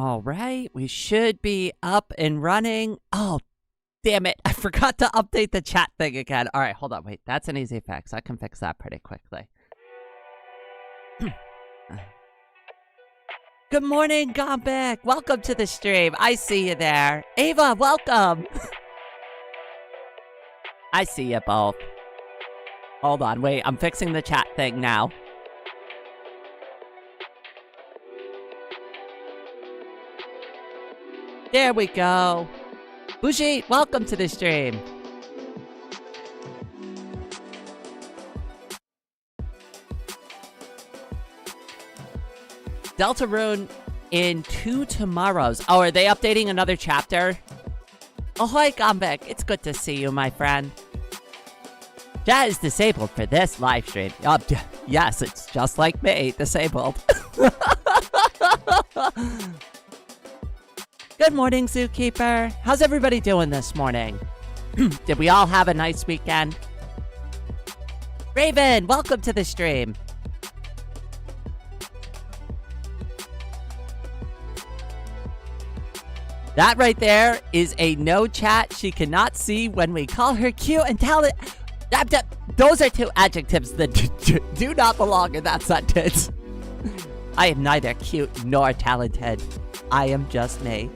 All right, we should be up and running. Oh, damn it. I forgot to update the chat thing again. All right, hold on. Wait, that's an easy fix. I can fix that pretty quickly. Good morning, Gombic. Welcome to the stream. I see you there. Ava, welcome. I see you both. Hold on, wait. I'm fixing the chat thing now. There we go. Bougie, welcome to the stream. Deltarune in 2 tomorrows. Oh, are they updating another chapter? Ahoy, Gombic. It's good to see you, my friend. Chat is disabled for this live stream. Yes, it's just like me, disabled. Good morning, Zookeeper. How's everybody doing this morning? Did we all have a nice weekend? Raven, welcome to the stream. That right there is a no chat she cannot see when we call her cute and talented. Those are two adjectives that do not belong in that sentence. I am neither cute nor talented. I am just me.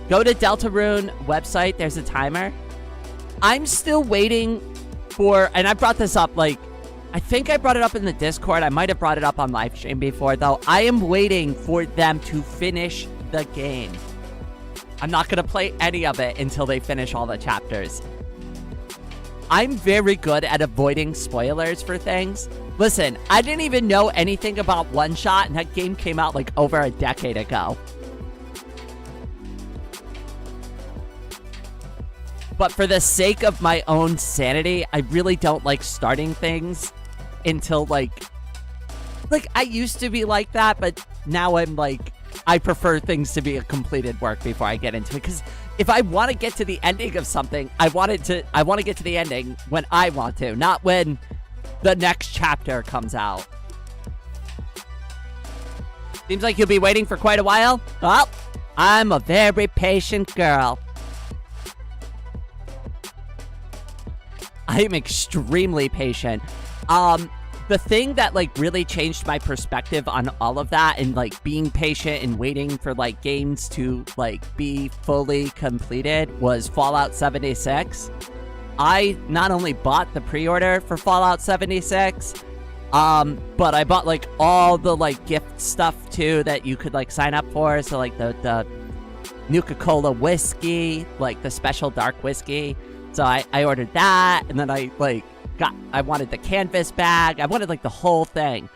Go to Deltarune website. There's a timer. I'm still waiting for, and I brought this up, like, I think I brought it up in the Discord. I might have brought it up on live stream before, though. I am waiting for them to finish the game. I'm not going to play any of it until they finish all the chapters. I'm very good at avoiding spoilers for things. Listen, I didn't even know anything about One Shot, and that game came out like over a decade ago. But for the sake of my own sanity, I really don't like starting things until like I used to be like that, but now I'm like, I prefer things to be a completed work before I get into it. Because if I want to get to the ending of something, I want to get to the ending when I want to, not when the next chapter comes out. Seems like you'll be waiting for quite a while. Well, I'm a very patient girl. I am extremely patient. The thing that like really changed my perspective on all of that and like being patient and waiting for like games to like be fully completed was Fallout 76. I not only bought the pre-order for Fallout 76, but I bought like all the like gift stuff too that you could like sign up for. So like the Nuka-Cola whiskey, like the special dark whiskey. So I ordered that, and then I wanted the canvas bag. I wanted like the whole thing.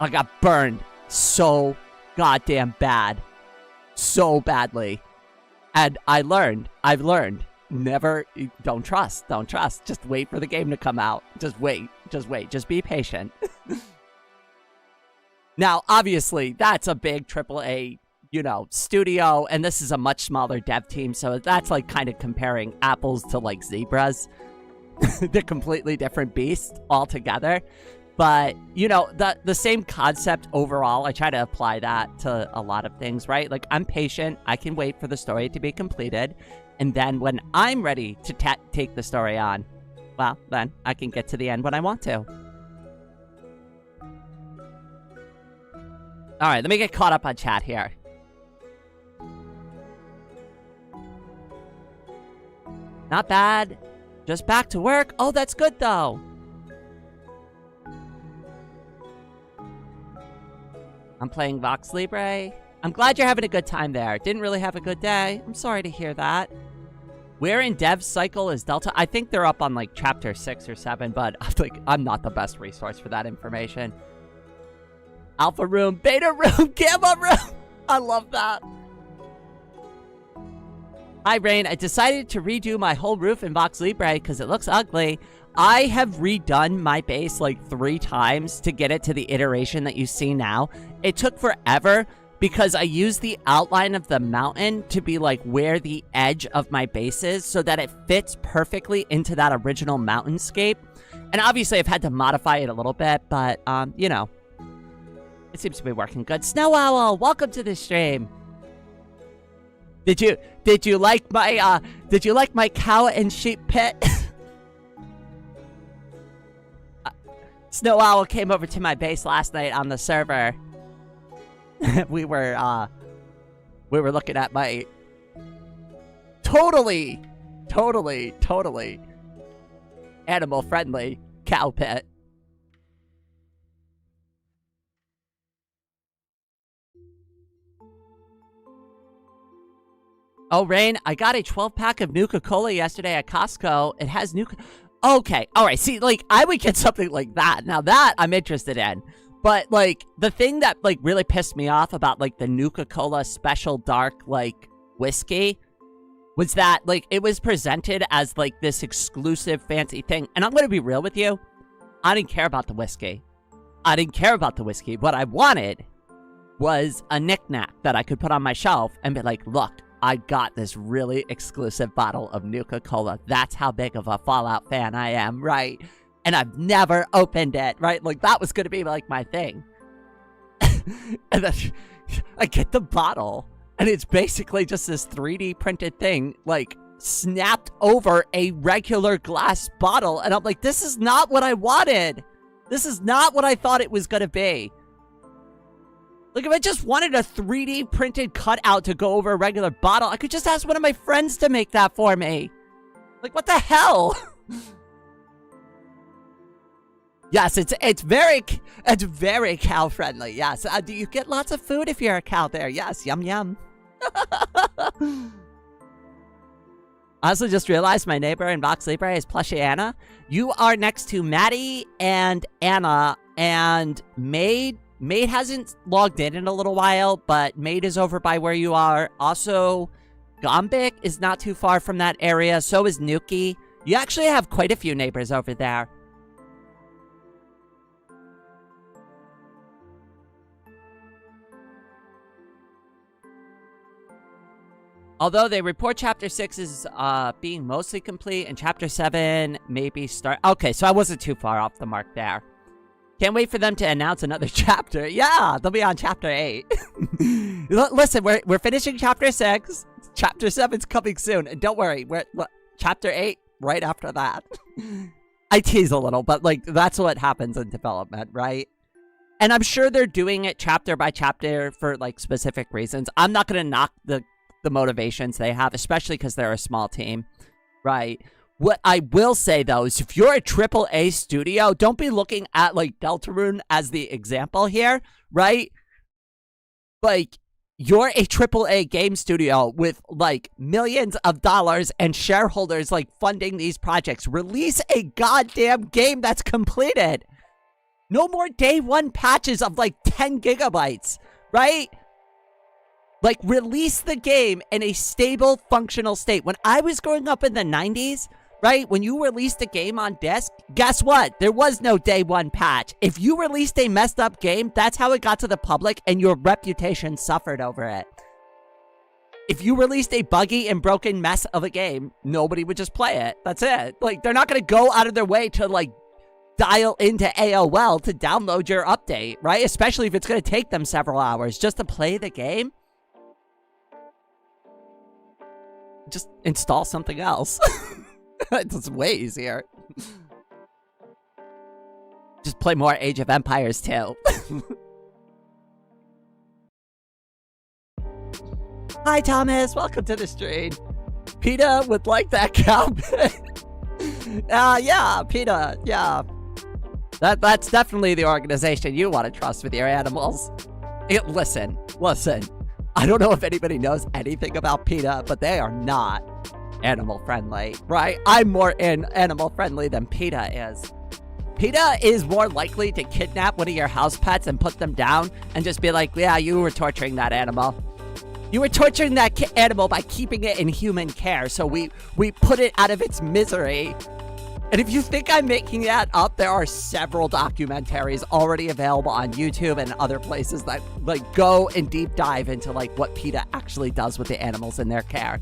I got burned so goddamn bad. So badly. And I've learned. Never, don't trust. Just wait for the game to come out. Just wait. Just be patient. Now, obviously, that's a big AAA, studio, and this is a much smaller dev team, so that's like kind of comparing apples to like zebras. They're completely different beasts altogether. But, the same concept overall, I try to apply that to a lot of things, right? Like, I'm patient. I can wait for the story to be completed. And then when I'm ready to take the story on, well, then I can get to the end when I want to. All right, let me get caught up on chat here. Not bad. Just back to work. Oh, that's good, though. I'm playing Vox Libre. I'm glad you're having a good time there. Didn't really have a good day. I'm sorry to hear that. Where in dev cycle is Delta? I think they're up on like chapter 6 or 7, but I'm not the best resource for that information. Alpha room, beta room, gamma room. I love that. Hi, Rain. I decided to redo my whole roof in Vox Libre because it looks ugly. I have redone my base like 3 times to get it to the iteration that you see now. It took forever because I used the outline of the mountain to be like where the edge of my base is so that it fits perfectly into that original mountainscape. And obviously I've had to modify it a little bit, but It seems to be working good. Snow Owl, welcome to the stream. Did you like my cow and sheep pit? Snow Owl came over to my base last night on the server. we were looking at my totally animal friendly cow pit. Oh, Rain, I got a 12-pack of Nuka-Cola yesterday at Costco. It has Nuka... Okay, alright, see, like, I would get something like that. Now, that I'm interested in. But, like, the thing that, like, really pissed me off about, like, the Nuka-Cola Special Dark, like, whiskey was that, like, it was presented as, like, this exclusive fancy thing. And I'm gonna be real with you. I didn't care about the whiskey. What I wanted was a knick-knack that I could put on my shelf and be like, look, I got this really exclusive bottle of Nuka-Cola. That's how big of a Fallout fan I am, right? And I've never opened it, right? Like, that was going to be, like, my thing. And then I get the bottle, and it's basically just this 3D printed thing, like, snapped over a regular glass bottle. And I'm like, this is not what I wanted. This is not what I thought it was going to be. Like, if I just wanted a 3D printed cutout to go over a regular bottle, I could just ask one of my friends to make that for me. Like, what the hell? Yes, it's very cow friendly. Yes. Do you get lots of food if you're a cow there? Yes. Yum yum. I also just realized my neighbor in Vox Libre is Plushy Anna. You are next to Maddie and Anna, and Maid hasn't logged in a little while, but Maid is over by where you are. Also, Gombic is not too far from that area. So is Nuki. You actually have quite a few neighbors over there. Although they report Chapter 6 is being mostly complete, and Chapter 7 maybe start... Okay, so I wasn't too far off the mark there. Can't wait for them to announce another chapter. Yeah, they'll be on Chapter 8. Listen, we're finishing Chapter 6. Chapter 7's coming soon. And don't worry, we're Chapter 8 right after that. I tease a little, but, like, that's what happens in development, right? And I'm sure they're doing it chapter by chapter for, like, specific reasons. I'm not going to knock the motivations they have, especially because they're a small team, right? What I will say, though, is if you're a AAA studio, don't be looking at, like, Deltarune as the example here, right? Like, you're a AAA game studio with, like, millions of dollars and shareholders, like, funding these projects. Release a goddamn game that's completed. No more day one patches of, like, 10 gigabytes, right? Like, release the game in a stable, functional state. When I was growing up in the 90s, right, when you released a game on disc, guess what? There was no day one patch. If you released a messed up game, that's how it got to the public, and your reputation suffered over it. If you released a buggy and broken mess of a game, nobody would just play it. That's it. Like, they're not going to go out of their way to, like, dial into AOL to download your update, right? Especially if it's going to take them several hours just to play the game. Just install something else. It's way easier. Just play more Age of Empires 2. Hi, Thomas. Welcome to the stream. PETA would like that cow pit. Yeah, PETA. Yeah. That's definitely the organization you want to trust with your animals. Listen. I don't know if anybody knows anything about PETA, but they are not animal friendly, right? I'm more animal friendly than PETA is. PETA is more likely to kidnap one of your house pets and put them down and just be like, yeah, you were torturing that animal. You were torturing that animal by keeping it in human care, so we put it out of its misery. And if you think I'm making that up, there are several documentaries already available on YouTube and other places that, like, go and deep dive into, like, what PETA actually does with the animals in their care.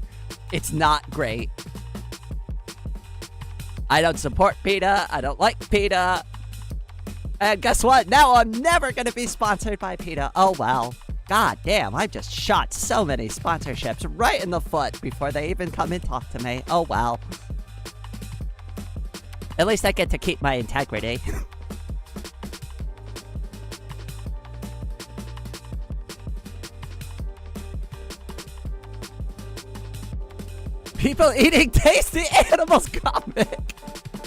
It's not great. I don't support PETA. I don't like PETA. And guess what? Now I'm never going to be sponsored by PETA. Oh, well. God damn, I've just shot so many sponsorships right in the foot before they even come and talk to me. Oh, well. At least I get to keep my integrity. People eating tasty animals comic.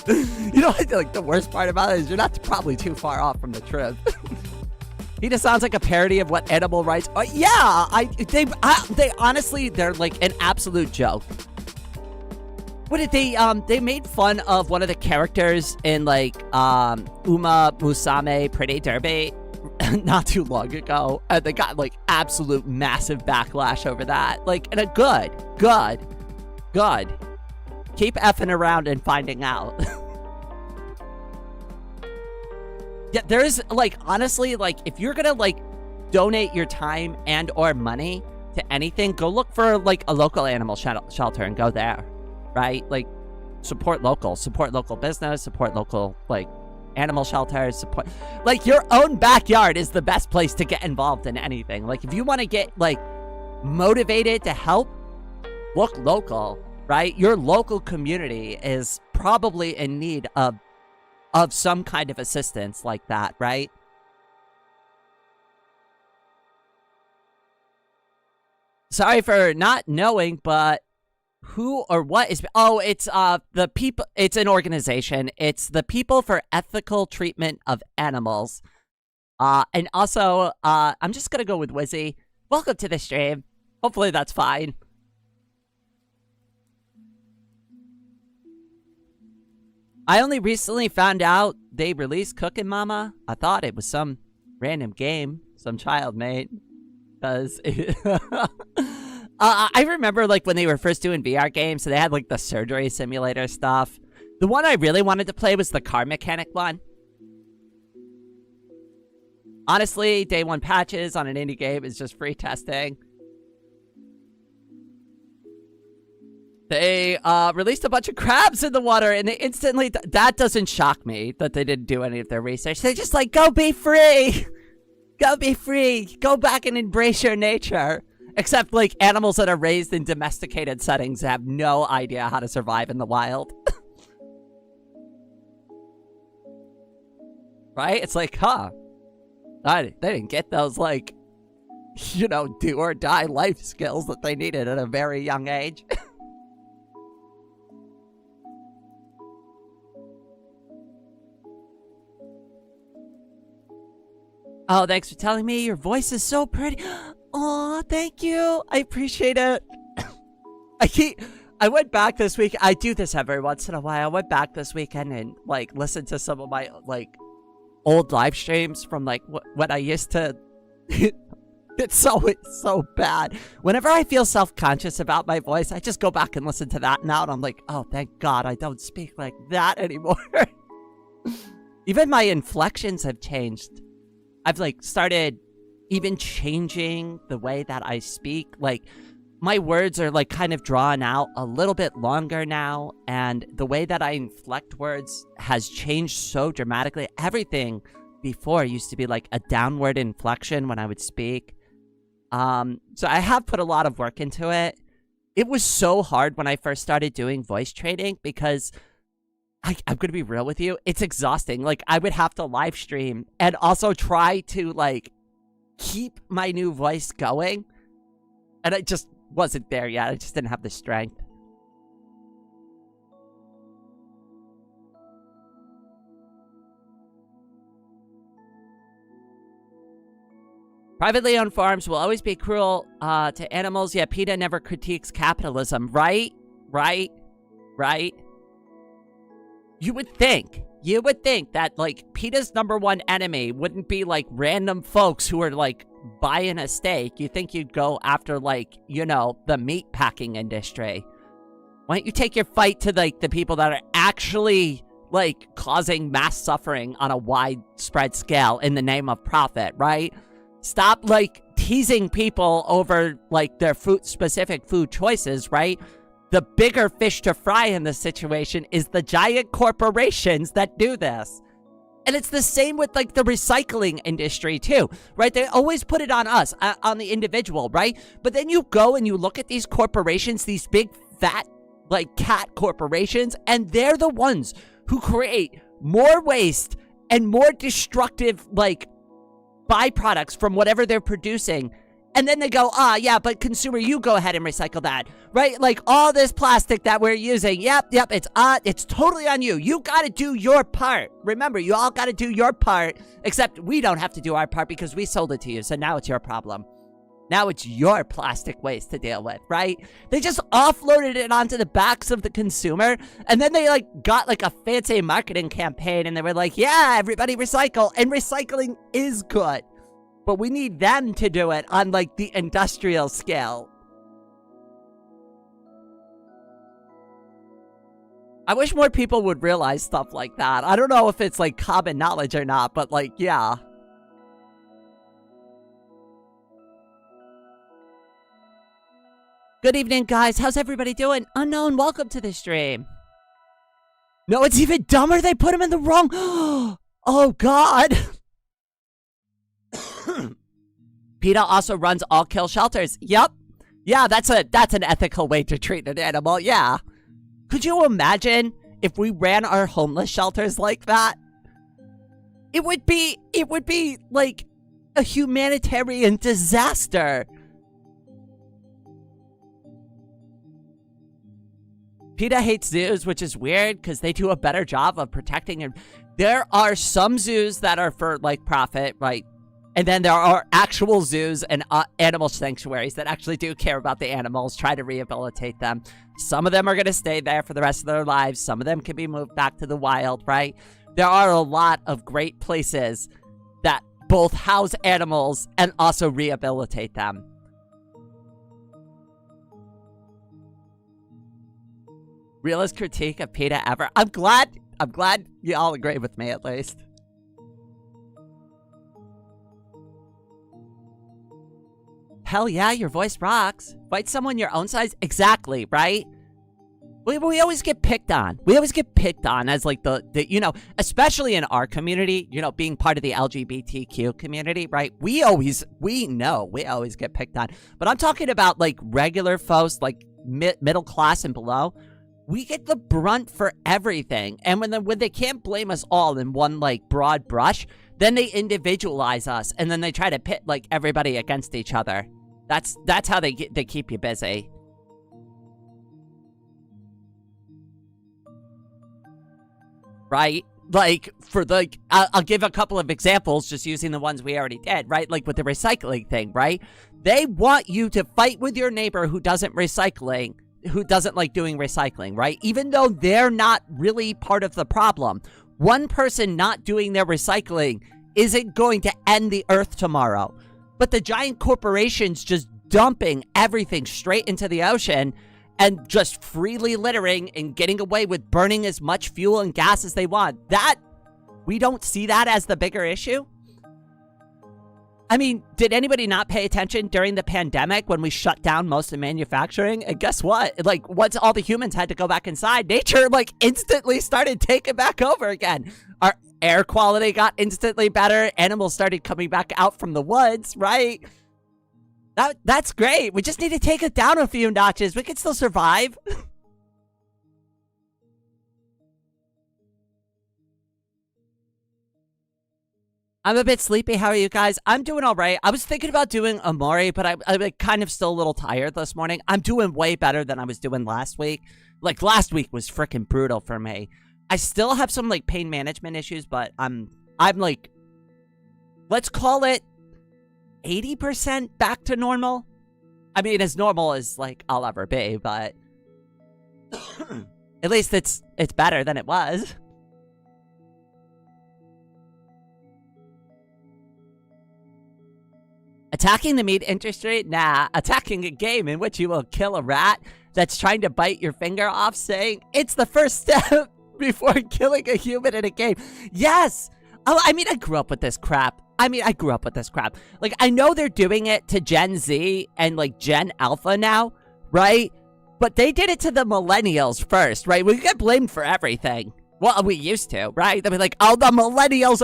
You know what, like, the worst part about it is you're not probably too far off from the truth. He just sounds like a parody of what animal rights. Oh yeah, they honestly, they're like an absolute joke. What did they made fun of one of the characters in like Uma Musume Pretty Derby not too long ago, and they got like absolute massive backlash over that. Like, in a good. Keep effing around and finding out. Yeah, there's, like, honestly, like, if you're gonna, like, donate your time and or money to anything, go look for, like, a local animal shelter and go there, right? Like, support local business, support local, like, animal shelters, support... Like, your own backyard is the best place to get involved in anything. Like, if you want to get, like, motivated to help, look local, right? Your local community is probably in need of some kind of assistance like that, right? Sorry for not knowing, but who or what is... Oh, it's the people... It's an organization. It's the People for Ethical Treatment of Animals. And also, I'm just gonna go with Wizzy. Welcome to the stream. Hopefully that's fine. I only recently found out they released Cookin' Mama. I thought it was some random game some child made. Because I remember, like, when they were first doing VR games, so they had, like, the surgery simulator stuff. The one I really wanted to play was the car mechanic one. Honestly, day one patches on an indie game is just free testing. They released a bunch of crabs in the water, and they instantly... That doesn't shock me that they didn't do any of their research. They're just like, go be free! Go be free! Go back and embrace your nature! Except, like, animals that are raised in domesticated settings have no idea how to survive in the wild. Right? It's like, huh. They didn't get those, like, you know, do-or-die life skills that they needed at a very young age. Oh, thanks for telling me. Your voice is so pretty. Aw, thank you. I appreciate it. I went back this week. I do this every once in a while. I went back this weekend and, like, listened to some of my, like, old live streams from, like, what I used to... It's so bad. Whenever I feel self-conscious about my voice, I just go back and listen to that now, and I'm like, oh, thank God I don't speak like that anymore. Even my inflections have changed. I've, like, started even changing the way that I speak. Like, my words are, like, kind of drawn out a little bit longer now, and the way that I inflect words has changed so dramatically. Everything before used to be, like, a downward inflection when I would speak. So I have put a lot of work into it. It was so hard when I first started doing voice training because... I'm gonna be real with you. It's exhausting. Like, I would have to live stream and also try to, like, keep my new voice going. And I just wasn't there yet. I just didn't have the strength. Privately owned farms will always be cruel to animals, yet PETA never critiques capitalism. Right? You would think that, like, PETA's #1 enemy wouldn't be, like, random folks who are, like, buying a steak. You think you'd go after, like, you know, the meat packing industry. Why don't you take your fight to, like, the people that are actually, like, causing mass suffering on a widespread scale in the name of profit, right? Stop, like, teasing people over, like, their specific food choices, right? The bigger fish to fry in this situation is the giant corporations that do this. And it's the same with like the recycling industry too, right? They always put it on us, on the individual, right? But then you go and you look at these corporations, these big fat like cat corporations, and they're the ones who create more waste and more destructive like byproducts from whatever they're producing. And then they go, yeah, but consumer, you go ahead and recycle that, right? Like all this plastic that we're using, yep, it's totally on you. You got to do your part. Remember, you all got to do your part, except we don't have to do our part because we sold it to you. So now it's your problem. Now it's your plastic waste to deal with, right? They just offloaded it onto the backs of the consumer, and then they like got like a fancy marketing campaign, and they were like, yeah, everybody recycle, and recycling is good. But we need them to do it on like the industrial scale. I wish more people would realize stuff like that. I don't know if it's like common knowledge or not, but like, yeah. Good evening, guys. How's everybody doing? Unknown, welcome to the stream. No, it's even dumber. They put him in the wrong. Oh, God. PETA also runs all kill shelters. Yep. Yeah, that's an ethical way to treat an animal. Yeah. Could you imagine if we ran our homeless shelters like that? It would be like a humanitarian disaster. PETA hates zoos, which is weird because they do a better job of protecting it. There are some zoos that are for like profit, right? And then there are actual zoos and animal sanctuaries that actually do care about the animals, try to rehabilitate them. Some of them are going to stay there for the rest of their lives. Some of them can be moved back to the wild, right? There are a lot of great places that both house animals and also rehabilitate them. Realist critique of PETA ever. I'm glad you all agree with me at least. Hell yeah, your voice rocks. Fight someone your own size. Exactly, right? We always get picked on. We always get picked on as like the you know, especially in our community, you know, being part of the LGBTQ community, right? We always get picked on. But I'm talking about like regular folks, like middle class and below. We get the brunt for everything. And when they can't blame us all in one like broad brush, then they individualize us and then they try to pit like everybody against each other. That's how they keep you busy. Right? Like, for the... I'll give a couple of examples just using the ones we already did, right? Like with the recycling thing, right? They want you to fight with your neighbor who doesn't like doing recycling, right? Even though they're not really part of the problem. One person not doing their recycling isn't going to end the earth tomorrow. But the giant corporations just dumping everything straight into the ocean and just freely littering and getting away with burning as much fuel and gas as they want. We don't see that as the bigger issue. I mean, did anybody not pay attention during the pandemic when we shut down most of manufacturing? And guess what? Like, once all the humans had to go back inside, nature, like, instantly started taking back over again. Our air quality got instantly better. Animals started coming back out from the woods, right? That's great. We just need to take it down a few notches. We can still survive. I'm a bit sleepy. How are you guys? I'm doing all right. I was thinking about doing Amori, but I'm kind of still a little tired this morning. I'm doing way better than I was doing last week. Like, last week was freaking brutal for me. I still have some, like, pain management issues, but I'm like, let's call it 80% back to normal. I mean, as normal as, like, I'll ever be, but at least it's better than it was. Attacking the meat industry? Nah. Attacking a game in which you will kill a rat that's trying to bite your finger off, saying it's the first step before killing a human in a game. Yes! Oh, I mean, I grew up with this crap. Like, I know they're doing it to Gen Z and, like, Gen Alpha now, right? But they did it to the millennials first, right? We get blamed for everything. Well, we used to, right? They'd be like, oh, the millennials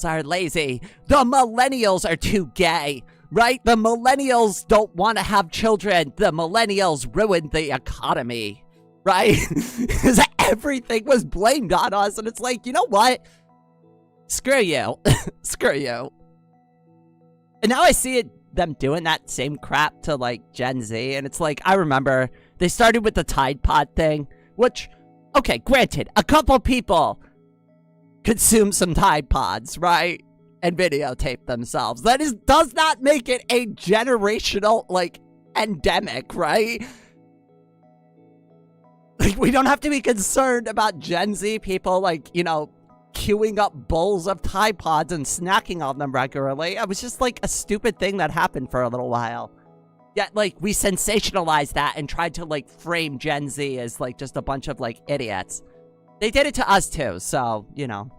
are lazy. The millennials are too gay, right? The millennials don't want to have children. The millennials ruined the economy, right? Because everything was blamed on us. And it's like, you know what? Screw you. Screw you. And now I see them doing that same crap to, like, Gen Z. And it's like, I remember they started with the Tide Pod thing, which... Okay, granted, a couple people consume some Tide Pods, right? And videotape themselves. That does not make it a generational, like, endemic, right? Like, we don't have to be concerned about Gen Z people, like, you know, queuing up bowls of Tide Pods and snacking on them regularly. It was just, like, a stupid thing that happened for a little while. Yet, like, we sensationalized that and tried to, like, frame Gen Z as, like, just a bunch of, like, idiots. They did it to us, too, so, you know.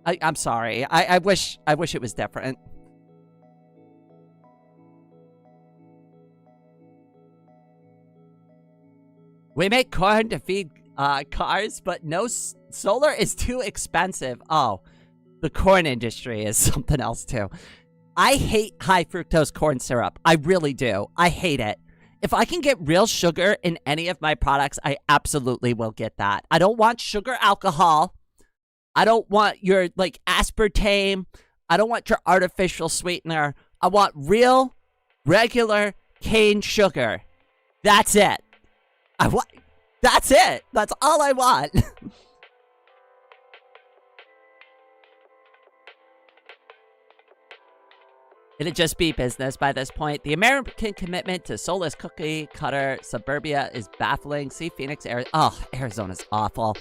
I'm sorry. I wish it was different. We make corn to feed cars, but no solar is too expensive. Oh, the corn industry is something else, too. I hate high fructose corn syrup. I really do. I hate it. If I can get real sugar in any of my products, I absolutely will get that. I don't want sugar alcohol. I don't want your, like, aspartame. I don't want your artificial sweetener. I want real, regular cane sugar. That's it. That's it. That's all I want. It'd just be business by this point. The American commitment to soulless cookie cutter suburbia is baffling. See Phoenix, Arizona. Oh, Arizona's awful.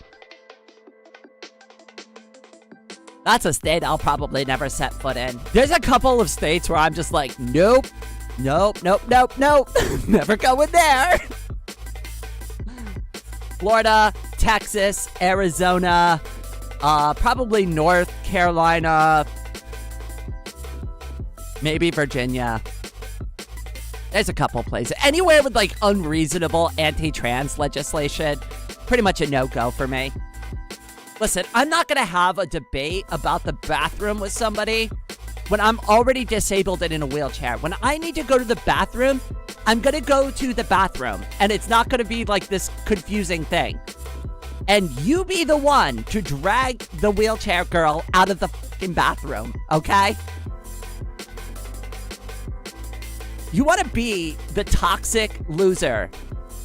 That's a state I'll probably never set foot in. There's a couple of states where I'm just like, nope, nope, nope, nope, nope. Never going there. Florida, Texas, Arizona, probably North Carolina, maybe Virginia. There's a couple places. Anywhere with, like, unreasonable anti-trans legislation, pretty much a no-go for me. Listen, I'm not going to have a debate about the bathroom with somebody when I'm already disabled and in a wheelchair. When I need to go to the bathroom, I'm going to go to the bathroom. And it's not going to be, like, this confusing thing. And you be the one to drag the wheelchair girl out of the fucking bathroom, okay? You want to be the toxic loser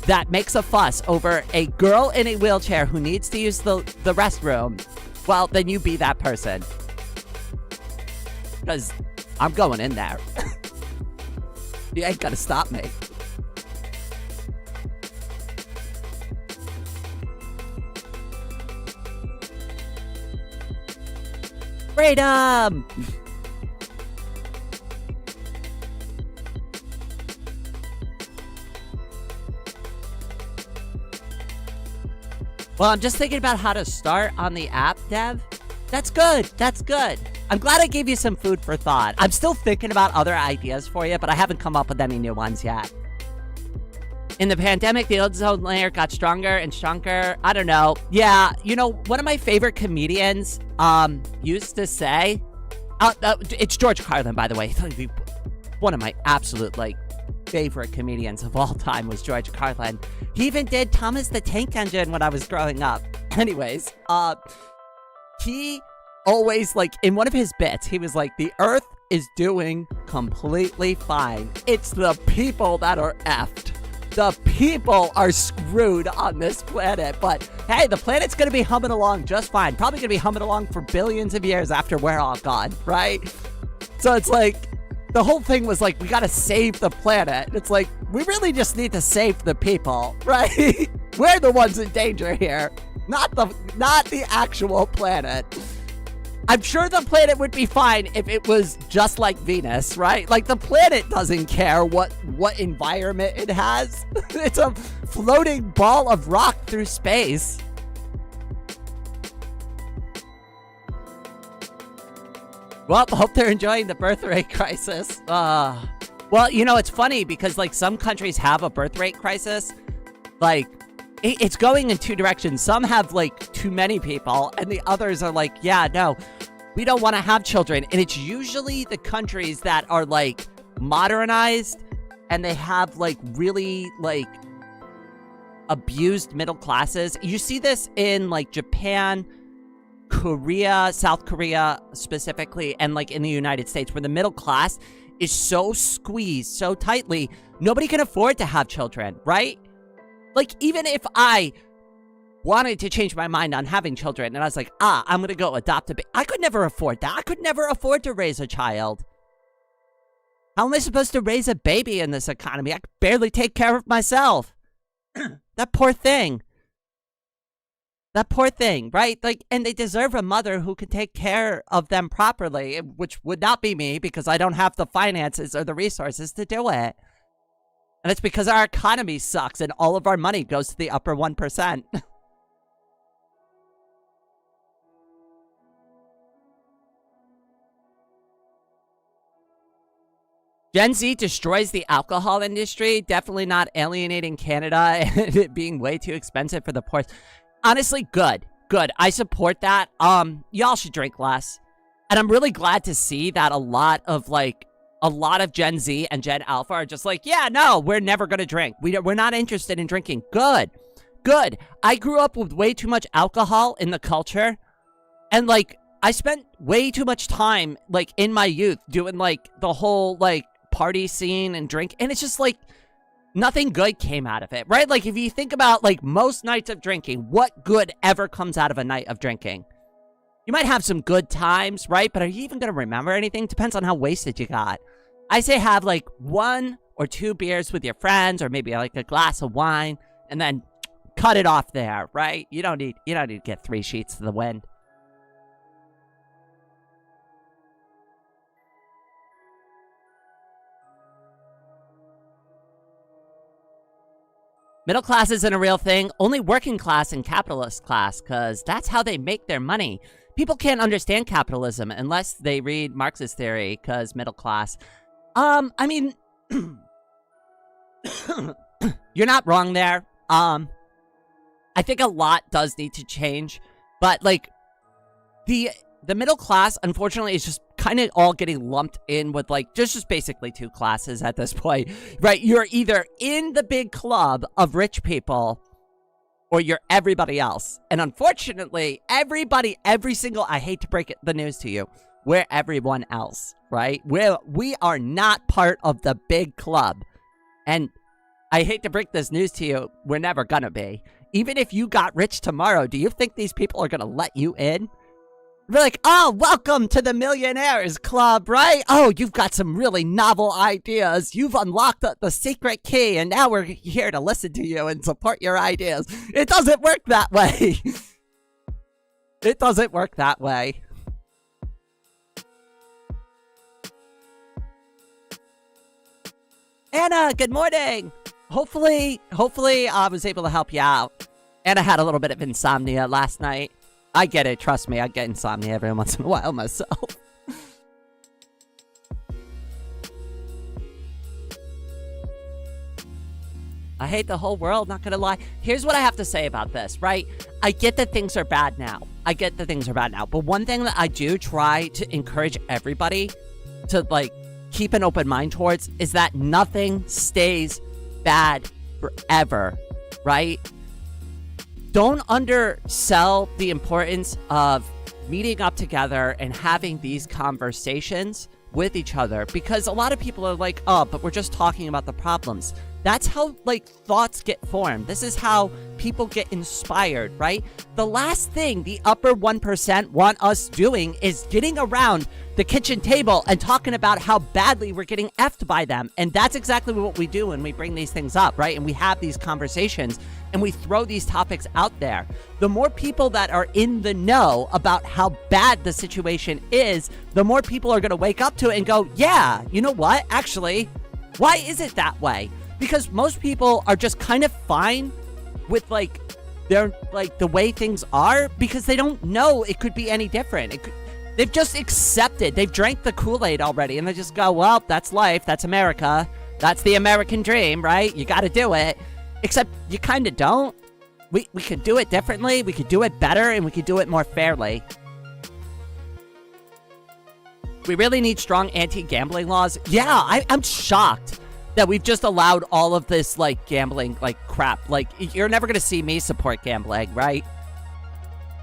that makes a fuss over a girl in a wheelchair who needs to use the restroom. Well, then you be that person. Because I'm going in there. You ain't gonna stop me. Freedom! Well, I'm just thinking about how to start on the app, Dev. That's good. That's good. I'm glad I gave you some food for thought. I'm still thinking about other ideas for you, but I haven't come up with any new ones yet. In the pandemic, the ozone layer got stronger and stronger. I don't know. Yeah, you know, one of my favorite comedians used to say... it's George Carlin, by the way. One of my absolute, like, favorite comedians of all time was George Carlin. He even did Thomas the Tank Engine when I was growing up. Anyways, he always, like, in one of his bits, he was like, the Earth is doing completely fine. It's the people that are effed. The people are screwed on this planet. But hey, the planet's gonna be humming along just fine. Probably gonna be humming along for billions of years after we're all gone, right? So it's like, the whole thing was like, we gotta save the planet. It's like, we really just need to save the people, right? We're the ones in danger here, not the actual planet. I'm sure the planet would be fine if it was just like Venus, right? Like, the planet doesn't care what environment it has. It's a floating ball of rock through space. Well, hope they're enjoying the birth rate crisis. Well, you know, it's funny because, like, some countries have a birth rate crisis. Like, it's going in two directions. Some have like too many people, and the others are like, yeah, no, we don't want to have children. And it's usually the countries that are like modernized and they have like really like abused middle classes. You see this in like Japan, Korea, South Korea specifically, and like in the United States, where the middle class is so squeezed so tightly, nobody can afford to have children, right? Like, even if I wanted to change my mind on having children and I was like, I'm gonna go adopt a baby, I could never afford that. I could never afford to raise a child. How am I supposed to raise a baby in this economy? I could barely take care of myself. That poor thing. That poor thing, right? Like, and they deserve a mother who can take care of them properly, which would not be me because I don't have the finances or the resources to do it. And it's because our economy sucks and all of our money goes to the upper 1%. Gen Z destroys the alcohol industry. Definitely not alienating Canada and it being way too expensive for the poor. Honestly, good. Good. I support that. Y'all should drink less. And I'm really glad to see that a lot of Gen Z and Gen Alpha are just like, yeah, no, we're never going to drink. We're not interested in drinking. Good. Good. I grew up with way too much alcohol in the culture. And, like, I spent way too much time, like, in my youth doing, like, the whole, like, party scene and drink. And it's just, like, nothing good came out of it, right? Like, if you think about, like, most nights of drinking, what good ever comes out of a night of drinking? You might have some good times, right? But are you even going to remember anything? Depends on how wasted you got. I say have like 1 or 2 beers with your friends, or maybe like a glass of wine, and then cut it off there, right? You don't need to get 3 sheets to the wind. Middle class isn't a real thing. Only working class and capitalist class, because that's how they make their money. People can't understand capitalism unless they read Marxist theory, because middle class. I mean, you're not wrong there. I think a lot does need to change, but like the middle class, unfortunately, is just kind of all getting lumped in with like just basically 2 classes at this point, right? You're either in the big club of rich people or you're everybody else. And unfortunately, I hate to break the news to you, we're everyone else, right? We are not part of the big club. And I hate to break this news to you, we're never gonna be. Even if you got rich tomorrow, do you think these people are gonna let you in? They're like, oh, welcome to the Millionaires Club, right? Oh, you've got some really novel ideas. You've unlocked the secret key, and now we're here to listen to you and support your ideas. It doesn't work that way. It doesn't work that way. Anna, good morning. Hopefully I was able to help you out. Anna had a little bit of insomnia last night. I get it, trust me, I get insomnia every once in a while myself. I hate the whole world, not gonna lie. Here's what I have to say about this, right? I get that things are bad now. But one thing that I do try to encourage everybody to, like, keep an open mind towards is that nothing stays bad forever, right? Don't undersell the importance of meeting up together and having these conversations with each other, because a lot of people are like, oh, but we're just talking about the problems. That's how, like, thoughts get formed. This is how people get inspired, right? The last thing the upper 1% want us doing is getting around the kitchen table and talking about how badly we're getting effed by them. And that's exactly what we do when we bring these things up, right? And we have these conversations and we throw these topics out there. The more people that are in the know about how bad the situation is, the more people are going to wake up to it and go, yeah, you know what? Actually, why is it that way? Because most people are just kind of fine with, like, their, like, the way things are, because they don't know it could be any different. They've just accepted. They've drank the Kool-Aid already, and they just go, well, that's life. That's America. That's the American dream, right? You got to do it. Except you kind of don't. we could do it differently, we could do it better, and we could do it more fairly. We really need strong anti-gambling laws. Yeah, I'm shocked that we've just allowed all of this, like, gambling, like, crap. Like, you're never gonna see me support gambling, right?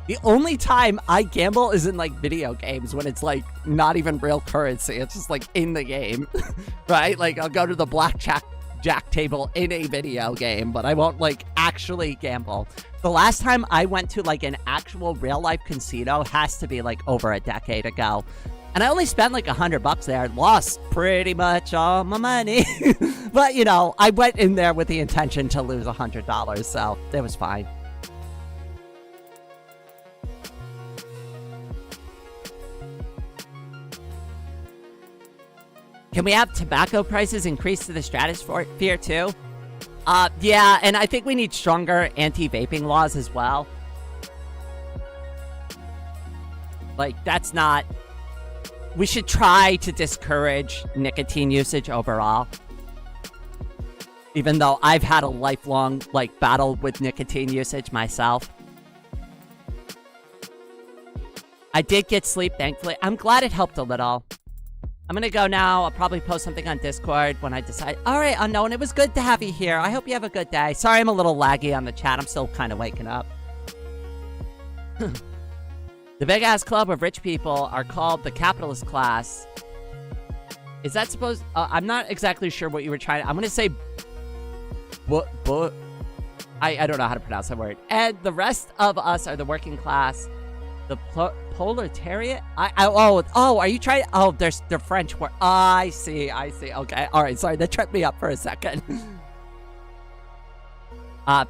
The only time I gamble is in, like, video games when it's, like, not even real currency. It's just, like, in the game, right? Like, I'll go to the blackjack table in a video game, but I won't, like, actually gamble. The last time I went to, like, an actual real-life casino has to be, like, over a decade ago. And I only spent, like, $100 there. Lost pretty much all my money. But, you know, I went in there with the intention to lose $100, so it was fine. Can we have tobacco prices increase to the stratosphere too? Yeah, and I think we need stronger anti-vaping laws as well. Like, that's not... We should try to discourage nicotine usage overall. Even though I've had a lifelong, like, battle with nicotine usage myself. I did get sleep, thankfully. I'm glad it helped a little. I'm gonna go now. I'll probably post something on Discord when I decide. All right, Unknown, it was good to have you here. I hope you have a good day. Sorry I'm a little laggy on the chat. I'm still kind of waking up. The big-ass club of rich people are called the capitalist class. Is that supposed... I'm not exactly sure what you were trying... I'm gonna say... I don't know how to pronounce that word. And the rest of us are the working class. The proletariat? Oh, are you trying... Oh, they're French word. I see. Okay, all right, sorry, that tripped me up for a second.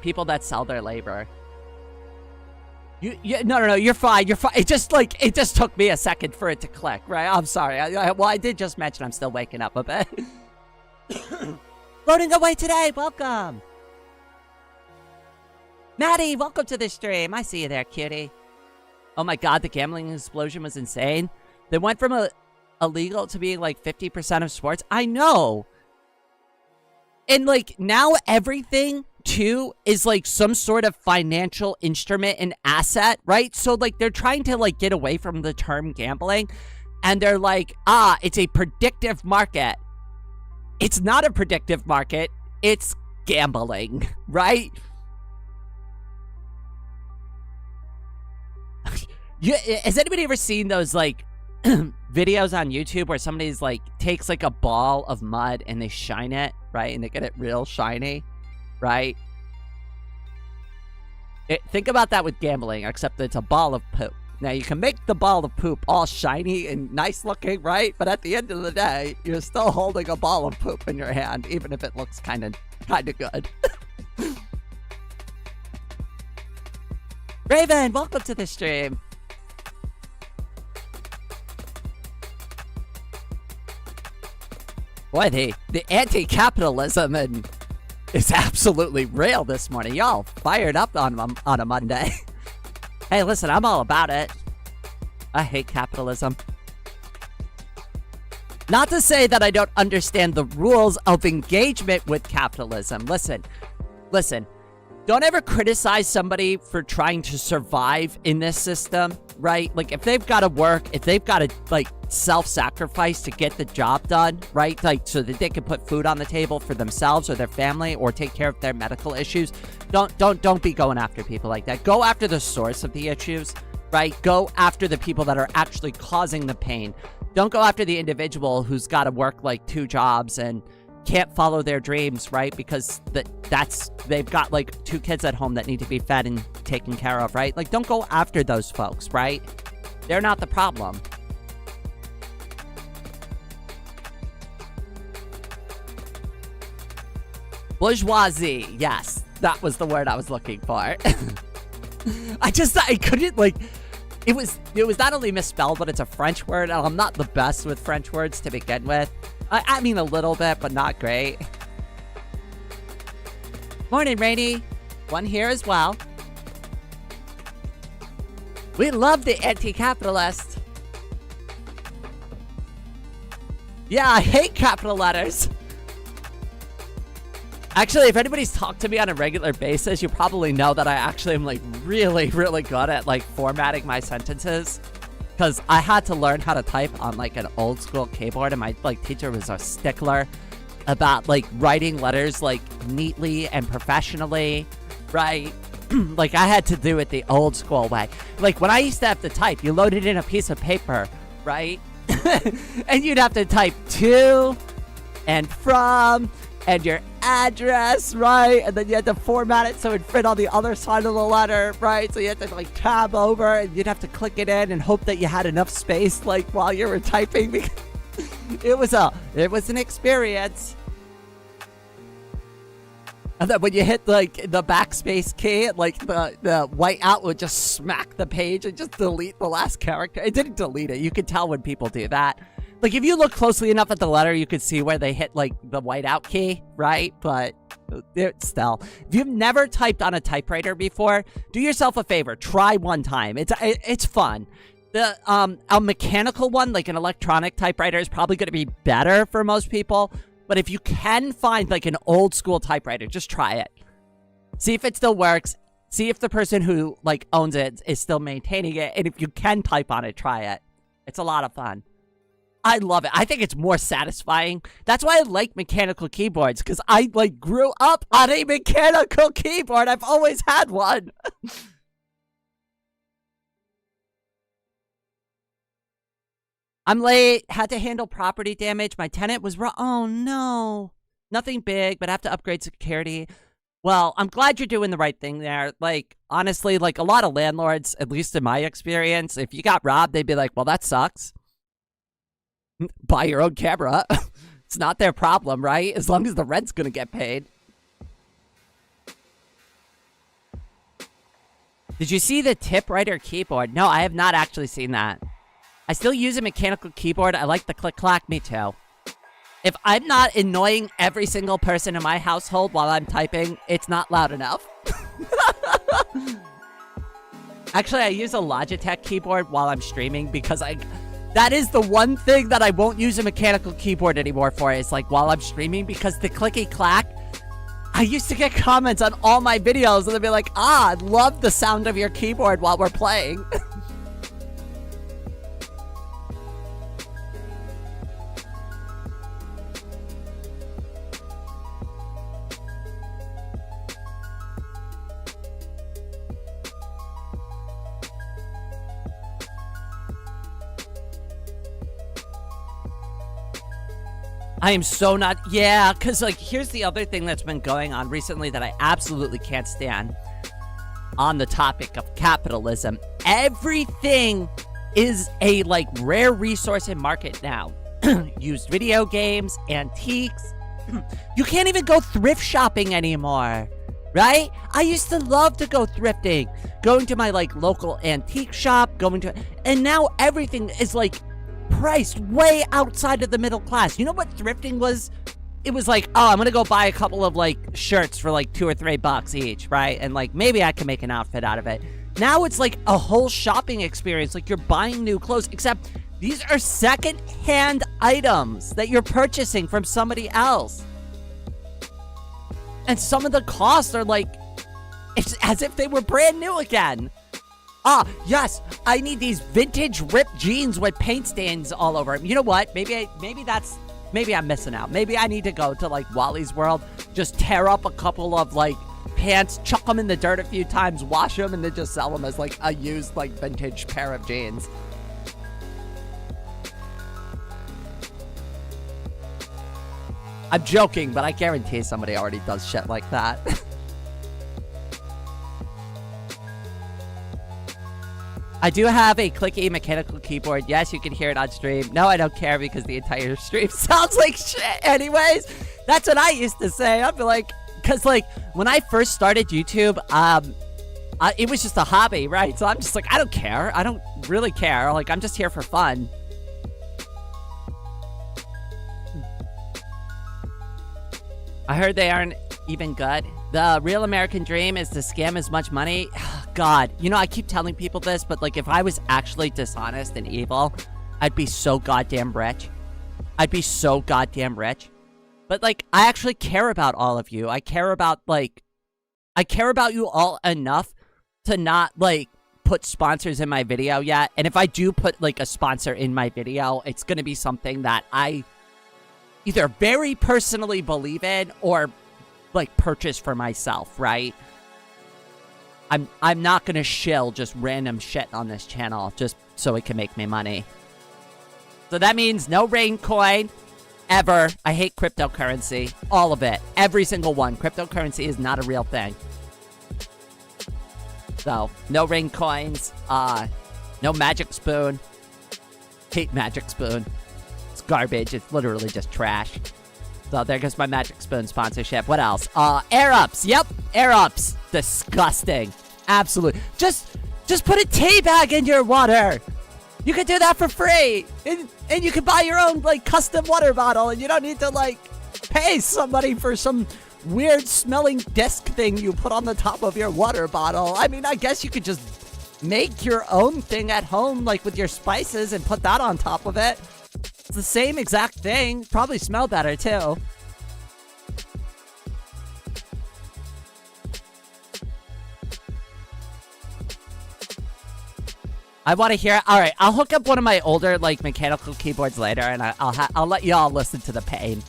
People that sell their labor. No, you're fine, It just took me a second for it to click, right? I'm sorry. Well, I did just mention I'm still waking up a bit. Loading away today, welcome. Maddie, welcome to the stream. I see you there, cutie. Oh my god, the gambling explosion was insane. They went from illegal to being like 50% of sports. I know. And like now everything too is like some sort of financial instrument and asset, right? So like they're trying to like get away from the term gambling and they're like, it's a predictive market. It's not a predictive market. It's gambling, right? Has anybody ever seen those like videos on YouTube where somebody's like takes like a ball of mud and they shine it, right? And they get it real shiny, right? Think about that with gambling, except it's a ball of poop. Now you can make the ball of poop all shiny and nice looking, right? But at the end of the day, you're still holding a ball of poop in your hand, even if it looks kind of good. Raven, welcome to the stream. Boy, the anti-capitalism is absolutely real this morning. Y'all fired up on a Monday. Hey, listen, I'm all about it. I hate capitalism. Not to say that I don't understand the rules of engagement with capitalism. Listen. Don't ever criticize somebody for trying to survive in this system, right? Like, if they've got to work, if they've got to, like, self-sacrifice to get the job done, right? Like, so that they can put food on the table for themselves or their family or take care of their medical issues. Don't be going after people like that. Go after the source of the issues, right? Go after the people that are actually causing the pain. Don't go after the individual who's got to work, like, 2 jobs and can't follow their dreams, right? Because they've got like 2 kids at home that need to be fed and taken care of, right? Like, don't go after those folks, right? They're not the problem. Bourgeoisie, yes, that was the word I was looking for. I couldn't, like, it was not only misspelled, but it's a French word, and I'm not the best with French words to begin with. I mean a little bit, but not great. Morning, Rainy. One here as well. We love the anti-capitalist. Yeah, I hate capital letters. Actually, if anybody's talked to me on a regular basis, you probably know that I actually am like really, really good at like formatting my sentences. Because I had to learn how to type on like an old school keyboard, and my like teacher was a stickler about like writing letters like neatly and professionally, right? Like I had to do it the old school way. Like when I used to have to type, you loaded in a piece of paper, right? And you'd have to type to and from and your address, right? And then you had to format it so it fit on the other side of the letter, right? So you had to like tab over, and you'd have to click it in and hope that you had enough space like while you were typing. Because it was an experience. And then when you hit like the backspace key, like the whiteout would just smack the page and just delete the last character. It didn't delete it. You could tell when people do that. Like, if you look closely enough at the letter, you could see where they hit, like, the whiteout key, right? But still, if you've never typed on a typewriter before, do yourself a favor. Try one time. It's fun. A mechanical one, like an electronic typewriter, is probably going to be better for most people. But if you can find, like, an old-school typewriter, just try it. See if it still works. See if the person who, like, owns it is still maintaining it. And if you can type on it, try it. It's a lot of fun. I love it. I think it's more satisfying. That's why I like mechanical keyboards, because I, like, grew up on a mechanical keyboard. I've always had one. I'm late. Had to handle property damage. My tenant was wrong. Oh, no. Nothing big, but I have to upgrade security. Well, I'm glad you're doing the right thing there. Like, honestly, like, a lot of landlords, at least in my experience, if you got robbed, they'd be like, well, that sucks. Buy your own camera. It's not their problem, right? As long as the rent's gonna get paid. Did you see the tip writer keyboard? No, I have not actually seen that. I still use a mechanical keyboard. I like the click-clack. Me too. If I'm not annoying every single person in my household while I'm typing, it's not loud enough. Actually, I use a Logitech keyboard while I'm streaming because that is the one thing that I won't use a mechanical keyboard anymore for, is like while I'm streaming, because the clicky clack, I used to get comments on all my videos and they'd be like, I love the sound of your keyboard while we're playing. I am so not... Yeah, because, like, here's the other thing that's been going on recently that I absolutely can't stand on the topic of capitalism. Everything is a, like, rare resource in market now. Used video games, antiques. You can't even go thrift shopping anymore, right? I used to love to go thrifting. Going to my, like, local antique shop, and now everything is, like, priced way outside of the middle class. You know what thrifting was? It was like, oh, I'm gonna go buy a couple of like shirts for like $2 or $3 each, right? And like maybe I can make an outfit out of it. Now it's like a whole shopping experience. Like you're buying new clothes, except these are second-hand items that you're purchasing from somebody else. And some of the costs are like, it's as if they were brand new again. Ah, yes, I need these vintage ripped jeans with paint stains all over them. You know what? Maybe I'm missing out. Maybe I need to go to, like, Wally's World, just tear up a couple of, like, pants, chuck them in the dirt a few times, wash them, and then just sell them as, like, a used, like, vintage pair of jeans. I'm joking, but I guarantee somebody already does shit like that. I do have a clicky mechanical keyboard. Yes, you can hear it on stream. No, I don't care because the entire stream sounds like shit anyways. That's what I used to say. I'd be like, because like when I first started YouTube, it was just a hobby, right? So I'm just like, I don't care. I don't really care. Like, I'm just here for fun. I heard they aren't even good. The real American dream is to scam as much money. God, you know, I keep telling people this, but like if I was actually dishonest and evil, I'd be so goddamn rich. I'd be so goddamn rich. But, like, I actually care about all of you. I care about you all enough to not, like, put sponsors in my video yet. And if I do put, like, a sponsor in my video, it's gonna be something that I either very personally believe in or, like, purchase for myself, right? I'm not gonna shill just random shit on this channel just so it can make me money. So that means no rain coin ever. I hate cryptocurrency. All of it. Every single one. Cryptocurrency is not a real thing. So, no rain coins. No magic spoon. Hate magic spoon. It's garbage. It's literally just trash. So there goes my magic spoon sponsorship. What else? Air ups. Yep, air ups. Disgusting. Absolutely. Just put a tea bag in your water. You can do that for free. And you can buy your own, like, custom water bottle. And you don't need to, like, pay somebody for some weird smelling disc thing you put on the top of your water bottle. I mean, I guess you could just make your own thing at home, like, with your spices and put that on top of it. It's the same exact thing. Probably smell better, too. I want to hear. All right, I'll hook up one of my older, like, mechanical keyboards later, and I'll let y'all listen to the pain.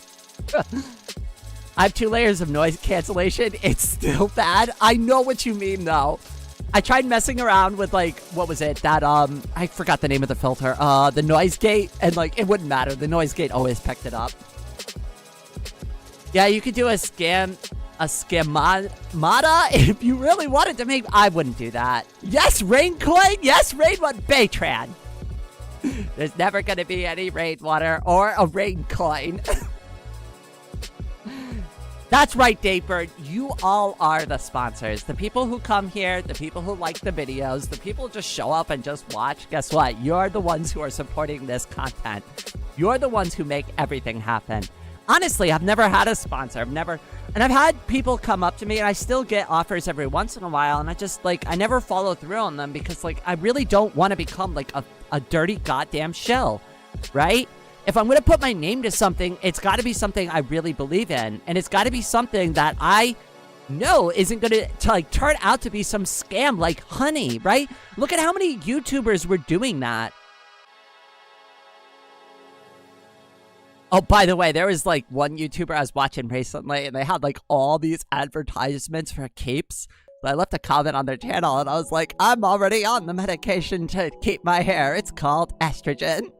I have 2 layers of noise cancellation. It's still bad. I know what you mean, though. I tried messing around with, like, what was it? That, I forgot the name of the filter. The noise gate, and, like, it wouldn't matter. The noise gate always picked it up. Yeah, you could do a scamata if you really wanted to make. I wouldn't do that. Yes, rain coin. Yes, rain what? Baytran. There's never gonna be any rainwater or a rain coin. That's right, Datebird. You all are the sponsors. The people who come here, the people who like the videos, the people who just show up and just watch. Guess what? You're the ones who are supporting this content. You're the ones who make everything happen. Honestly, I've never had a sponsor. I've had people come up to me, and I still get offers every once in a while, and I just, like, I never follow through on them because, like, I really don't want to become, like, a dirty goddamn shill, right? If I'm going to put my name to something, it's got to be something I really believe in, and it's got to be something that I know isn't going to, like, turn out to be some scam like honey, right? Look at how many YouTubers were doing that. Oh, by the way, there was, like, one YouTuber I was watching recently, and they had, like, all these advertisements for capes. So I left a comment on their channel, and I was like, I'm already on the medication to keep my hair. It's called estrogen.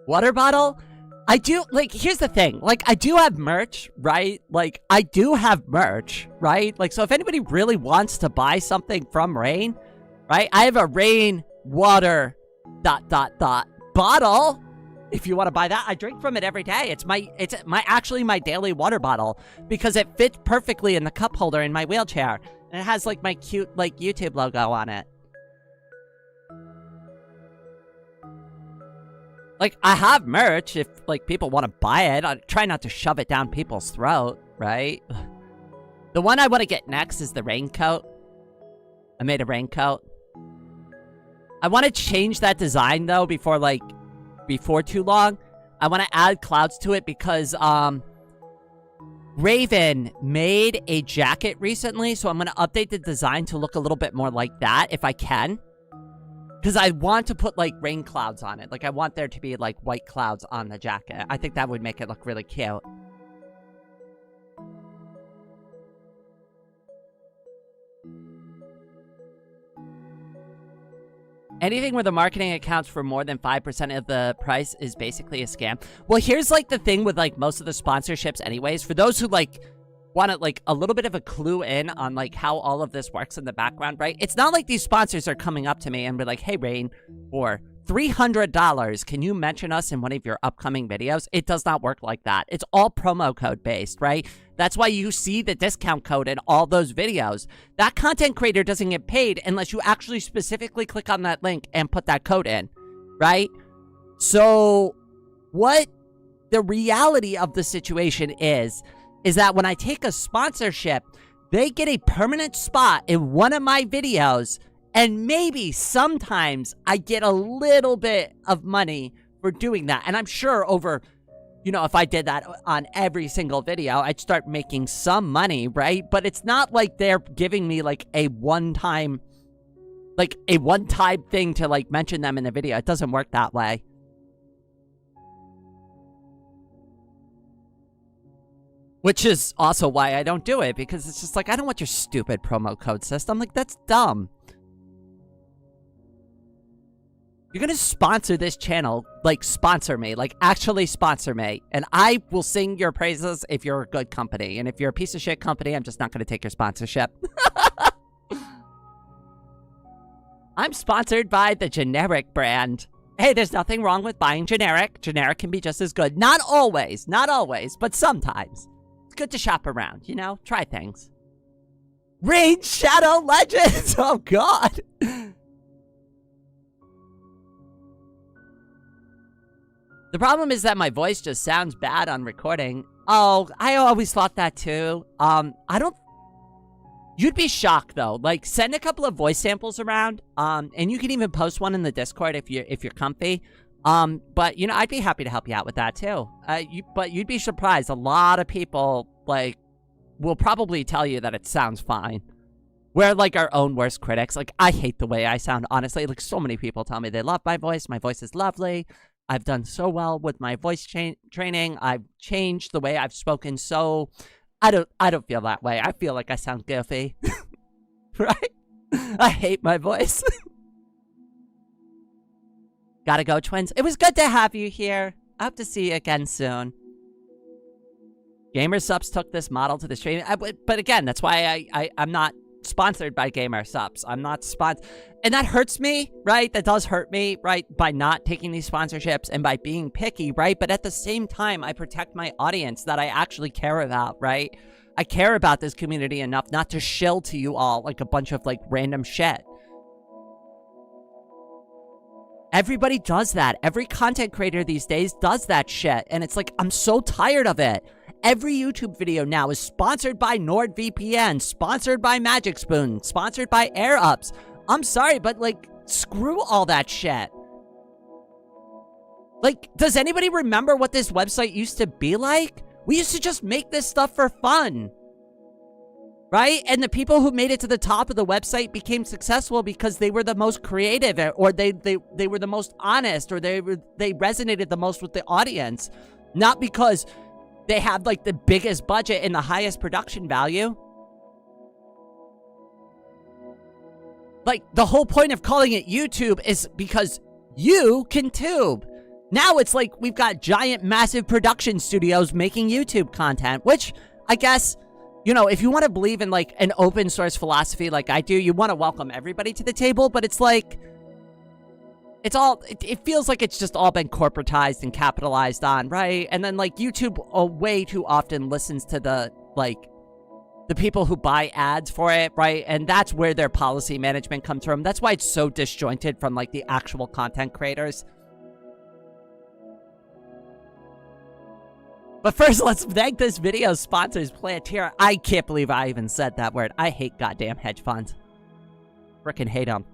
Water bottle? I do, like, here's the thing. Like, I do have merch, right? Like, I do have merch, right? Like, so if anybody really wants to buy something from Rain, right? I have a Rain water ... bottle. If you want to buy that, I drink from it every day. It's actually my daily water bottle because it fits perfectly in the cup holder in my wheelchair. And it has, like, my cute, like, YouTube logo on it. Like, I have merch if, like, people want to buy it. I try not to shove it down people's throat, right? The one I want to get next is the raincoat. I made a raincoat. I want to change that design, though, before too long. I want to add clouds to it because, Raven made a jacket recently, so I'm going to update the design to look a little bit more like that, if I can. Because I want to put, like, rain clouds on it. Like, I want there to be, like, white clouds on the jacket. I think that would make it look really cute. Anything where the marketing accounts for more than 5% of the price is basically a scam. Well, here's, like, the thing with, like, most of the sponsorships anyways. For those who, like, want to, like, a little bit of a clue in on, like, how all of this works in the background, right? It's not like these sponsors are coming up to me and be like, hey, Rain, for $300, can you mention us in one of your upcoming videos? It does not work like that. It's all promo code based, right? That's why you see the discount code in all those videos. That content creator doesn't get paid unless you actually specifically click on that link and put that code in, right? So what the reality of the situation is that when I take a sponsorship, they get a permanent spot in one of my videos, and maybe sometimes I get a little bit of money for doing that. And I'm sure over, you know, if I did that on every single video, I'd start making some money, right? But it's not like they're giving me like a one-time thing to like mention them in the video. It doesn't work that way. Which is also why I don't do it, because it's just like, I don't want your stupid promo code system. Like, that's dumb. You're gonna sponsor this channel, like, sponsor me. Like, actually sponsor me. And I will sing your praises if you're a good company. And if you're a piece of shit company, I'm just not gonna take your sponsorship. I'm sponsored by the generic brand. Hey, there's nothing wrong with buying generic. Generic can be just as good. Not always, but sometimes. It's good to shop around, you know? Try things. Raid Shadow Legends! Oh, God! The problem is that my voice just sounds bad on recording. Oh, I always thought that too. You'd be shocked though. Like, send a couple of voice samples around. And you can even post one in the Discord if you're comfy. But you know, I'd be happy to help you out with that too. But you'd be surprised. A lot of people like will probably tell you that it sounds fine. We're like our own worst critics. Like, I hate the way I sound, honestly. Like, so many people tell me they love my voice. My voice is lovely. I've done so well with my voice training. I've changed the way I've spoken. So I don't feel that way. I feel like I sound goofy. Right? I hate my voice. Gotta go, twins. It was good to have you here. I hope to see you again soon. Gamer Subs took this model to the stream. But again, that's why I'm not sponsored by Gamer Subs. I'm not sponsored. And that hurts me, right? That does hurt me, right? By not taking these sponsorships and by being picky, right? But at the same time, I protect my audience that I actually care about, right? I care about this community enough not to shill to you all like a bunch of like random shit. Everybody does that. Every content creator these days does that shit. And it's like, I'm so tired of it. Every YouTube video now is sponsored by NordVPN, sponsored by Magic Spoon, sponsored by AirUps. I'm sorry, but like, screw all that shit. Like, does anybody remember what this website used to be like? We used to just make this stuff for fun. Right? And the people who made it to the top of the website became successful because they were the most creative, or they were the most honest, or they resonated the most with the audience. Not because they had like the biggest budget and the highest production value. Like, the whole point of calling it YouTube is because you can tube. Now it's like we've got giant, massive production studios making YouTube content, which I guess, you know, if you want to believe in like an open source philosophy like I do, you want to welcome everybody to the table, but it's like, it feels like it's just all been corporatized and capitalized on, right? And then like YouTube way too often listens to the people who buy ads for it, right? And that's where their policy management comes from. That's why it's so disjointed from like the actual content creators. But first, let's thank this video's sponsors, Plantier. I can't believe I even said that word. I hate goddamn hedge funds. Frickin' hate them.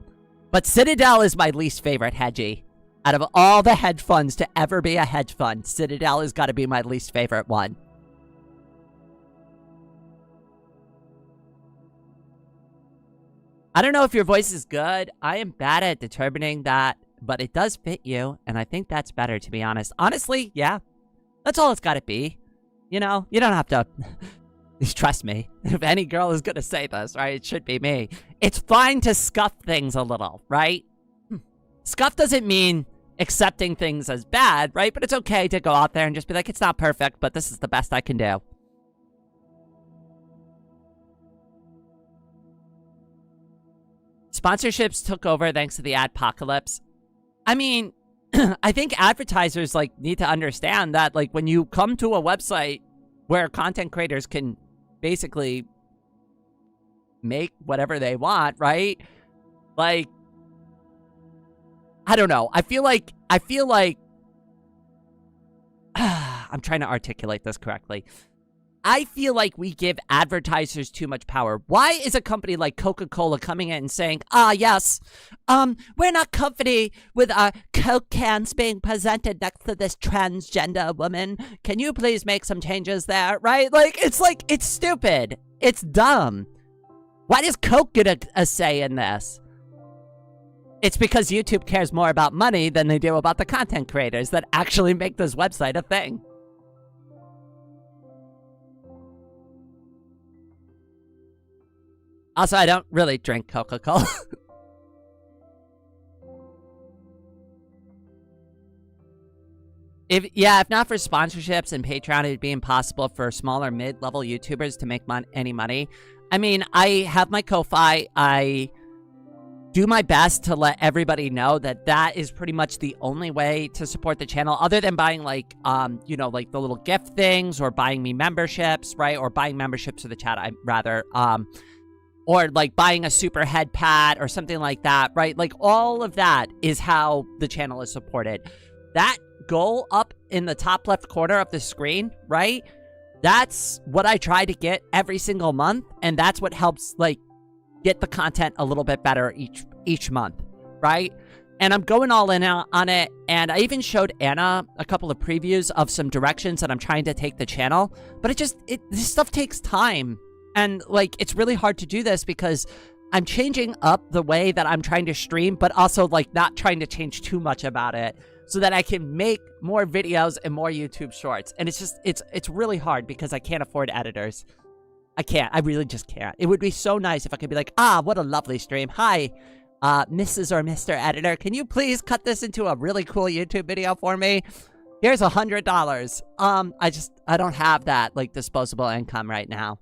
But Citadel is my least favorite hedgy. Out of all the hedge funds to ever be a hedge fund, Citadel has got to be my least favorite one. I don't know if your voice is good. I am bad at determining that, but it does fit you, and I think that's better, to be honest. Honestly, yeah. That's all it's got to be. You know, you don't have to... Trust me, if any girl is going to say this, right, it should be me. It's fine to scuff things a little, right? Scuff doesn't mean accepting things as bad, right? But it's okay to go out there and just be like, it's not perfect, but this is the best I can do. Sponsorships took over thanks to the adpocalypse. I mean, I think advertisers, like, need to understand that, like, when you come to a website where content creators can basically make whatever they want, right? Like, I don't know. I feel like I'm I'm trying to articulate this correctly. I feel like we give advertisers too much power. Why is a company like Coca-Cola coming in and saying, yes, we're not comfy with our Coke cans being presented next to this transgender woman. Can you please make some changes there, right? It's stupid. It's dumb. Why does Coke get a say in this? It's because YouTube cares more about money than they do about the content creators that actually make this website a thing. Also, I don't really drink Coca-Cola. If not for sponsorships and Patreon, it'd be impossible for smaller mid-level YouTubers to make any money. I mean, I have my Ko-Fi. I do my best to let everybody know that is pretty much the only way to support the channel, other than buying like the little gift things or buying me memberships, right? Or buying memberships to the chat, or like buying a super head pad or something like that, right? Like all of that is how the channel is supported. That goal up in the top left corner of the screen, right? That's what I try to get every single month, and that's what helps like get the content a little bit better each month, right? And I'm going all in on it, and I even showed Anna a couple of previews of some directions that I'm trying to take the channel, but this stuff takes time. And, like, it's really hard to do this because I'm changing up the way that I'm trying to stream, but also, like, not trying to change too much about it so that I can make more videos and more YouTube shorts. And it's really hard because I can't afford editors. I can't. I really just can't. It would be so nice if I could be like, what a lovely stream. Hi, Mrs. or Mr. Editor. Can you please cut this into a really cool YouTube video for me? Here's $100. I don't have that, like, disposable income right now.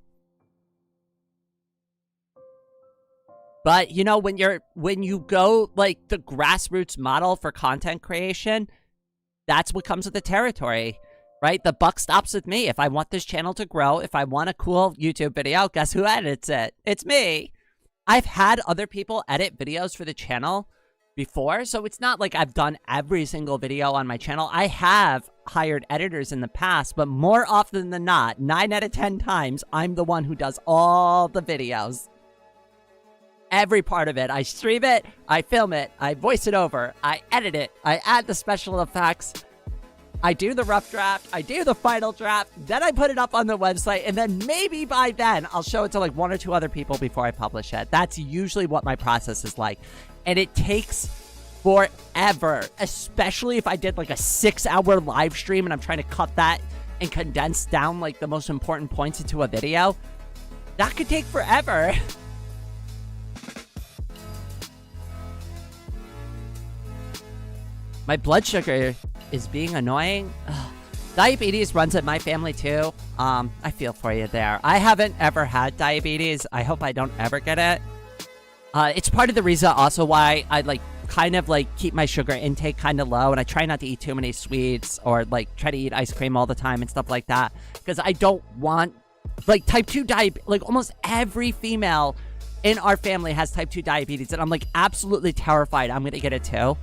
But, you know, when you go, like, the grassroots model for content creation, that's what comes with the territory, right? The buck stops with me. If I want this channel to grow, if I want a cool YouTube video, guess who edits it? It's me. I've had other people edit videos for the channel before, so it's not like I've done every single video on my channel. I have hired editors in the past, but more often than not, 9 out of 10 times, I'm the one who does all the videos. Every part of it. I stream it, I film it, I voice it over, I edit it, I add the special effects, I do the rough draft, I do the final draft, then I put it up on the website, and then maybe by then I'll show it to like 1 or 2 other people before I publish it. That's usually what my process is like. And it takes forever, especially if I did like a 6-hour live stream and I'm trying to cut that and condense down like the most important points into a video. That could take forever. My blood sugar is being annoying. Ugh. Diabetes runs in my family too. I feel for you there. I haven't ever had diabetes. I hope I don't ever get it. It's part of the reason also why I kind of keep my sugar intake kind of low, and I try not to eat too many sweets or try to eat ice cream all the time and stuff like that, because I don't want type 2 diabetes. Almost every female in our family has type 2 diabetes, and I'm absolutely terrified I'm gonna get it too.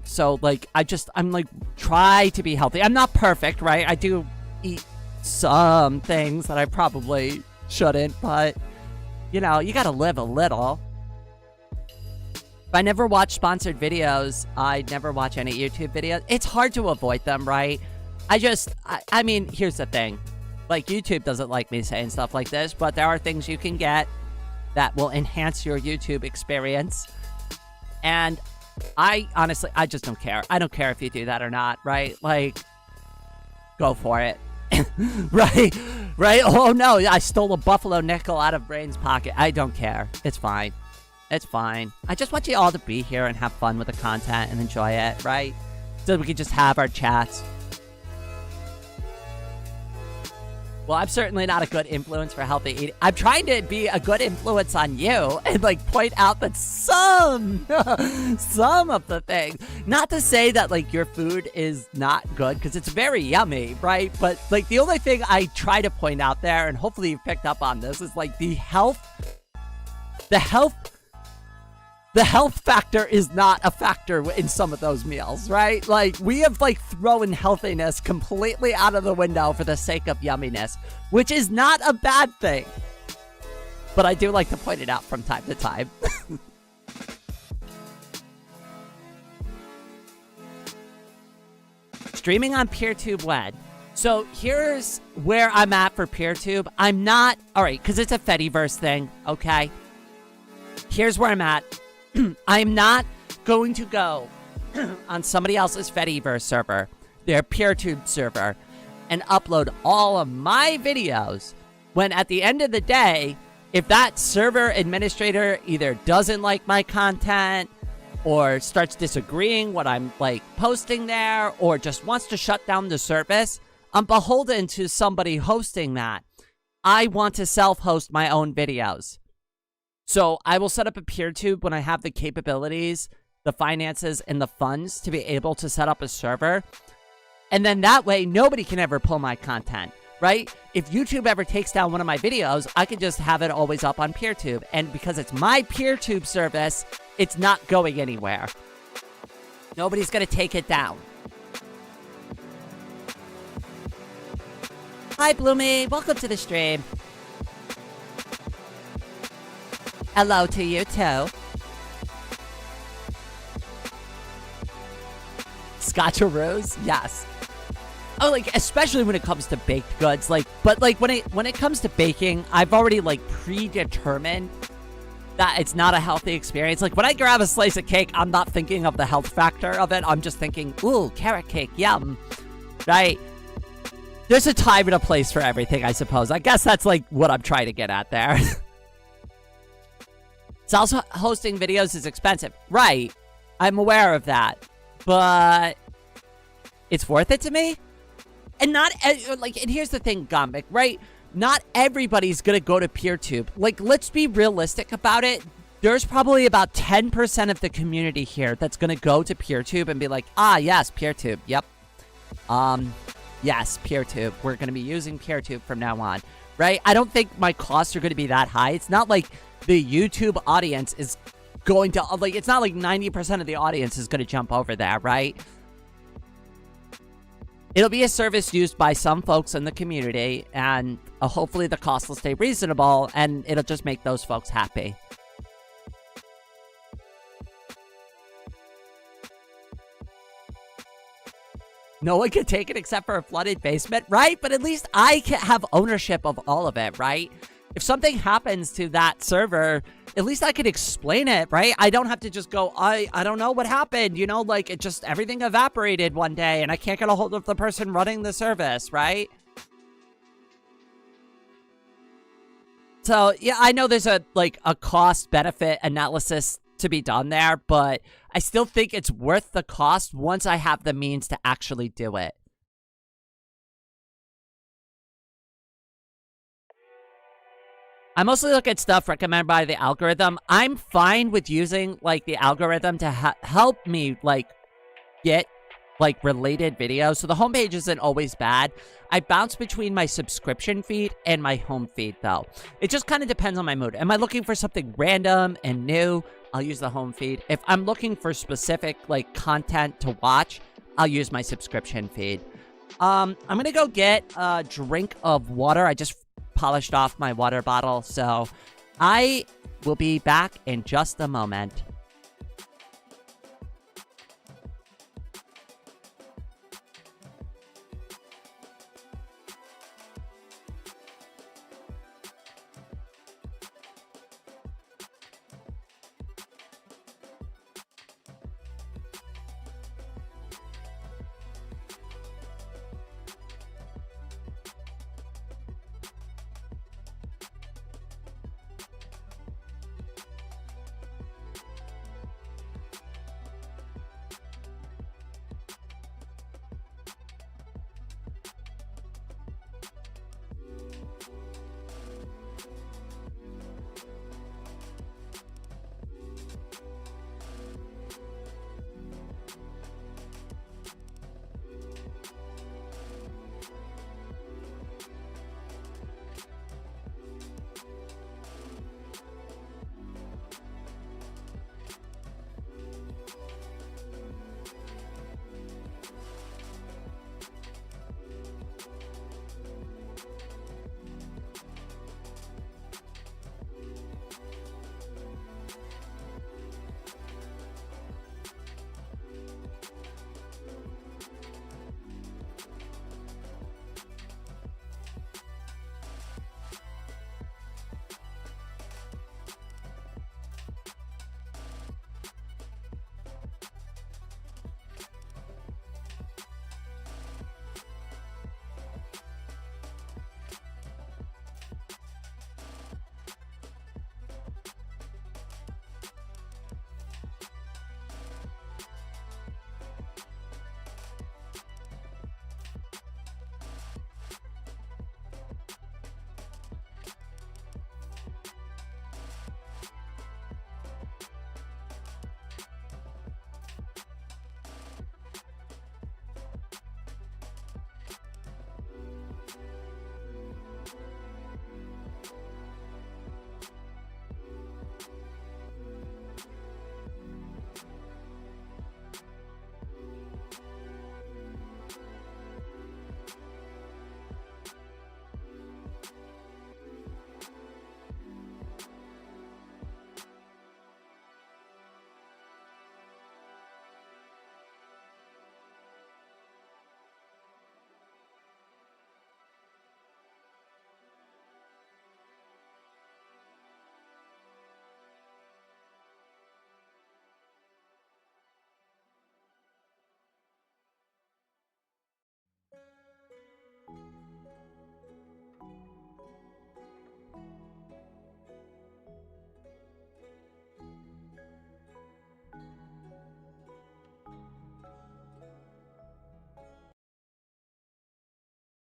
So I'm try to be healthy. I'm not perfect, right? I do eat some things that I probably shouldn't, but you know, you gotta live a little. If I never watch sponsored videos, I never watch any YouTube videos. It's hard to avoid them, right? I mean, here's the thing. YouTube doesn't like me saying stuff like this, but there are things you can get that will enhance your YouTube experience. And I honestly, I just don't care. I don't care if you do that or not, right? Go for it. Right? Oh no, I stole a buffalo nickel out of Brain's pocket. I don't care. It's fine. It's fine. I just want you all to be here and have fun with the content and enjoy it, right? So we can just have our chats. Well, I'm certainly not a good influence for healthy eating. I'm trying to be a good influence on you and point out that some of the things, not to say that your food is not good, because it's very yummy, right? But the only thing I try to point out there, and the health factor is not a factor in some of those meals, right? Like, we have like thrown healthiness completely out of the window for the sake of yumminess, which is not a bad thing. But I do like to point it out from time to time. Streaming on PeerTube when? So here's where I'm at for PeerTube. I'm not, all right, because it's a Fediverse thing, okay? Here's where I'm at. I'm not going to go on somebody else's Fediverse server, their PeerTube server, and upload all of my videos when at the end of the day, if that server administrator either doesn't like my content or starts disagreeing what I'm like posting there or just wants to shut down the service, I'm beholden to somebody hosting that. I want to self-host my own videos. So I will set up a PeerTube when I have the capabilities, the finances, and the funds to be able to set up a server. And then that way, nobody can ever pull my content, right? If YouTube ever takes down one of my videos, I can just have it always up on PeerTube. And because it's my PeerTube service, it's not going anywhere. Nobody's going to take it down. Hi, Bloomy. Welcome to the stream. Hello to you, too. Scotcheroos? Yes. Oh, like, especially when it comes to baked goods. Like, but, like, when it comes to baking, I've already, like, predetermined that it's not a healthy experience. Like, when I grab a slice of cake, I'm not thinking of the health factor of it. I'm just thinking, ooh, carrot cake, yum. Right? There's a time and a place for everything, I suppose. I guess that's, like, what I'm trying to get at there. Hosting videos is expensive. Right. I'm aware of that. But it's worth it to me? And not, like, and here's the thing, Gombic, right? Not everybody's gonna go to PeerTube. Like, let's be realistic about it. There's probably about 10% of the community here that's gonna go to PeerTube and be like, ah, yes, PeerTube, yep. Yes, PeerTube. We're gonna be using PeerTube from now on, right? I don't think my costs are gonna be that high. It's not like the YouTube audience is going to, like, it's not like 90% of the audience is gonna jump over there, right? It'll be a service used by some folks in the community, and hopefully the cost will stay reasonable, and it'll just make those folks happy. No one can take it except for a flooded basement, right? But at least I can have ownership of all of it, right? If something happens to that server, at least I could explain it, right? I don't have to just go, I don't know what happened, you know, like, it just, everything evaporated one day and I can't get a hold of the person running the service, right? So, yeah, I know there's a cost-benefit analysis to be done there, but I still think it's worth the cost once I have the means to actually do it. I mostly look at stuff recommended by the algorithm. I'm fine with using, like, the algorithm to help me, like, get, like, related videos. So the homepage isn't always bad. I bounce between my subscription feed and my home feed, though. It just kind of depends on my mood. Am I looking for something random and new? I'll use the home feed. If I'm looking for specific, like, content to watch, I'll use my subscription feed. I'm gonna go get a drink of water. I just polished off my water bottle, so I will be back in just a moment.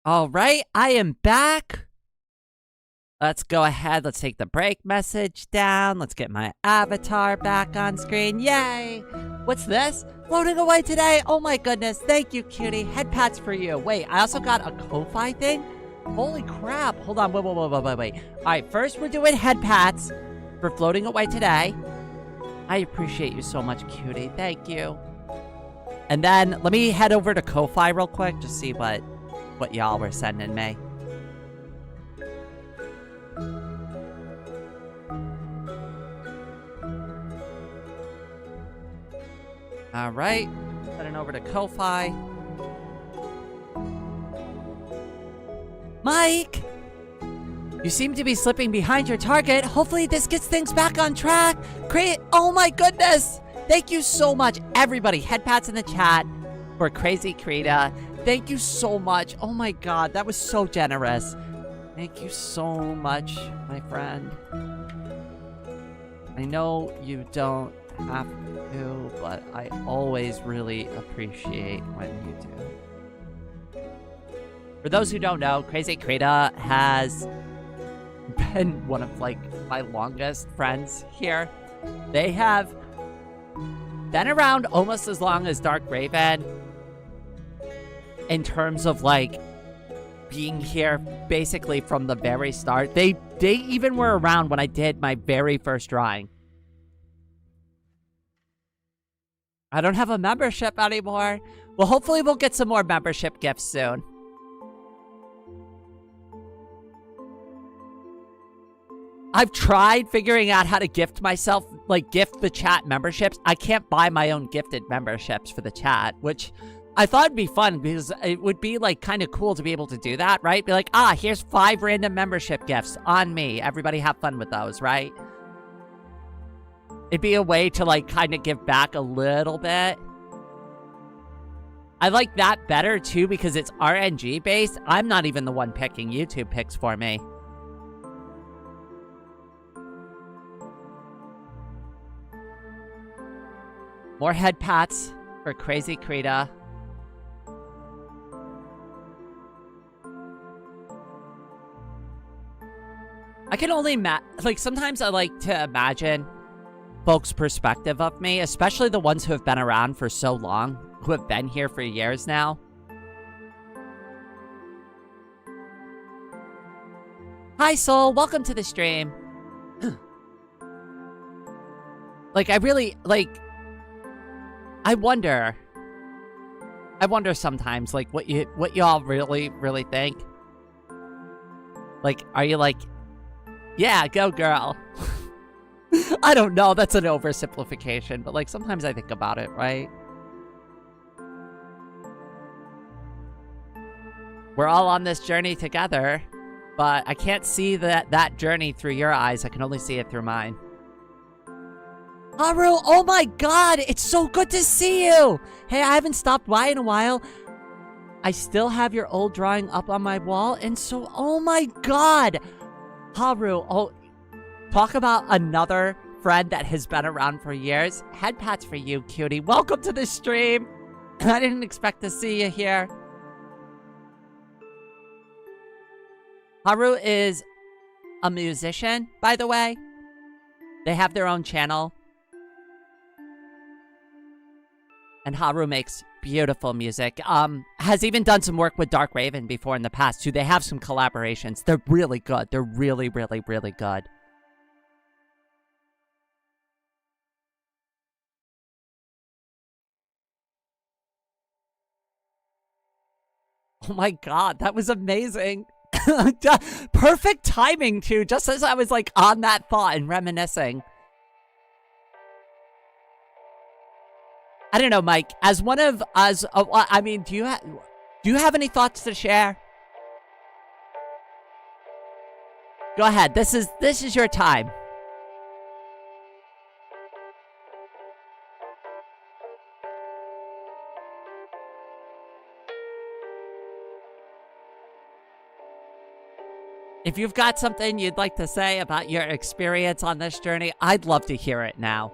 All right, I am back. Let's go ahead. Let's take the break message down. Let's get my avatar back on screen. Yay! What's this? Floating away today. Oh my goodness. Thank you, cutie. Head pats for you. Wait, I also got a Ko-Fi thing? Holy crap. Hold on. Wait. All right, first we're doing head pats for floating away today. I appreciate you so much, cutie. Thank you. And then let me head over to Ko-Fi real quick. Just see what y'all were sending me. All right, heading over to Ko-Fi. Mike, you seem to be slipping behind your target. Hopefully this gets things back on track. Great. Oh my goodness. Thank you so much, everybody. Head pats in the chat for Crazy Krita. Thank you so much. Oh my god, that was so generous. Thank you so much, my friend. I know you don't have to, but I always really appreciate when you do. For those who don't know, Crazy Krita has been one of, like, my longest friends here. They have been around almost as long as Dark Raven in terms of, like, being here basically from the very start. They even were around when I did my very first drawing. I don't have a membership anymore. Well, hopefully we'll get some more membership gifts soon. I've tried figuring out how to gift myself, like gift the chat memberships. I can't buy my own gifted memberships for the chat, which I thought would be fun because it would be like kind of cool to be able to do that, right? Be like, here's 5 random membership gifts on me. Everybody have fun with those, right? It'd be a way to, like, kind of give back a little bit. I like that better, too, because it's RNG-based. I'm not even the one picking. YouTube picks for me. More head pats for Crazy Krita. I can only like, sometimes I like to imagine folks' perspective of me, especially the ones who have been around for so long, who have been here for years now. Hi, Soul. Welcome to the stream. Like, I really, like, I wonder sometimes, like, what y'all really think. Like, are you like, yeah, go girl? I don't know, that's an oversimplification, but, like, sometimes I think about it, right? We're all on this journey together, but I can't see that journey through your eyes. I can only see it through mine. Haru, oh my god, it's so good to see you! Hey, I haven't stopped by in a while. I still have your old drawing up on my wall, and so, oh my god! Haru, oh, talk about another friend that has been around for years. Head pats for you, cutie. Welcome to the stream. I didn't expect to see you here. Haru is a musician, by the way. They have their own channel. And Haru makes beautiful music. Has even done some work with Dark Raven before in the past, too. They have some collaborations. They're really good. They're really, really, really good. Oh my god, that was amazing. Perfect timing, too, just as I was, like, on that thought and reminiscing. I don't know, Mike. As one of us, I mean, do you have any thoughts to share? Go ahead. This is your time. If you've got something you'd like to say about your experience on this journey, I'd love to hear it now.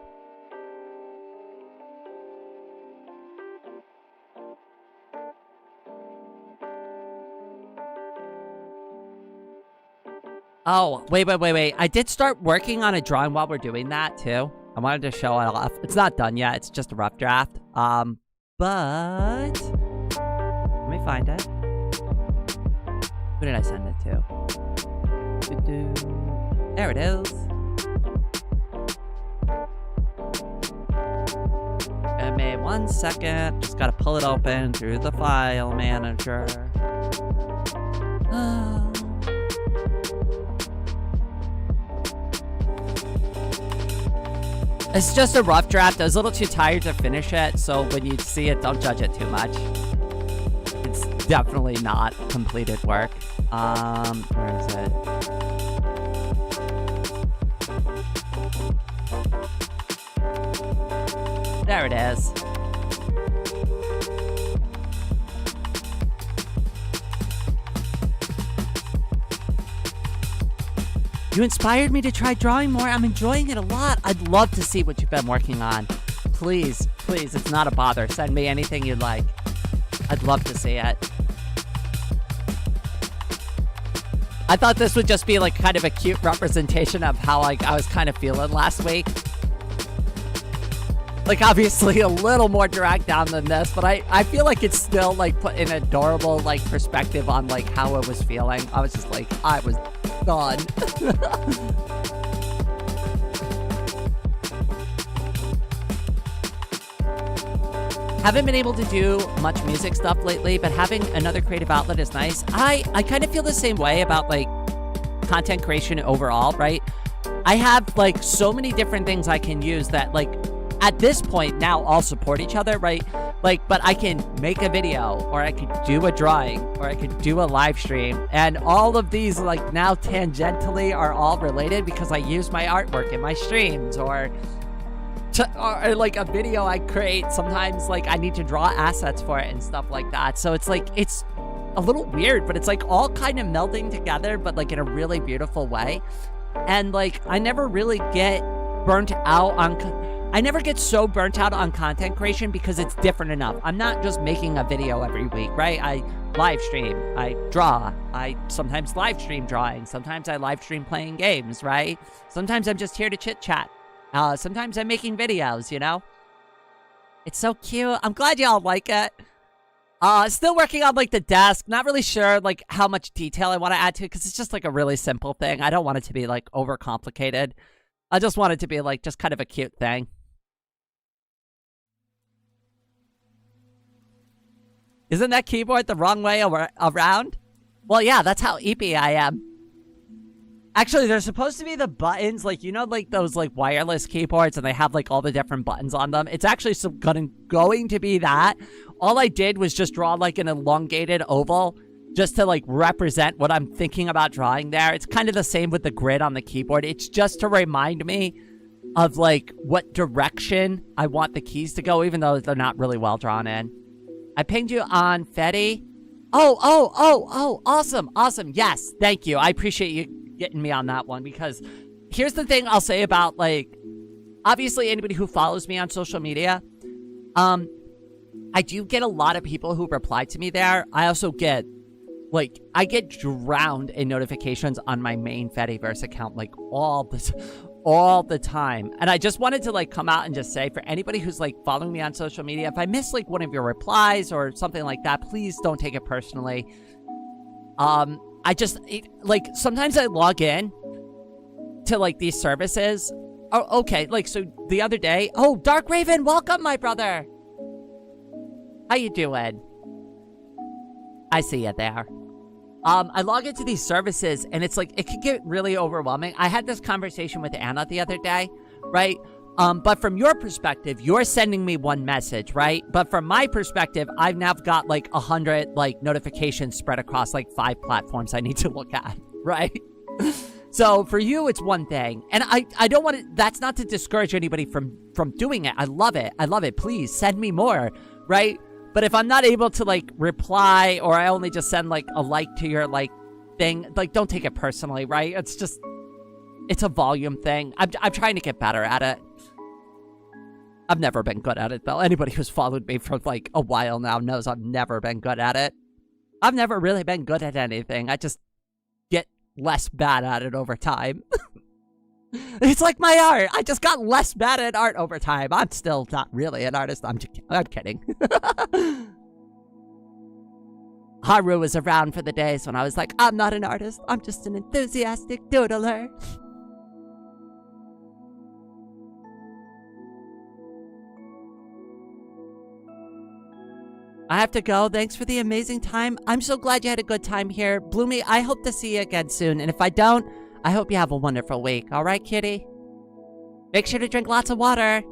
Oh, wait. I did start working on a drawing while we're doing that, too. I wanted to show it off. It's not done yet. It's just a rough draft. But... let me find it. Who did I send it to? There it is. Give me 1 second. Just gotta pull it open through the file manager. It's just a rough draft. I was a little too tired to finish it, so when you see it, don't judge it too much. It's definitely not completed work. Where is it? There it is. You inspired me to try drawing more. I'm enjoying it a lot. I'd love to see what you've been working on. Please, it's not a bother. Send me anything you'd like. I'd love to see it. I thought this would just be like kind of a cute representation of how like I was kind of feeling last week. Like obviously a little more dragged down than this, but I feel like it's still like put an adorable like perspective on like how I was feeling. I was just like, I was done. Haven't been able to do much music stuff lately, but having another creative outlet is nice. I kind of feel the same way about like content creation overall, right? I have like so many different things I can use that like at this point now all support each other, right? Like, but I can make a video, or I could do a drawing, or I could do a live stream, and all of these like now tangentially are all related because I use my artwork in my streams, or like a video I create. Sometimes like I need to draw assets for it and stuff like that. So it's like, it's a little weird, but it's like all kind of melding together, but like in a really beautiful way. And like, I never really get burnt out on... I never get so burnt out on content creation because it's different enough. I'm not just making a video every week, right? I live stream, I draw, I sometimes live stream drawing, sometimes I live stream playing games, right? Sometimes I'm just here to chit chat. Sometimes I'm making videos, you know? It's so cute. I'm glad y'all like it. Still working on like the desk. Not really sure like how much detail I want to add to it because it's just like a really simple thing. I don't want it to be like overcomplicated. I just want it to be like just kind of a cute thing. Isn't that keyboard the wrong way around? Well, yeah, that's how eepy I am. Actually, they're supposed to be the buttons, like, you know, like those like wireless keyboards, and they have like all the different buttons on them. It's actually going to be that. All I did was just draw like an elongated oval just to like represent what I'm thinking about drawing there. It's kind of the same with the grid on the keyboard. It's just to remind me of like what direction I want the keys to go, even though they're not really well drawn in. I pinged you on Fetty. Oh, awesome. Yes, thank you. I appreciate you getting me on that one, because here's the thing I'll say about, like, obviously anybody who follows me on social media, I do get a lot of people who reply to me there. I also get, like, I get drowned in notifications on my main Fediverse account, like, all the time. And I just wanted to like come out and just say, for anybody who's like following me on social media, if I miss like one of your replies or something like that, please don't take it personally. Like sometimes I log in to like these services. Oh, okay. Like, so the other day, oh, Dark Raven, welcome, my brother. How you doing? I see you there. I log into these services, and it's like, it can get really overwhelming. I had this conversation with Anna the other day, right? But from your perspective, you're sending me one message, right? But from my perspective, I've now got like 100 like notifications spread across like 5 platforms I need to look at, right? So for you, it's one thing. And I don't want to, that's not to discourage anybody from doing it. I love it. Please send me more, right? But if I'm not able to, like, reply, or I only just send, like, a like to your, like, thing, like, don't take it personally, right? It's just, it's a volume thing. I'm trying to get better at it. I've never been good at it, though. Anybody who's followed me for, like, a while now knows I've never been good at it. I've never really been good at anything. I just get less bad at it over time. It's like my art. I just got less bad at art over time. I'm still not really an artist. I'm kidding. Haru was around for the days when I was like, I'm not an artist. I'm just an enthusiastic doodler. I have to go. Thanks for the amazing time. I'm so glad you had a good time here. Bloomy, I hope to see you again soon. And if I don't, I hope you have a wonderful week. All right, kitty? Make sure to drink lots of water.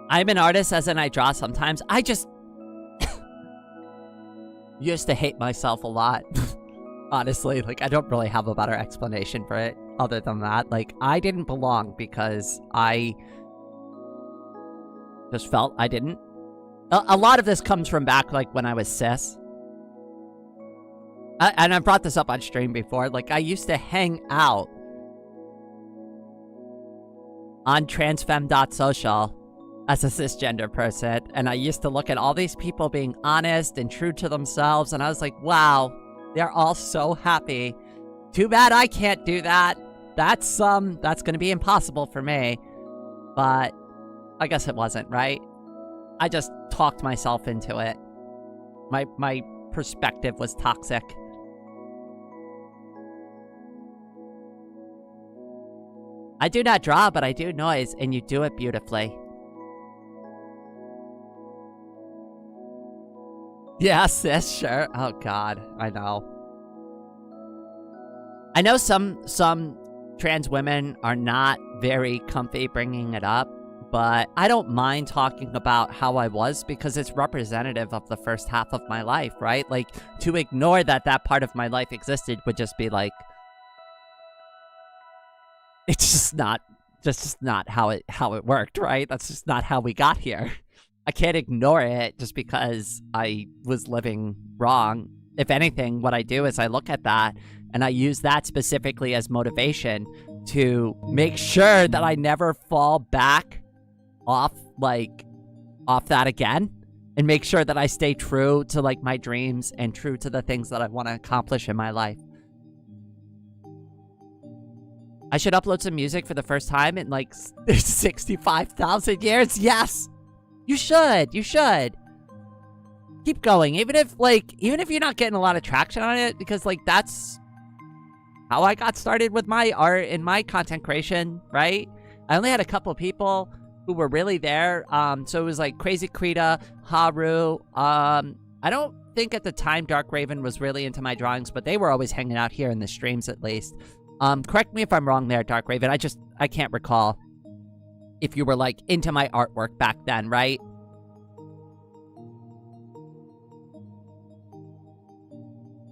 I'm an artist, as in I draw sometimes. I just used to hate myself a lot. Honestly, like, I don't really have a better explanation for it other than that. Like, I didn't belong because I just felt I didn't. A lot of this comes from back, like, when I was cis. And I brought this up on stream before. Like, I used to hang out on transfemme.social as a cisgender person, and I used to look at all these people being honest and true to themselves, and I was like, wow, they're all so happy. Too bad I can't do that. That's gonna be impossible for me. But I guess it wasn't, right? I just talked myself into it. My perspective was toxic. I do not draw, but I do noise, and you do it beautifully. Yeah, sis, sure. Oh, God. I know. I know some trans women are not very comfy bringing it up, but I don't mind talking about how I was because it's representative of the first half of my life, right? Like, to ignore that part of my life existed would just be like, it's just not how it worked, right? That's just not how we got here. I can't ignore it just because I was living wrong. If anything, what I do is I look at that and I use that specifically as motivation to make sure that I never fall back off that again, and make sure that I stay true to like my dreams and true to the things that I want to accomplish in my life. I should upload some music for the first time in like 65,000 years. Yes. You should. Keep going. Even if you're not getting a lot of traction on it, because like that's how I got started with my art and my content creation, right? I only had a couple of people who were really there. So it was like Crazy Krita, Haru. I don't think at the time Dark Raven was really into my drawings, but they were always hanging out here in the streams at least. Correct me if I'm wrong there, Dark Raven. I can't recall if you were like into my artwork back then, right?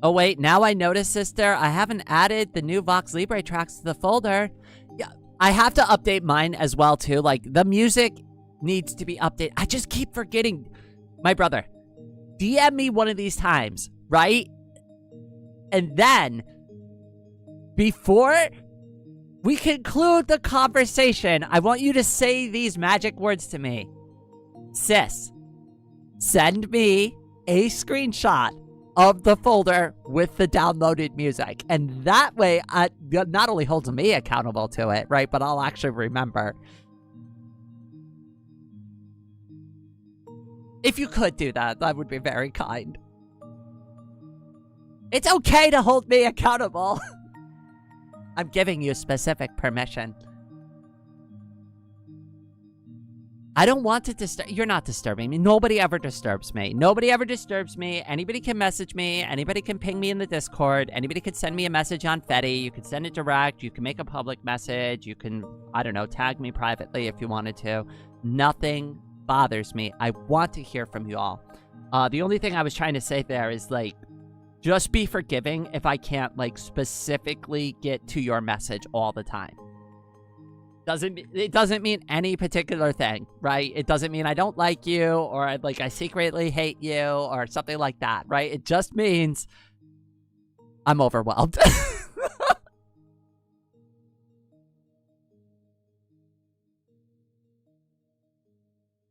Oh wait, now I notice, sister, I haven't added the new Vox Libre tracks to the folder. Yeah, I have to update mine as well too. Like, the music needs to be updated. I just keep forgetting. My brother, DM me one of these times, right? And then, before we conclude the conversation, I want you to say these magic words to me. Sis, send me a screenshot of the folder with the downloaded music. And that way, it not only holds me accountable to it, right? But I'll actually remember. If you could do that, that would be very kind. It's okay to hold me accountable. I'm giving you specific permission. I don't want to disturb. You're not disturbing me. Nobody ever disturbs me. Nobody ever disturbs me. Anybody can message me. Anybody can ping me in the Discord. Anybody could send me a message on Fetty. You could send it direct. You can make a public message. You can, I don't know, tag me privately if you wanted to. Nothing bothers me. I want to hear from you all. The only thing I was trying to say there is, like, just be forgiving if I can't, like, specifically get to your message all the time. It doesn't mean any particular thing, right? It doesn't mean I don't like you, or like I secretly hate you, or something like that, right? It just means I'm overwhelmed.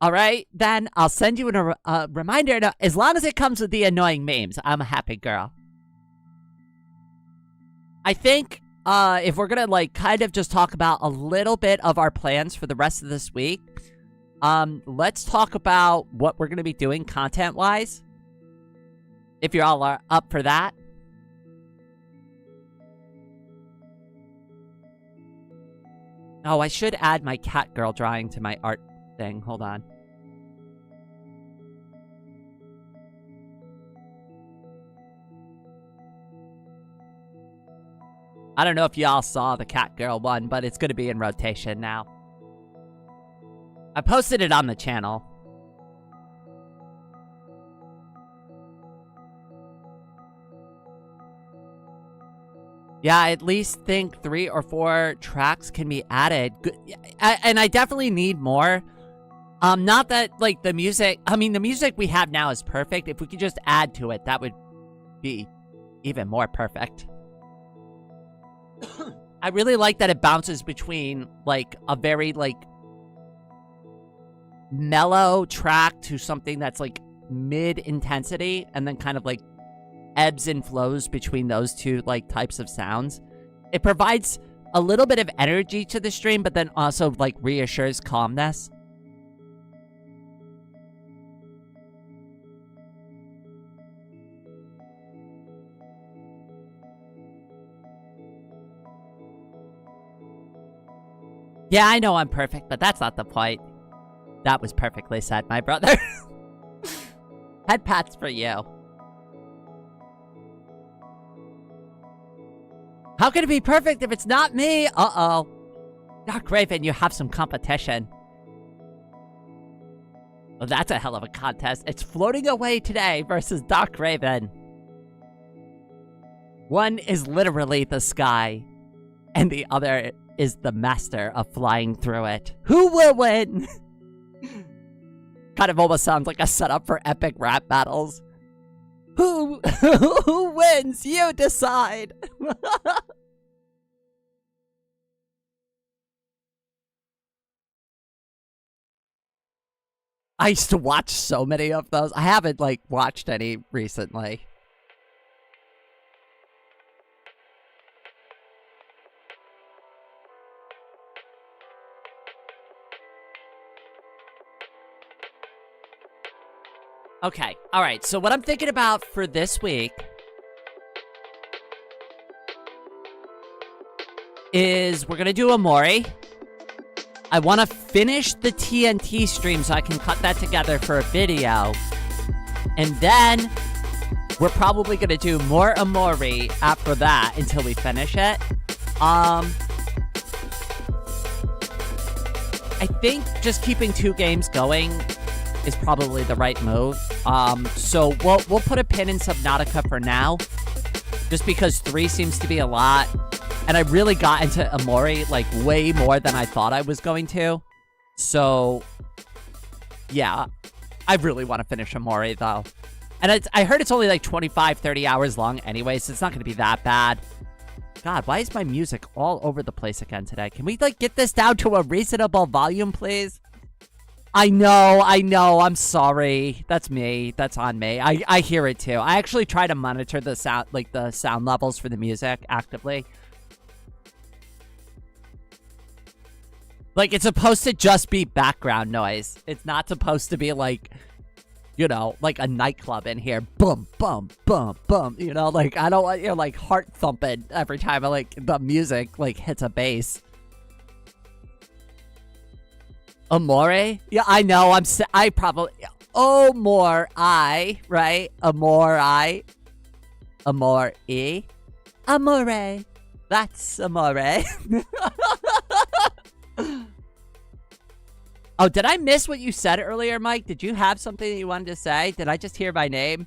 All right, then I'll send you a reminder. As long as it comes with the annoying memes, I'm a happy girl. I think if we're gonna like kind of just talk about a little bit of our plans for the rest of this week, let's talk about what we're gonna be doing content-wise. If you're all up for that. Oh, I should add my cat girl drawing to my art thing. Hold on. I don't know if y'all saw the cat girl one, but it's going to be in rotation now. I posted it on the channel. Yeah, I at least think 3 or 4 tracks can be added. And I definitely need more. Not that, like, the music... I mean, the music we have now is perfect. If we could just add to it, that would be even more perfect. I really like that it bounces between, like, a very, like, mellow track to something that's, like, mid-intensity, and then kind of, like, ebbs and flows between those two, like, types of sounds. It provides a little bit of energy to the stream, but then also, like, reassures calmness. Yeah, I know I'm perfect, but that's not the point. That was perfectly said, my brother. Head pats for you. How can it be perfect if it's not me? Uh-oh. Dark Raven, you have some competition. Well, that's a hell of a contest. It's floating away today versus Dark Raven. One is literally the sky, and the other is the master of flying through it. Who will win? Kind of almost sounds like a setup for epic rap battles. Who wins? You decide. I used to watch so many of those. I haven't, like, watched any recently. Okay, alright, so what I'm thinking about for this week is we're gonna do Amori. I want to finish the TNT stream so I can cut that together for a video. And then we're probably gonna do more Amori after that until we finish it. I think just keeping 2 games going is probably the right move. So we'll put a pin in Subnautica for now, just because 3 seems to be a lot, and I really got into Amori like way more than I thought I was going to. So yeah, I really want to finish Amori though, and I heard it's only like 25-30 hours long anyway, so it's not going to be that bad. God, why is my music all over the place again today? Can we like get this down to a reasonable volume, please? I know, I'm sorry. That's me. That's on me. I hear it too. I actually try to monitor the sound, like the sound levels for the music actively. Like, it's supposed to just be background noise. It's not supposed to be like, you know, like a nightclub in here. Boom, boom, boom, boom. You know, like, I don't want, you know, like heart thumping every time I like the music like hits a bass. Amore? Yeah, I know. I probably... Amore, right? Amore. Amore. Amore. That's Amore. Oh, did I miss what you said earlier, Mike? Did you have something that you wanted to say? Did I just hear my name?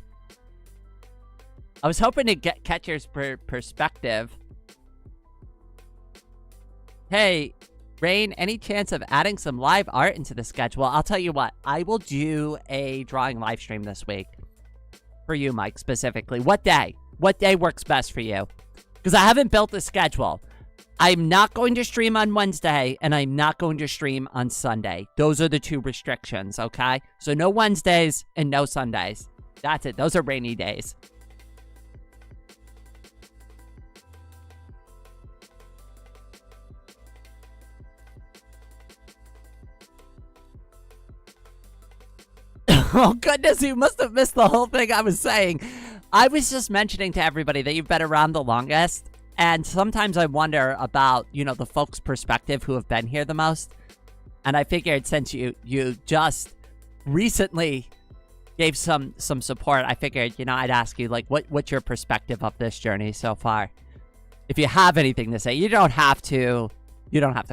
I was hoping to catch your perspective. Hey... Rain, any chance of adding some live art into the schedule? I'll tell you what, I will do a drawing live stream this week. For you, Mike, specifically. What day? What day works best for you? Because I haven't built the schedule. I'm not going to stream on Wednesday, and I'm not going to stream on Sunday. Those are the 2 restrictions, okay? So no Wednesdays and no Sundays. That's it. Those are rainy days. Oh, goodness, you must have missed the whole thing I was saying. I was just mentioning to everybody that you've been around the longest, and sometimes I wonder about, you know, the folks' perspective who have been here the most. And I figured since you just recently gave some support, I figured, you know, I'd ask you, like, what's your perspective of this journey so far? If you have anything to say, you don't have to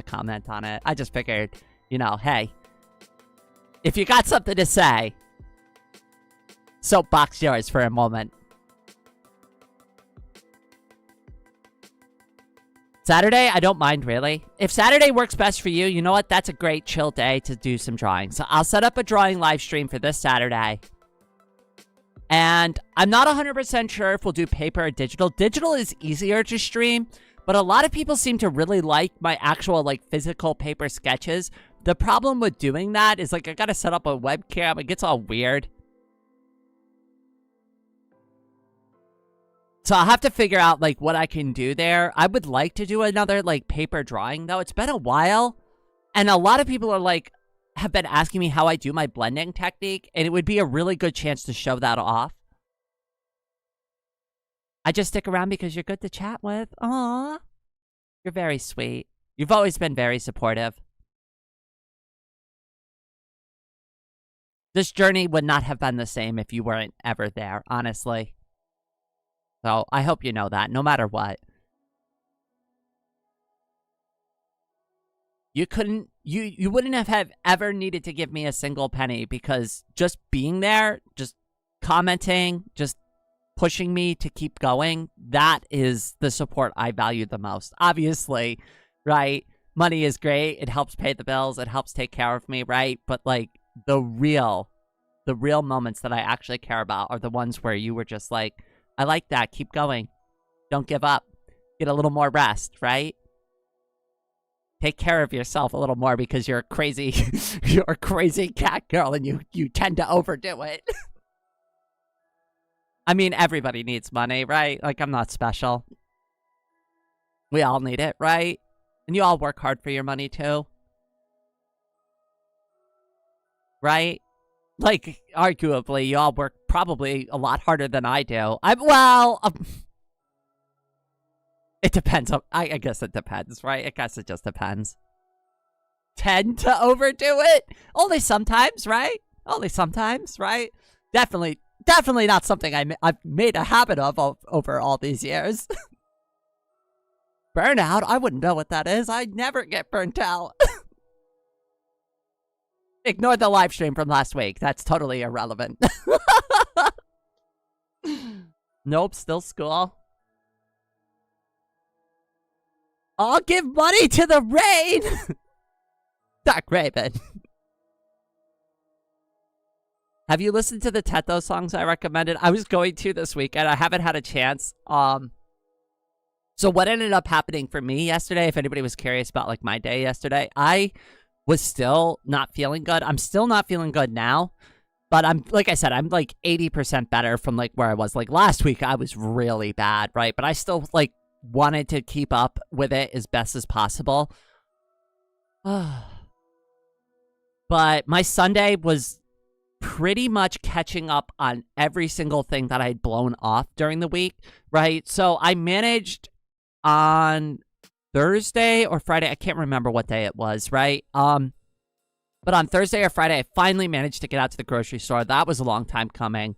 comment on it. I just figured, you know, hey, if you got something to say, soapbox yours for a moment. Saturday, I don't mind, really. If Saturday works best for you, you know what? That's a great chill day to do some drawing. So I'll set up a drawing live stream for this Saturday. And I'm not 100% sure if we'll do paper or digital. Digital is easier to stream, but a lot of people seem to really like my actual, like, physical paper sketches. The problem with doing that is, like, I gotta set up a webcam. It gets all weird. So I'll have to figure out, like, what I can do there. I would like to do another, like, paper drawing, though. It's been a while. And a lot of people are, like, have been asking me how I do my blending technique. And it would be a really good chance to show that off. I just stick around because you're good to chat with. Aww. You're very sweet. You've always been very supportive. This journey would not have been the same if you weren't ever there, honestly. So I hope you know that, no matter what. You wouldn't have ever needed to give me a single penny, because just being there, just commenting, just pushing me to keep going, that is the support I value the most. Obviously, right? Money is great. It helps pay the bills. It helps take care of me, right? But, like, the real moments that I actually care about are the ones where you were just like, I like that. Keep going. Don't give up. Get a little more rest, right? Take care of yourself a little more, because you're a crazy, you're a crazy cat girl, and you tend to overdo it. I mean, everybody needs money, right? Like, I'm not special. We all need it, right? And you all work hard for your money too. Right? Like, arguably, you all work probably a lot harder than I do. It depends. I guess it depends, right? I guess it just depends. Tend to overdo it? Only sometimes, right? Only sometimes, right? Definitely not something I've made a habit of over all these years. Burnout? I wouldn't know what that is. I never get burnt out. Ignore the live stream from last week. That's totally irrelevant. Nope, still school. I'll give money to the rain! Dark Raven. Have you listened to the Teto songs I recommended? I was going to this weekend. I haven't had a chance. So what ended up happening for me yesterday, if anybody was curious about, like, my day yesterday, I was still not feeling good. I'm still not feeling good now. But I'm, like I said, I'm like 80% better from, like, where I was. Like, last week I was really bad, right? But I still, like, wanted to keep up with it as best as possible. But my Sunday was pretty much catching up on every single thing that I'd blown off during the week, right? So I managed on Thursday or Friday, I can't remember what day it was, right? But on Thursday or Friday, I finally managed to get out to the grocery store. That was a long time coming.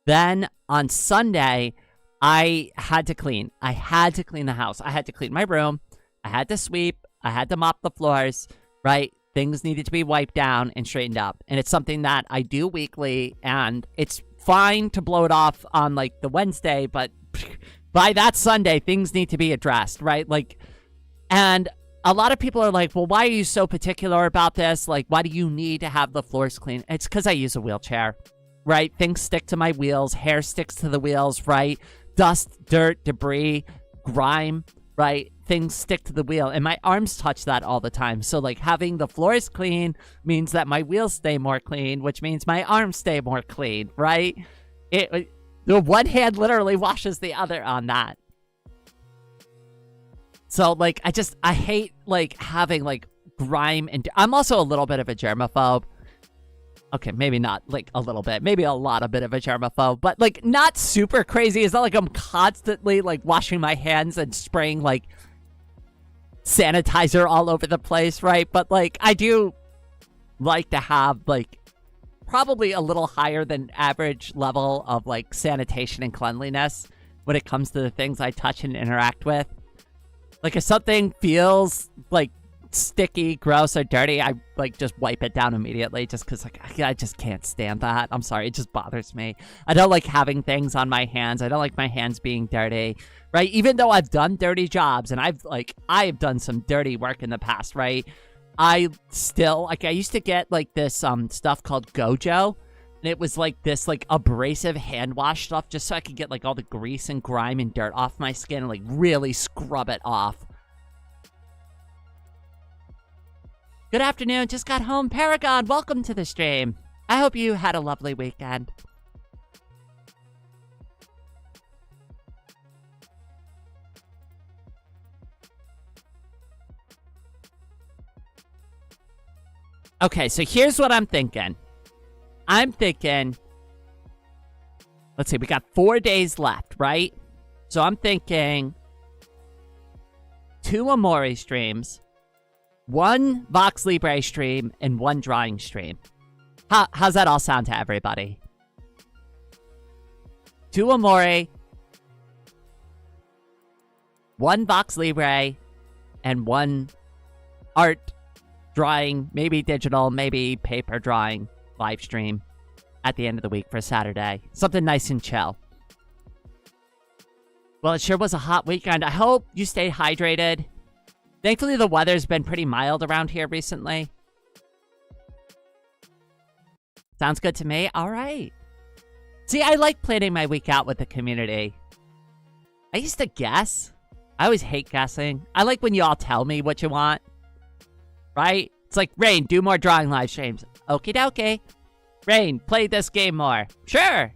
Then on Sunday, I had to clean. I had to clean the house. I had to clean my room. I had to sweep. I had to mop the floors, right? Things needed to be wiped down and straightened up. And it's something that I do weekly, and it's fine to blow it off on, like, the Wednesday, but by that Sunday, things need to be addressed, right? Like, and a lot of people are like, well, why are you so particular about this? Like, why do you need to have the floors clean? It's because I use a wheelchair, right? Things stick to my wheels. Hair sticks to the wheels, right? Dust, dirt, debris, grime, right? things stick to the wheel, and my arms touch that all the time. So like having the floors clean means that my wheels stay more clean, which means my arms stay more clean, right? The one hand literally washes the other on that. So like I hate like having like grime, and I'm also a little bit of a germaphobe. Okay, maybe not like a little bit, maybe a lot of bit of a germaphobe, but like not super crazy. It's not like I'm constantly like washing my hands and spraying like sanitizer all over the place, right? But like I do like to have like probably a little higher than average level of like sanitation and cleanliness when it comes to the things I touch and interact with. Like if something feels like sticky, gross, or dirty, I like just wipe it down immediately just because like I just can't stand that. I'm sorry, it just bothers me. I don't like having things on my hands. I don't like my hands being dirty, right? Even though I've done dirty jobs and I've done some dirty work in the past, right? I still like, I used to get like this stuff called Gojo, and it was like this like abrasive hand wash stuff just so I could get like all the grease and grime and dirt off my skin and like really scrub it off. Good afternoon, just got home. Paragon, welcome to the stream. I hope you had a lovely weekend. Okay, so here's what I'm thinking. Let's see, we got 4 days left, right? So I'm thinking 2 Amori streams, 1 Vox Libre stream, and 1 drawing stream. How's that all sound to everybody? 2 Amori, 1 Vox Libre, and 1 art drawing, maybe digital, maybe paper drawing live stream at the end of the week for Saturday. Something nice and chill. Well, it sure was a hot weekend. I hope you stayed hydrated. Thankfully, the weather's been pretty mild around here recently. Sounds good to me. All right. See, I like planning my week out with the community. I used to guess. I always hate guessing. I like when you all tell me what you want. Right? It's like, Rain, do more drawing live streams. Okie dokie. Rain, play this game more. Sure.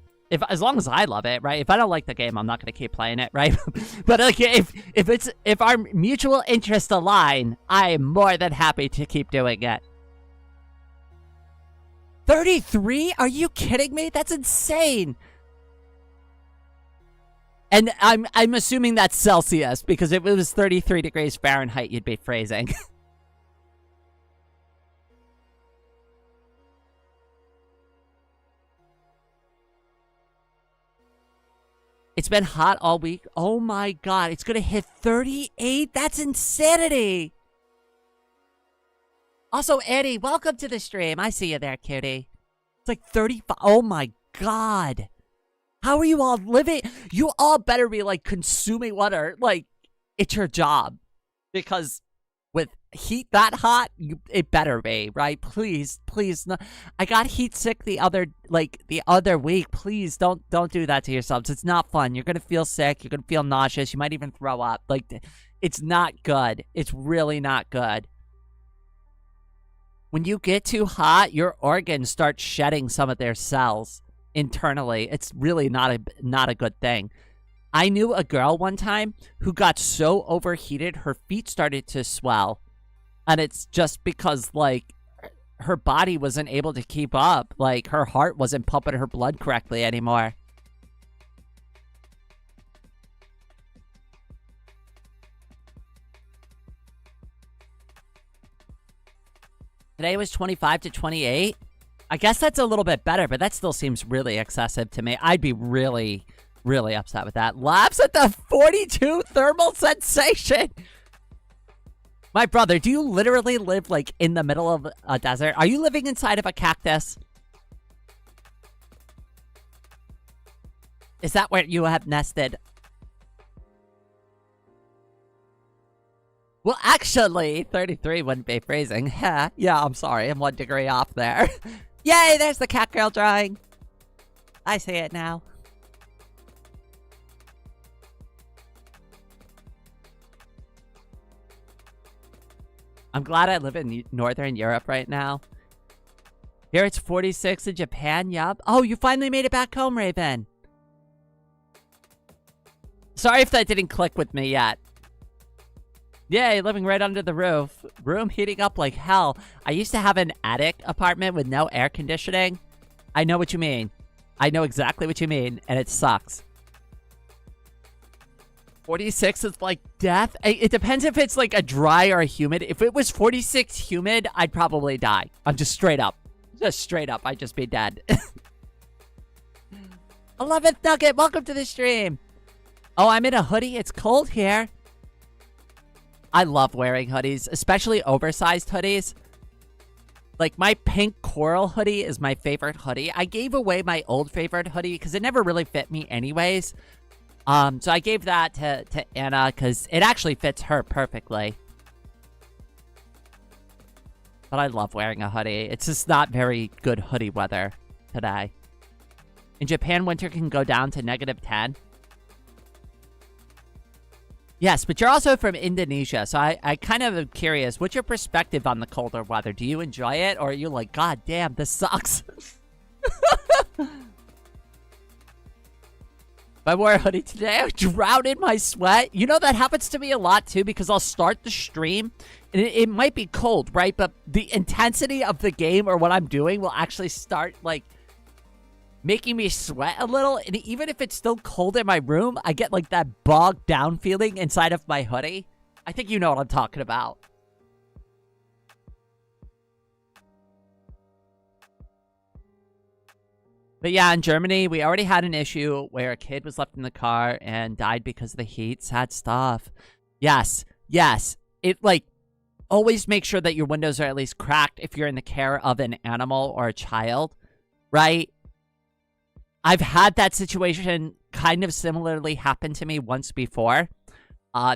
As long as I love it, right? If I don't like the game, I'm not going to keep playing it, right? But like, if our mutual interests align, I am more than happy to keep doing it. 33? Are you kidding me? That's insane. And I'm assuming that's Celsius, because if it was 33 degrees Fahrenheit, you'd be phrasing. It's been hot all week. Oh my god, it's gonna hit 38? That's insanity! Also, Eddie, welcome to the stream. I see you there, cutie. It's like 35. Oh my god. How are you all living? You all better be like consuming water. Like, it's your job. Because with heat that hot, it better be, right? Please, please. No. I got heat sick the other week. Please don't do that to yourselves. It's not fun. You're gonna feel sick. You're gonna feel nauseous. You might even throw up. Like, it's not good. It's really not good. When you get too hot, your organs start shedding some of their cells internally. It's really not a good thing. I knew a girl one time who got so overheated, her feet started to swell. And it's just because, like, her body wasn't able to keep up. Like, her heart wasn't pumping her blood correctly anymore. Today was 25 to 28. I guess that's a little bit better, but that still seems really excessive to me. I'd be really upset with that. Laughs at the 42 thermal sensation. My brother, do you literally live like in the middle of a desert? Are you living inside of a cactus? Is that where you have nested? Well, actually, 33 wouldn't be freezing. Yeah, I'm sorry. I'm 1 degree off there. Yay, there's the cat girl drawing. I see it now. I'm glad I live in Northern Europe right now. Here it's 46 in Japan, yup. Oh, you finally made it back home, Raven. Sorry if that didn't click with me yet. Yay, living right under the roof. Room heating up like hell. I used to have an attic apartment with no air conditioning. I know what you mean. I know exactly what you mean, and it sucks. 46 is like death. It depends if it's like a dry or a humid. If it was 46 humid, I'd probably die. I'm just straight up. Just straight up, I'd just be dead. 11th Nugget, welcome to the stream. Oh, I'm in a hoodie. It's cold here. I love wearing hoodies, especially oversized hoodies. Like, my pink coral hoodie is my favorite hoodie. I gave away my old favorite hoodie because it never really fit me anyways. So I gave that to Anna because it actually fits her perfectly. But I love wearing a hoodie. It's just not very good hoodie weather today. In Japan, winter can go down to -10. Yes, but you're also from Indonesia, so I kind of am curious. What's your perspective on the colder weather? Do you enjoy it, or are you like, God damn, this sucks? If I wore a hoodie today, I would drown in my sweat. You know, that happens to me a lot, too, because I'll start the stream, and it might be cold, right? But the intensity of the game or what I'm doing will actually start, like, making me sweat a little. And even if it's still cold in my room, I get, like, that bogged down feeling inside of my hoodie. I think you know what I'm talking about. But yeah, in Germany, we already had an issue where a kid was left in the car and died because of the heat. Sad stuff. Yes, yes. It, like, always make sure that your windows are at least cracked if you're in the care of an animal or a child, right? I've had that situation kind of similarly happen to me once before.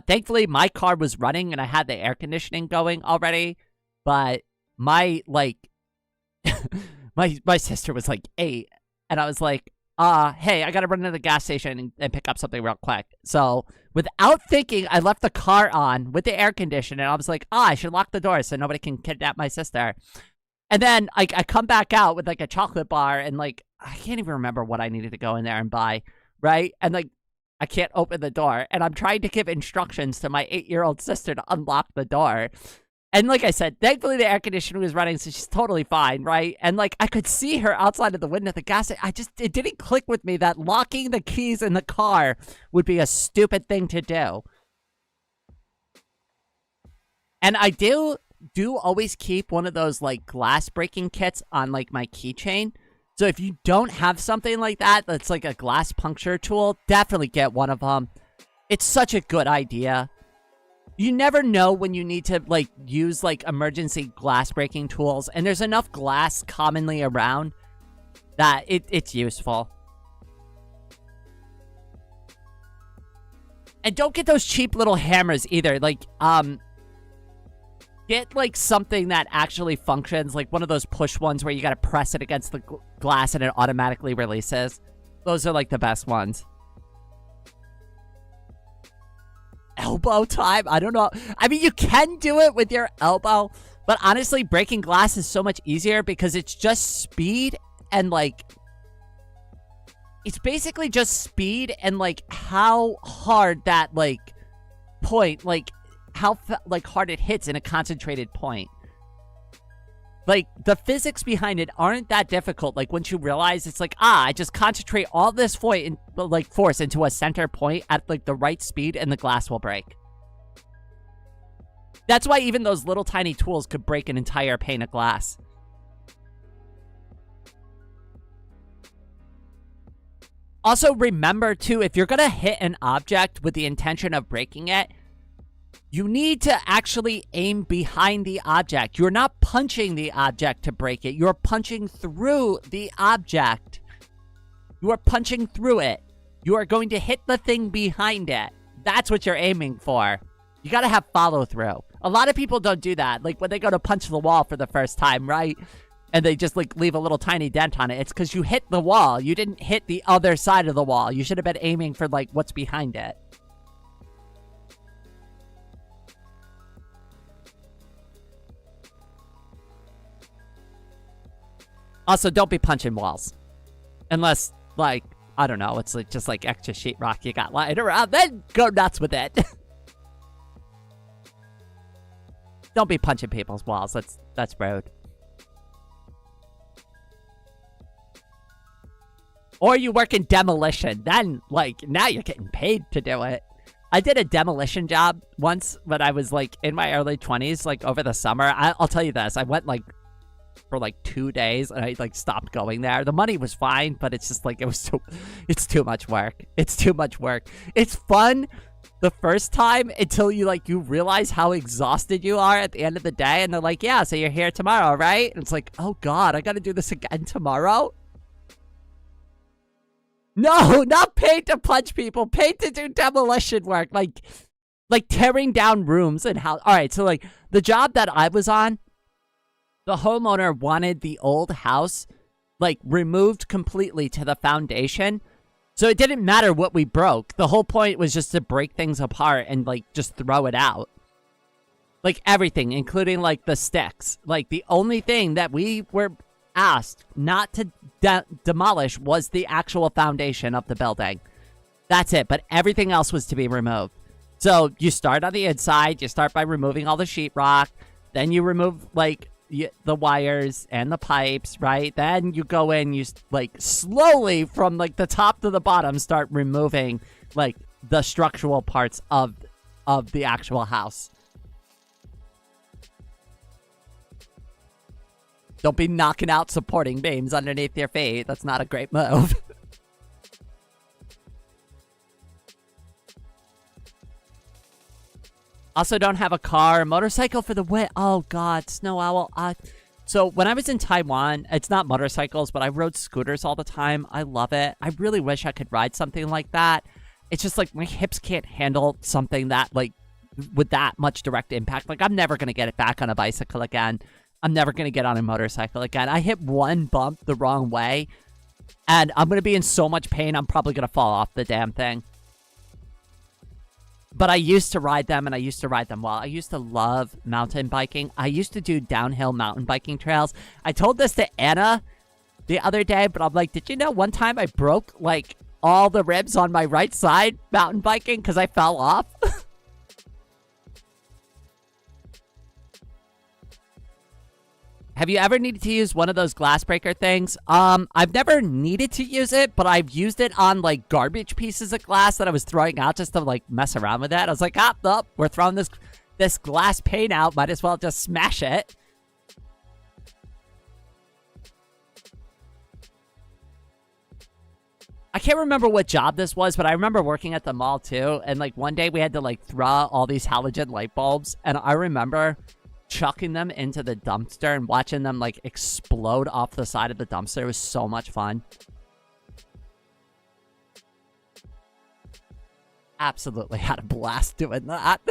Thankfully, my car was running and I had the air conditioning going already. But my, like, my sister was like 8. And I was like, hey, I gotta run to the gas station and pick up something real quick. So, without thinking, I left the car on with the air conditioner. And I was like, I should lock the door so nobody can kidnap my sister. And then, I come back out with, like, a chocolate bar. And, like, I can't even remember what I needed to go in there and buy, right? And, like, I can't open the door. And I'm trying to give instructions to my 8-year-old sister to unlock the door. And like I said, thankfully the air conditioner was running, so she's totally fine, right? And like I could see her outside of the window at the gas station. It didn't click with me that locking the keys in the car would be a stupid thing to do. And I do always keep one of those like glass breaking kits on like my keychain. So if you don't have something like that, that's like a glass puncture tool, definitely get one of them. It's such a good idea. You never know when you need to, like, use, like, emergency glass-breaking tools. And there's enough glass commonly around that it's useful. And don't get those cheap little hammers either. Like, get, like, something that actually functions. Like, one of those push ones where you gotta press it against the glass and it automatically releases. Those are, like, the best ones. Elbow time? I don't know. I mean, you can do it with your elbow, but honestly, breaking glass is so much easier because it's just speed and, like, it's basically just speed and, like, how hard that, like, point, like, how, like, hard it hits in a concentrated point. Like, the physics behind it aren't that difficult. Like, once you realize it's like, I just concentrate all this force into a center point at, like, the right speed and the glass will break. That's why even those little tiny tools could break an entire pane of glass. Also, remember, too, if you're gonna hit an object with the intention of breaking it, you need to actually aim behind the object. You're not punching the object to break it. You're punching through the object. You are punching through it. You are going to hit the thing behind it. That's what you're aiming for. You gotta have follow-through. A lot of people don't do that. Like, when they go to punch the wall for the first time, right? And they just, like, leave a little tiny dent on it. It's because you hit the wall. You didn't hit the other side of the wall. You should have been aiming for, like, what's behind it. Also, don't be punching walls. Unless, like, I don't know, it's like just like extra sheetrock you got lying around, then go nuts with it. Don't be punching people's walls. That's rude. Or you work in demolition. Then, like, now you're getting paid to do it. I did a demolition job once when I was, like, in my early 20s, like, over the summer. I'll tell you this. I went, like, for, like, 2 days, and I, like, stopped going there. The money was fine, but it's just, like, it's too much work. It's too much work. It's fun the first time until you, like, you realize how exhausted you are at the end of the day, and they're like, yeah, so you're here tomorrow, right? And it's like, oh, God, I gotta do this again tomorrow? No, not paid to punch people. Paid to do demolition work. Like tearing down rooms and how... All right, so, like, the job that I was on, the homeowner wanted the old house, like, removed completely to the foundation. So it didn't matter what we broke. The whole point was just to break things apart and, like, just throw it out. Like, everything, including, like, the sticks. Like, the only thing that we were asked not to demolish was the actual foundation of the building. That's it, but everything else was to be removed. So you start on the inside, you start by removing all the sheetrock, then you remove, like, the wires and the pipes, right? Then you go in, you, like, slowly from, like, the top to the bottom start removing, like, the structural parts of the actual house. Don't be knocking out supporting beams underneath your feet. That's not a great move. Also, don't have a car. Motorcycle for the win. Oh, God. Snow owl. So, when I was in Taiwan, it's not motorcycles, but I rode scooters all the time. I love it. I really wish I could ride something like that. It's just, like, my hips can't handle something that, like, with that much direct impact. Like, I'm never going to get it back on a bicycle again. I'm never going to get on a motorcycle again. I hit one bump the wrong way, and I'm going to be in so much pain, I'm probably going to fall off the damn thing. But I used to ride them, and I used to ride them well. I used to love mountain biking. I used to do downhill mountain biking trails. I told this to Anna the other day, but I'm like, did you know one time I broke, like, all the ribs on my right side mountain biking because I fell off? Have you ever needed to use one of those glass breaker things? I've never needed to use it, but I've used it on, like, garbage pieces of glass that I was throwing out just to, like, mess around with it. I was like, oh, we're throwing this glass pane out. Might as well just smash it. I can't remember what job this was, but I remember working at the mall, too. And, like, one day we had to, like, throw all these halogen light bulbs. And I remember chucking them into the dumpster and watching them, like, explode off the side of the dumpster. It was so much fun. Absolutely had a blast doing that.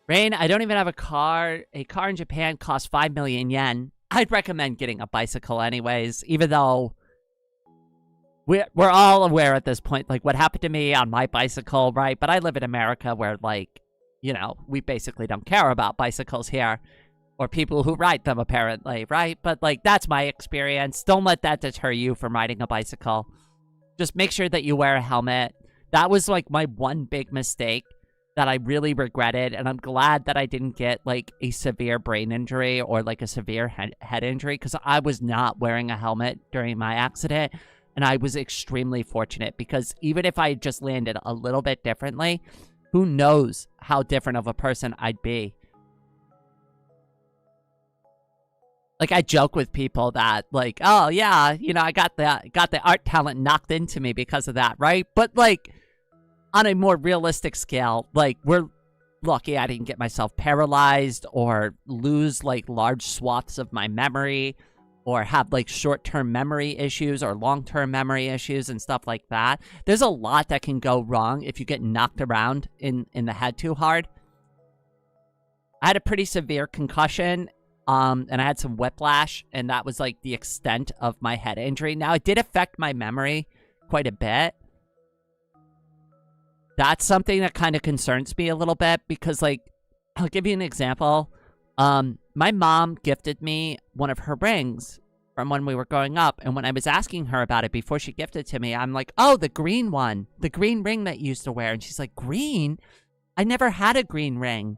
Rain, I don't even have a car. A car in Japan costs 5 million yen. I'd recommend getting a bicycle anyways, even though we're all aware at this point, like, what happened to me on my bicycle, right? But I live in America where, like, you know, we basically don't care about bicycles here. Or people who ride them, apparently, right? But, like, that's my experience. Don't let that deter you from riding a bicycle. Just make sure that you wear a helmet. That was, like, my one big mistake that I really regretted. And I'm glad that I didn't get, like, a severe brain injury or, like, a severe head injury. Because I was not wearing a helmet during my accident. And I was extremely fortunate because even if I just landed a little bit differently, who knows how different of a person I'd be. Like, I joke with people that, like, oh, yeah, you know, I got the art talent knocked into me because of that, right? But, like, on a more realistic scale, like, we're lucky I didn't get myself paralyzed or lose, like, large swaths of my memory, or have, like, short-term memory issues or long-term memory issues and stuff like that. There's a lot that can go wrong if you get knocked around in the head too hard. I had a pretty severe concussion, and I had some whiplash, and that was, like, the extent of my head injury. Now, it did affect my memory quite a bit. that's something that kind of concerns me a little bit because, like, I'll give you an example. My mom gifted me one of her rings from when we were growing up, and when I was asking her about it before she gifted it to me, I'm like, oh, the green one, the green ring that you used to wear. And she's like, green? I never had a green ring.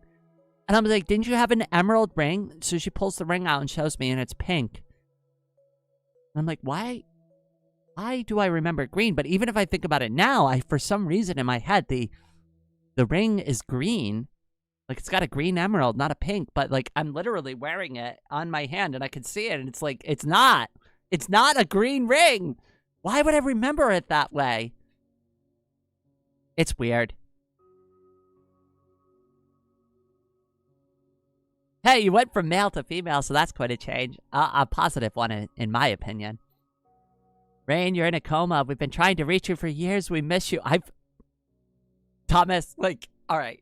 And I'm like, didn't you have an emerald ring? So she pulls the ring out and shows me, and it's pink. And I'm like, why do I remember green? But even if I think about it now, for some reason in my head, the ring is green. Like, it's got a green emerald, not a pink, but, like, I'm literally wearing it on my hand, and I can see it, and it's like, it's not a green ring. Why would I remember it that way? It's weird. Hey, you went from male to female, so that's quite a change. A positive one, in my opinion. Rain, you're in a coma. We've been trying to reach you for years. We miss you. Thomas, like, all right.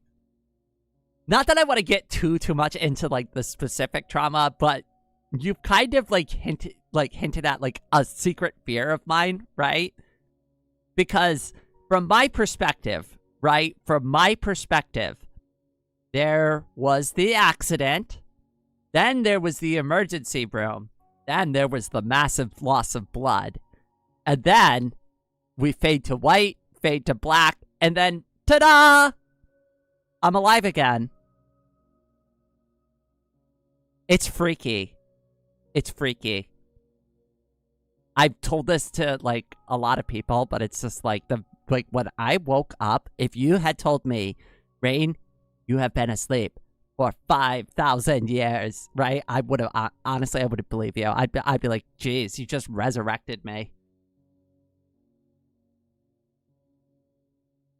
Not that I want to get too much into, like, the specific trauma, but you've kind of, like, hinted at, like, a secret fear of mine, right? Because from my perspective, right? From my perspective, there was the accident. Then there was the emergency room. Then there was the massive loss of blood. And then we fade to white, fade to black, and then, ta-da! I'm alive again. It's freaky. It's freaky. I've told this to, like, a lot of people, but it's just like, when I woke up, if you had told me, Rain, you have been asleep for 5,000 years, right? I would have, honestly, I wouldn't believe you. I'd be like, geez, you just resurrected me.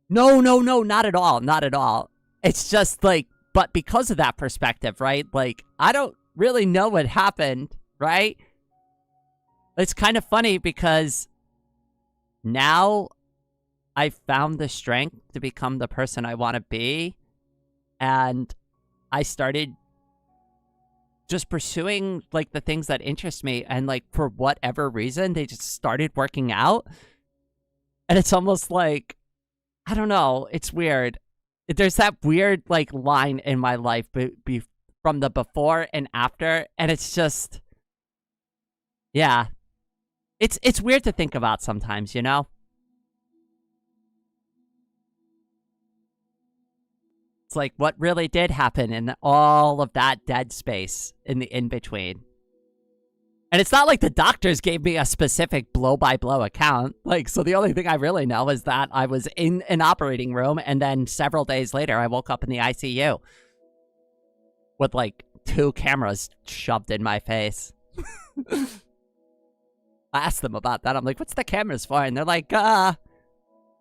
No, not at all. Not at all. It's just like, but because of that perspective, right? Like, I don't really know what happened, right? It's kind of funny because now I've found the strength to become the person I want to be. And I started just pursuing, like, the things that interest me. And, like, for whatever reason, they just started working out. And it's almost like, I don't know, it's weird. There's that weird, like, line in my life from the before and after, and it's just, yeah. It's weird to think about sometimes, you know? It's like, what really did happen in all of that dead space in the in-between? And it's not like the doctors gave me a specific blow-by-blow account. Like, so the only thing I really know is that I was in an operating room, and then several days later, I woke up in the ICU with, like, 2 cameras shoved in my face. I asked them about that. I'm like, what's the cameras for? And they're like, I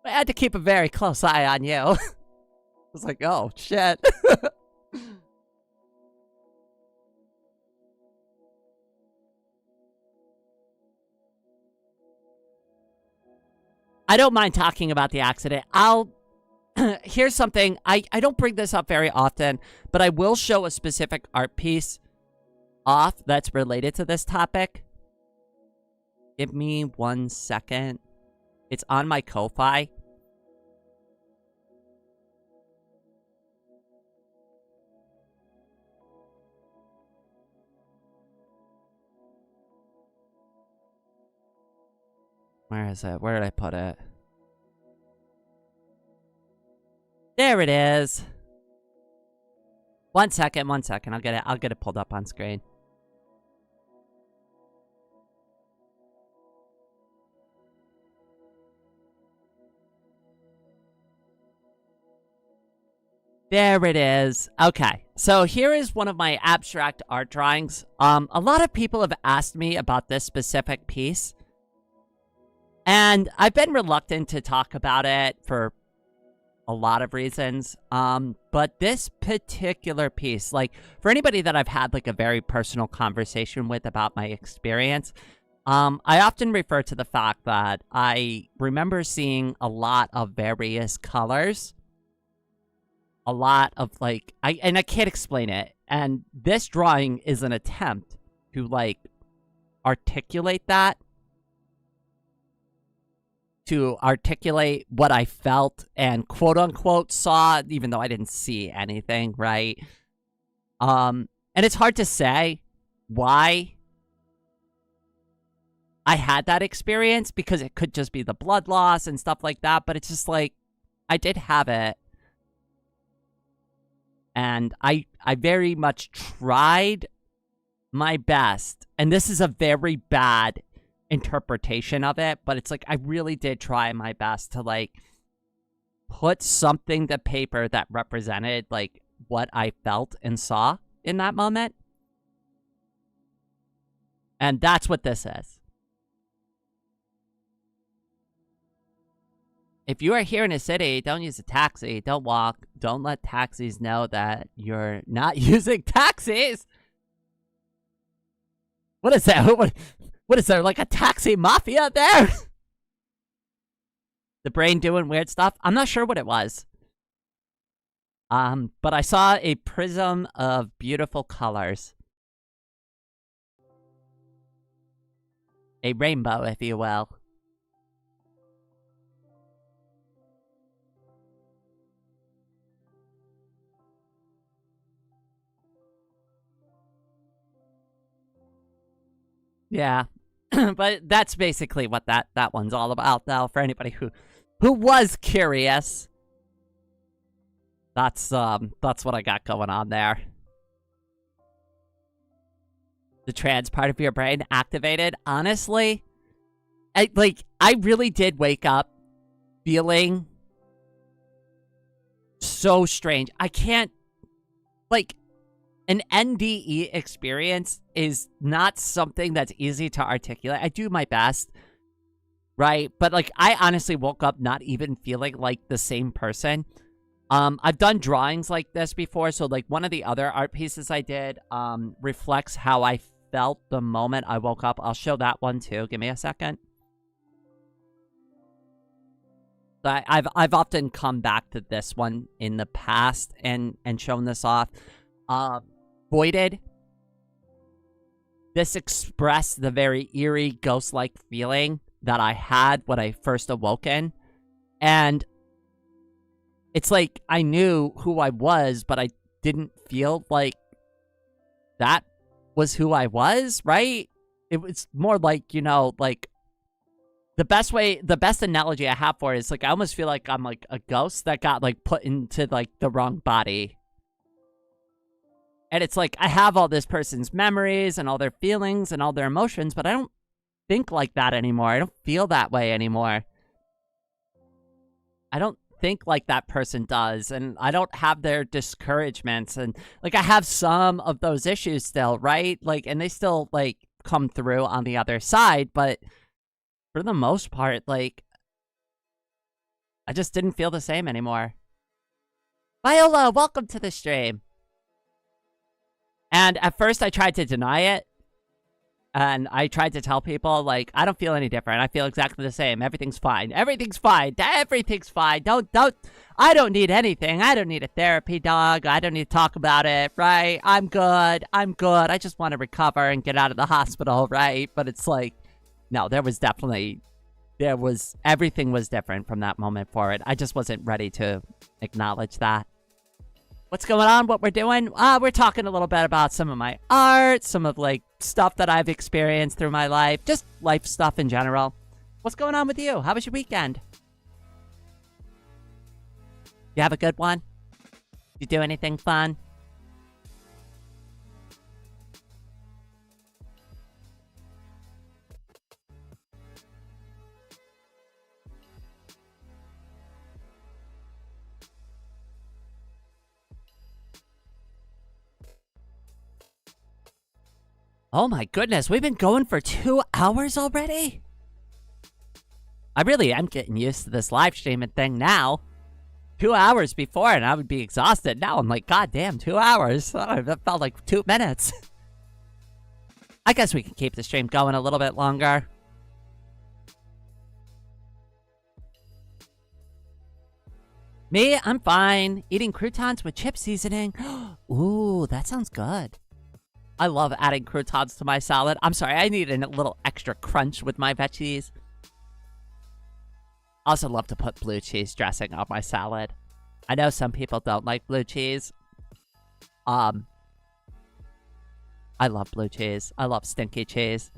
had to keep a very close eye on you. I was like, oh, shit. I don't mind talking about the accident. Here's something. I don't bring this up very often, but I will show a specific art piece off that's related to this topic. Give me 1 second. It's on my Ko-Fi. Where is it? Where did I put it? There it is. 1 second, 1 second. I'll get it pulled up on screen. There it is. Okay, so here is one of my abstract art drawings. A lot of people have asked me about this specific piece. And I've been reluctant to talk about it for a lot of reasons. But this particular piece, like, for anybody that I've had, like, a very personal conversation with about my experience, I often refer to the fact that I remember seeing a lot of various colors. A lot of, like, I can't explain it. And this drawing is an attempt to, like, articulate that. to articulate what I felt and quote unquote saw, even though I didn't see anything, right? And it's hard to say why I had that experience, because it could just be the blood loss and stuff like that, but it's just like, I did have it. And I very much tried my best, and this is a very bad interpretation of it, but it's like, I really did try my best to, like, put something to paper that represented, like, what I felt and saw in that moment. And that's what this is. If you are here in a city, don't use a taxi. Don't walk. Don't let taxis know that you're not using taxis. What is that? What is there, like a taxi mafia there? The brain doing weird stuff? I'm not sure what it was. But I saw a prism of beautiful colors. A rainbow, if you will. Yeah, but that's basically what that one's all about, though, for anybody who was curious. That's what I got going on there. The trans part of your brain activated. Honestly, I really did wake up feeling so strange. I can't, like, an NDE experience is not something that's easy to articulate. I do my best, right? But, like, I honestly woke up not even feeling like the same person. I've done drawings like this before, so, like, one of the other art pieces I did reflects how I felt the moment I woke up. I'll show that one, too. Give me a second. I've often come back to this one in the past and shown this off. Voided. This expressed the very eerie, ghost-like feeling that I had when I first awoken. And it's like I knew who I was, but I didn't feel like that was who I was, right? It was more like, you know, like, the best analogy I have for it is, like, I almost feel like I'm, like, a ghost that got, like, put into, like, the wrong body. And it's like, I have all this person's memories and all their feelings and all their emotions, but I don't think like that anymore. I don't feel that way anymore. I don't think like that person does, and I don't have their discouragements, and, like, I have some of those issues still, right? Like, and they still, like, come through on the other side, but for the most part, like, I just didn't feel the same anymore. Viola, welcome to the stream. And at first I tried to deny it. And I tried to tell people, like, I don't feel any different. I feel exactly the same. Everything's fine. Everything's fine. Everything's fine. I don't need anything. I don't need a therapy dog. I don't need to talk about it, right? I'm good. I'm good. I just want to recover and get out of the hospital, right? But it's like, no, everything was different from that moment forward. I just wasn't ready to acknowledge that. What's going on? What we're doing? We're talking a little bit about some of my art, some of, like, stuff that I've experienced through my life, just life stuff in general. What's going on with you? How was your weekend? You have a good one? You do anything fun? Oh my goodness, we've been going for 2 hours already? I really am getting used to this live streaming thing now. 2 hours before and I would be exhausted. Now I'm like, God damn, 2 hours. That felt like 2 minutes. I guess we can keep the stream going a little bit longer. Me, I'm fine. Eating croutons with chip seasoning. Ooh, that sounds good. I love adding croutons to my salad. I'm sorry, I need a little extra crunch with my veggies. Also love to put blue cheese dressing on my salad. I know some people don't like blue cheese. I love blue cheese. I love stinky cheese.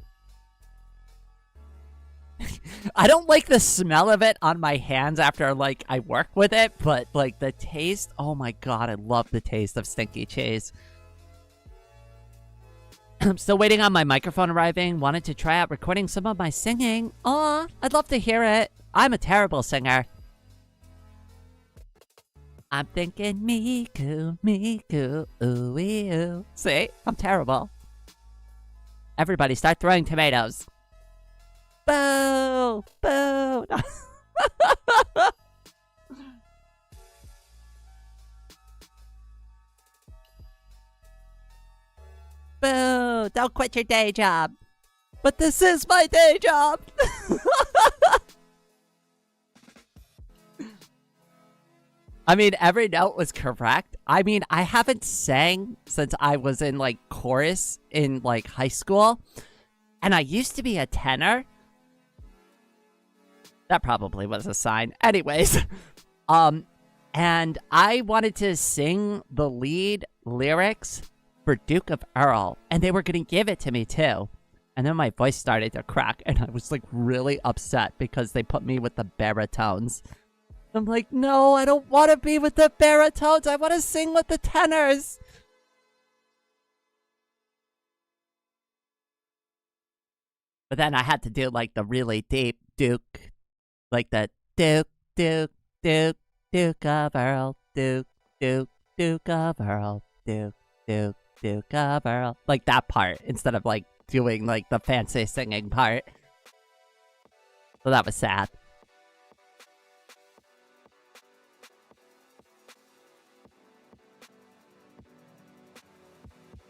I don't like the smell of it on my hands after, like, I work with it, but, like, the taste, oh my god, I love the taste of stinky cheese. I'm still waiting on my microphone arriving. Wanted to try out recording some of my singing. Aw, I'd love to hear it. I'm a terrible singer. I'm thinking Miku, Miku, ooh, ooh. See? I'm terrible. Everybody start throwing tomatoes. Boo! Boo! Boo! Don't quit your day job. But this is my day job! I mean, every note was correct. I mean, I haven't sang since I was in, like, chorus in, like, high school. And I used to be a tenor. That probably was a sign. Anyways, and I wanted to sing the lead lyrics for Duke of Earl, and they were gonna give it to me too. And then my voice started to crack, and I was like really upset because they put me with the baritones. I'm like, no, I don't want to be with the baritones. I want to sing with the tenors. But then I had to do like the really deep Duke. Like the Duke, Duke, Duke, Duke of Earl, Duke, Duke, Duke of Earl, Duke, Duke, Duke of Earl. Like that part, instead of like doing like the fancy singing part. So that was sad.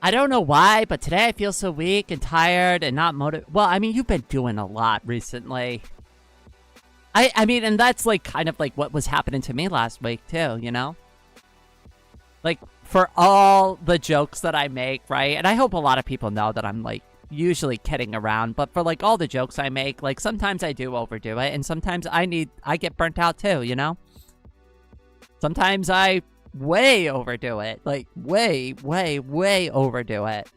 I don't know why, but today I feel so weak and tired and not motivated. Well, I mean, you've been doing a lot recently. I mean, and that's, like, kind of, like, what was happening to me last week, too, you know? Like, for all the jokes that I make, right? And I hope a lot of people know that I'm, like, usually kidding around. But for, like, all the jokes I make, like, sometimes I do overdo it. And sometimes I get burnt out, too, you know? Sometimes I way overdo it. Like, way, way, way overdo it.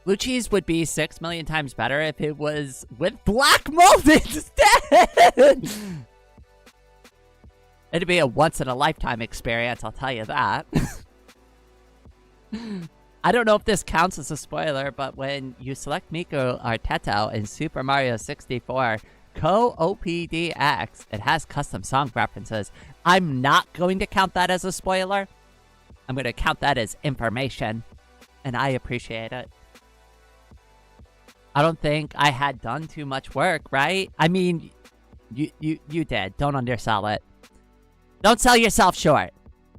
Blue cheese would be 6 million times better if it was with black mold instead! It'd be a once-in-a-lifetime experience, I'll tell you that. I don't know if this counts as a spoiler, but when you select Miku Arteto in Super Mario 64, Co-OPDX, it has custom song references. I'm not going to count that as a spoiler. I'm going to count that as information, and I appreciate it. I don't think I had done too much work, right? I mean, you did. Don't undersell it. Don't sell yourself short.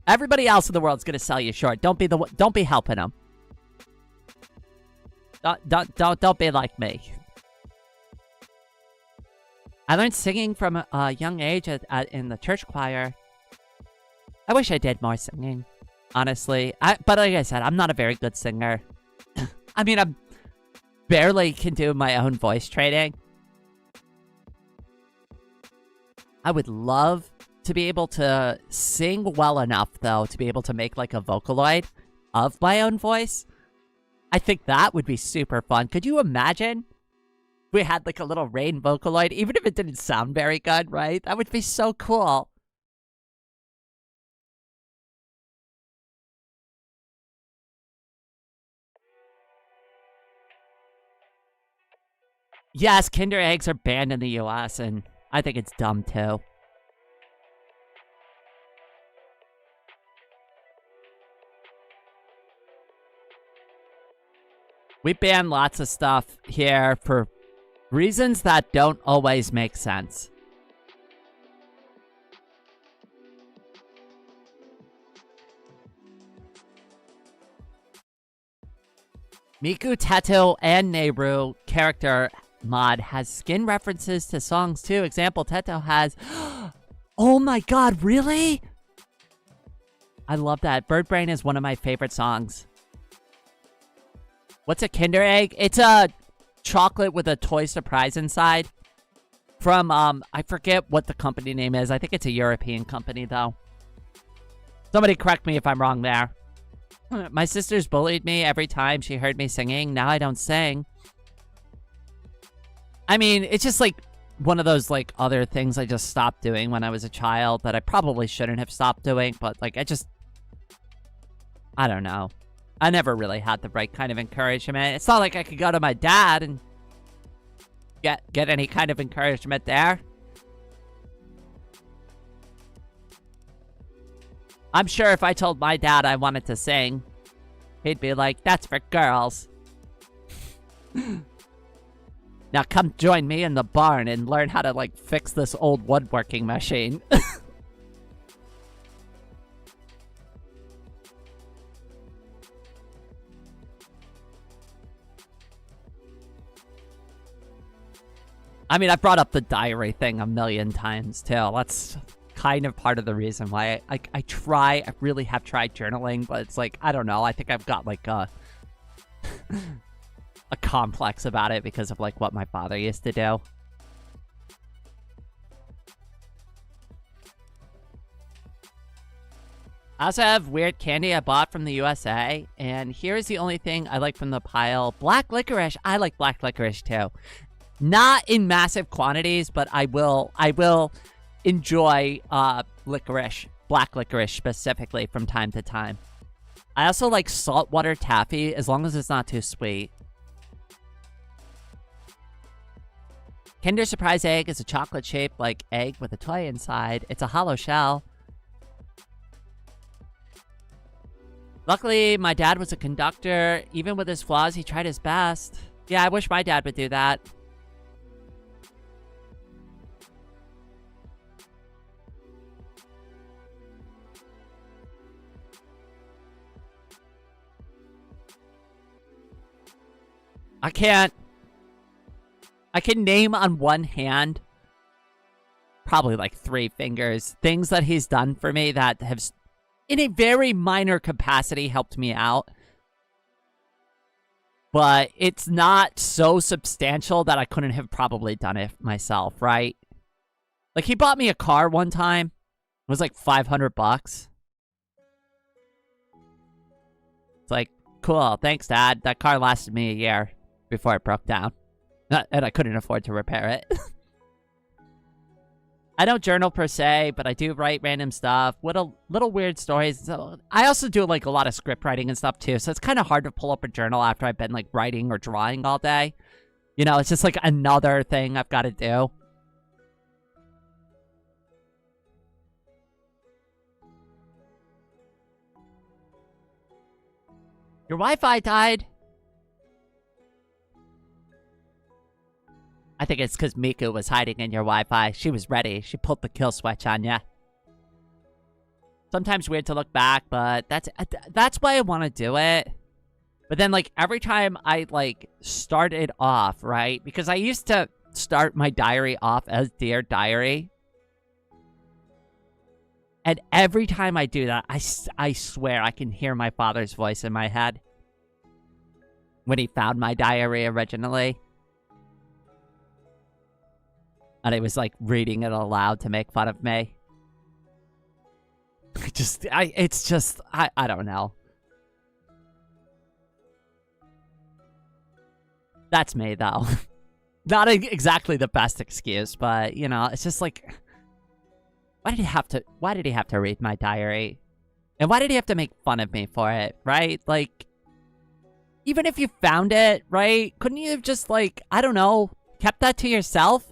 Everybody else in the world's gonna sell you short. Don't be helping them. Don't be like me. I learned singing from a young age in the church choir. I wish I did more singing, honestly. But like I said, I'm not a very good singer. I mean, I'm barely can do my own voice training. I would love to be able to sing well enough, though, to be able to make, like, a Vocaloid of my own voice. I think that would be super fun. Could you imagine if we had, like, a little rain Vocaloid, even if it didn't sound very good, right? That would be so cool. Yes, Kinder Eggs are banned in the US, and I think it's dumb, too. We ban lots of stuff here for reasons that don't always make sense. Miku, Teto, and Nehru character mod has skin references to songs too. Example, Teto has... Oh my god, really? I love that. Bird Brain is one of my favorite songs. What's a Kinder Egg? It's a chocolate with a toy surprise inside. From, I forget what the company name is. I think it's a European company, though. Somebody correct me if I'm wrong there. My sisters bullied me every time she heard me singing. Now I don't sing. I mean, it's just like one of those like other things I just stopped doing when I was a child that I probably shouldn't have stopped doing, but like I don't know. I never really had the right kind of encouragement. It's not like I could go to my dad and get any kind of encouragement there. I'm sure if I told my dad I wanted to sing, he'd be like, that's for girls. Now come join me in the barn and learn how to, like, fix this old woodworking machine. I mean, I brought up the diary thing a million times, too. That's kind of part of the reason why I really have tried journaling, but it's like, I don't know. I think I've got, like, a complex about it because of, like, what my father used to do. I also have weird candy I bought from the USA, and here's the only thing I like from the pile. Black licorice. I like black licorice, too. Not in massive quantities, but I will enjoy licorice, black licorice specifically from time to time. I also like saltwater taffy as long as it's not too sweet. Kinder Surprise Egg is a chocolate-shaped like egg with a toy inside. It's a hollow shell. Luckily, my dad was a conductor. Even with his flaws, he tried his best. Yeah, I wish my dad would do that. I can name on one hand, probably like 3 fingers, things that he's done for me that have, in a very minor capacity, helped me out. But it's not so substantial that I couldn't have probably done it myself, right? Like, he bought me a car one time. It was like $500. It's like, cool, thanks, Dad. That car lasted me a year before it broke down. And I couldn't afford to repair it. I don't journal per se, but I do write random stuff. Little weird stories. So I also do like a lot of script writing and stuff too. So it's kind of hard to pull up a journal after I've been like writing or drawing all day. You know, it's just like another thing I've got to do. Your Wi-Fi died. I think it's because Miku was hiding in your Wi-Fi. She was ready. She pulled the kill switch on ya. Sometimes weird to look back, but that's why I want to do it. But then, like, every time I, like, start it off, right? Because I used to start my diary off as Dear Diary. And every time I do that, I swear I can hear my father's voice in my head. When he found my diary originally. And he was, like, reading it aloud to make fun of me. I don't know. That's me, though. Not exactly the best excuse, but, you know, it's just like... Why did he have to read my diary? And why did he have to make fun of me for it, right? Like, even if you found it, right? Couldn't you have just, like, I don't know, kept that to yourself?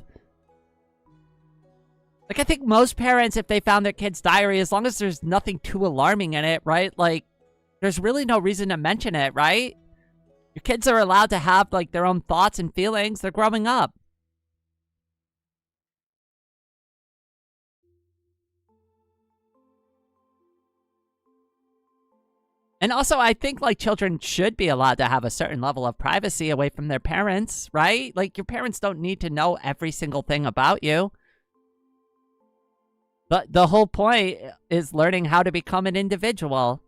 Like, I think most parents, if they found their kid's diary, as long as there's nothing too alarming in it, right? Like, there's really no reason to mention it, right? Your kids are allowed to have, like, their own thoughts and feelings. They're growing up. And also, I think, like, children should be allowed to have a certain level of privacy away from their parents, right? Like, your parents don't need to know every single thing about you. But the whole point is learning how to become an individual.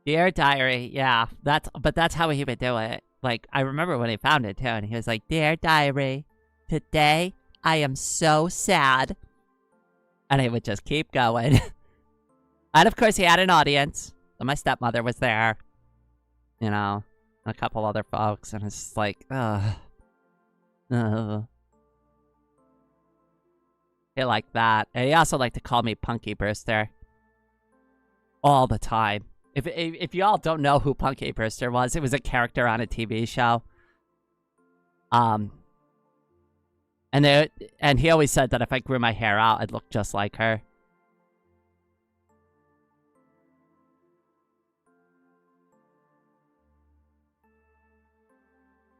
Dear Diary, yeah, that's how he would do it. Like, I remember when he found it too, and he was like, Dear Diary, today I am so sad. And he would just keep going. And of course, he had an audience. So my stepmother was there. You know, a couple other folks, and it's just like, ugh. He liked that. And he also liked to call me Punky Brewster. All the time. If y'all don't know who Punky Brewster was, it was a character on a TV show. And he always said that if I grew my hair out, I'd look just like her.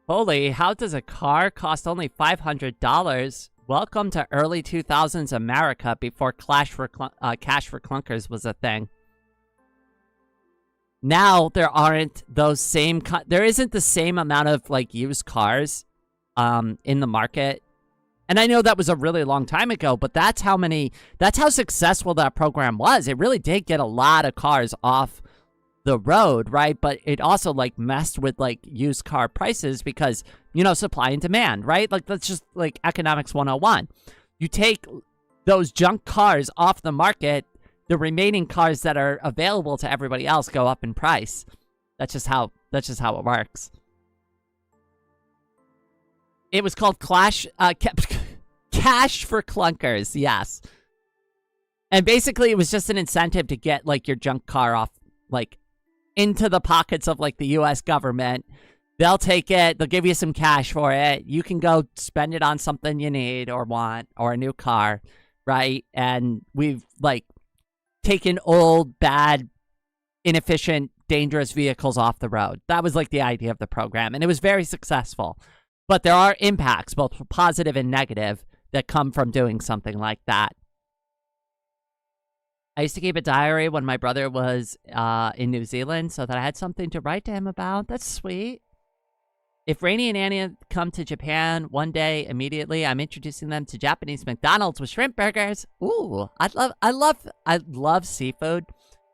Holy, how does a car cost only $500? Welcome to early 2000s America before Cash for Clunkers was a thing. Now there aren't those same there isn't the same amount of like used cars in the market. And I know that was a really long time ago, but that's how successful that program was. It really did get a lot of cars off the road, right? But it also like messed with like used car prices because, you know, supply and demand, right? Like that's just like economics 101. You take those junk cars off the market, the remaining cars that are available to everybody else go up in price. That's just how it works. It was called Cash for Clunkers, yes. And basically it was just an incentive to get like your junk car off, like into the pockets of like the US government. They'll take it, they'll give you some cash for it. You can go spend it on something you need or want or a new car, right? And we've like taken old, bad, inefficient, dangerous vehicles off the road. That was like the idea of the program, and it was very successful. But there are impacts, both positive and negative, that come from doing something like that. I used to keep a diary when my brother was in New Zealand so that I had something to write to him about. That's sweet. If Rainey and Annie come to Japan one day immediately, I'm introducing them to Japanese McDonald's with shrimp burgers. Ooh, I love seafood,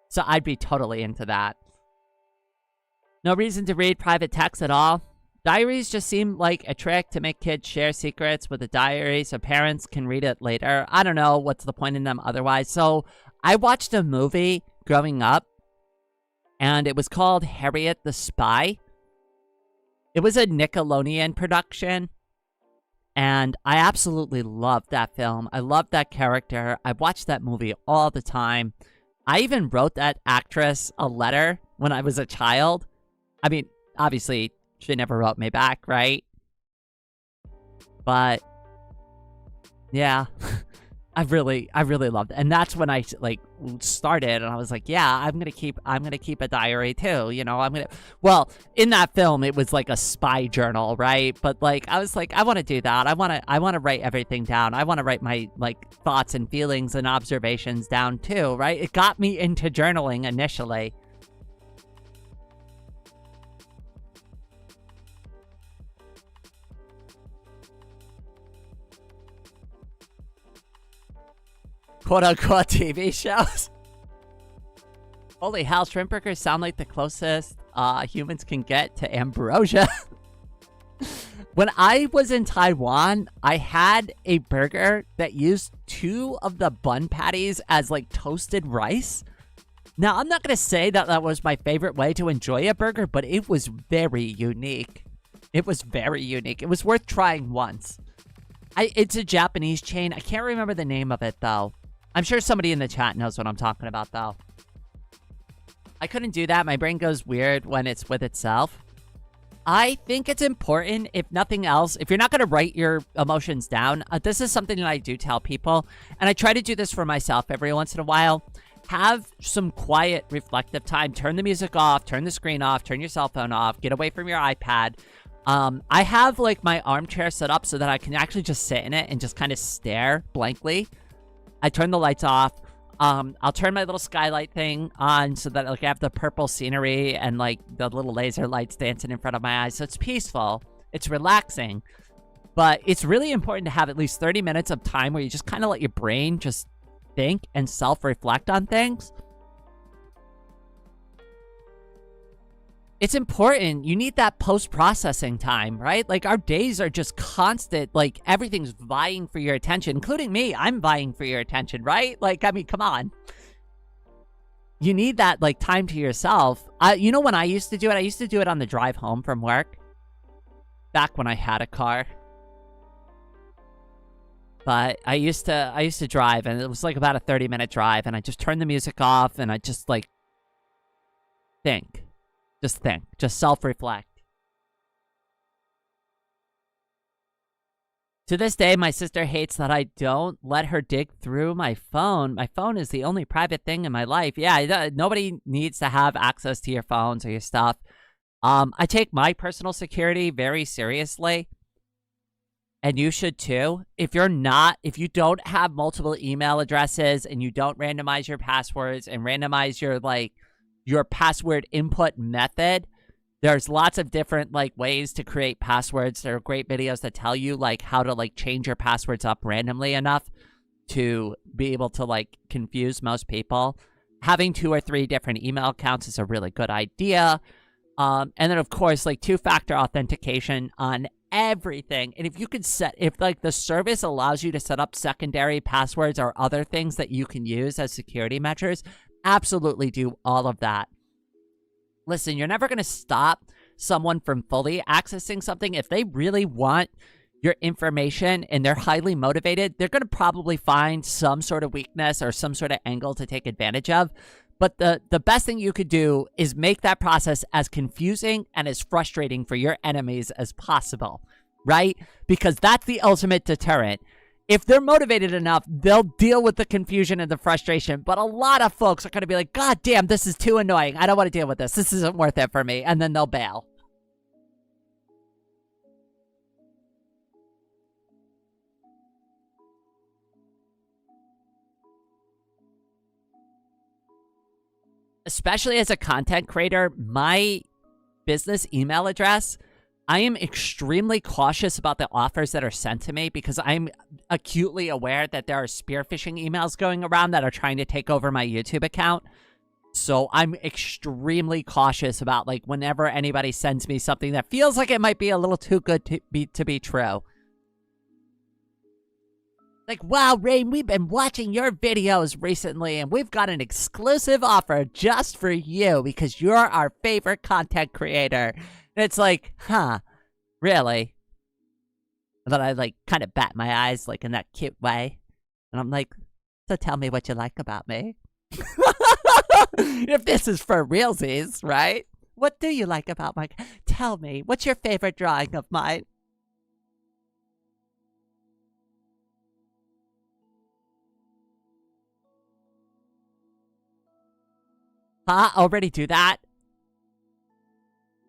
so I'd be totally into that. No reason to read private text at all. Diaries just seem like a trick to make kids share secrets with a diary so parents can read it later. I don't know what's the point in them otherwise. So I watched a movie growing up, and it was called Harriet the Spy. It was a Nickelodeon production, and I absolutely loved that film. I loved that character. I watched that movie all the time. I even wrote that actress a letter when I was a child. I mean, obviously, she never wrote me back, right? But, yeah. I really loved it. And that's when I like started, and I was like, yeah, I'm gonna keep a diary too, you know. Well, in that film it was like a spy journal, right? But like I was like, I want to do that. I want to write everything down. I want to write my like thoughts and feelings and observations down too, right? It got me into journaling initially. Quote-unquote TV shows. Holy hell, shrimp burgers sound like the closest humans can get to ambrosia. When I was in Taiwan, I had a burger that used 2 of the bun patties as like toasted rice. Now, I'm not going to say that that was my favorite way to enjoy a burger, but it was very unique. It was very unique. It was worth trying once. It's a Japanese chain. I can't remember the name of it, though. I'm sure somebody in the chat knows what I'm talking about, though. I couldn't do that. My brain goes weird when it's with itself. I think it's important, if nothing else, if you're not going to write your emotions down, this is something that I do tell people, and I try to do this for myself every once in a while. Have some quiet, reflective time. Turn the music off, turn the screen off, turn your cell phone off, get away from your iPad. I have, like, my armchair set up so that I can actually just sit in it and just kind of stare blankly. I turn the lights off. I'll turn my little skylight thing on so that like I have the purple scenery and like the little laser lights dancing in front of my eyes. So it's peaceful. It's relaxing. But it's really important to have at least 30 minutes of time where you just kind of let your brain just think and self-reflect on things. It's important. You need that post-processing time, right? Like, our days are just constant. Like, everything's vying for your attention, including me. I'm vying for your attention, right? Like, I mean, come on. You need that, like, time to yourself. You know when I used to do it? I used to do it on the drive home from work. Back when I had a car. But I used to drive, and it was like about a 30-minute drive, and I just turned the music off, and I just, like, think. Just think. Just self-reflect. To this day, my sister hates that I don't let her dig through my phone. My phone is the only private thing in my life. Yeah, nobody needs to have access to your phones or your stuff. I take my personal security very seriously. And you should too. If you don't have multiple email addresses and you don't randomize your passwords and randomize your password input method, there's lots of different ways to create passwords. There are great videos that tell you how to change your passwords up randomly enough to be able to confuse most people. Having 2 or 3 different email accounts is a really good idea. And then of course two-factor authentication on everything. And if you could if the service allows you to set up secondary passwords or other things that you can use as security measures, absolutely do all of that. Listen, you're never going to stop someone from fully accessing something. If they really want your information and they're highly motivated, they're going to probably find some sort of weakness or some sort of angle to take advantage of. But the best thing you could do is make that process as confusing and as frustrating for your enemies as possible, right? Because that's the ultimate deterrent. If they're motivated enough, they'll deal with the confusion and the frustration. But a lot of folks are going to be like, God damn, this is too annoying. I don't want to deal with this. This isn't worth it for me. And then they'll bail. Especially as a content creator, my business email address, I am extremely cautious about the offers that are sent to me because I'm acutely aware that there are spear phishing emails going around that are trying to take over my YouTube account. So I'm extremely cautious about whenever anybody sends me something that feels like it might be a little too good to be true. Wow, Rain, we've been watching your videos recently, and we've got an exclusive offer just for you because you're our favorite content creator. And it's huh, really? And then I kind of bat my eyes in that cute way. And I'm like, so tell me what you like about me. If this is for realsies, right? What do you like about my... Tell me, what's your favorite drawing of mine? Huh? Already do that?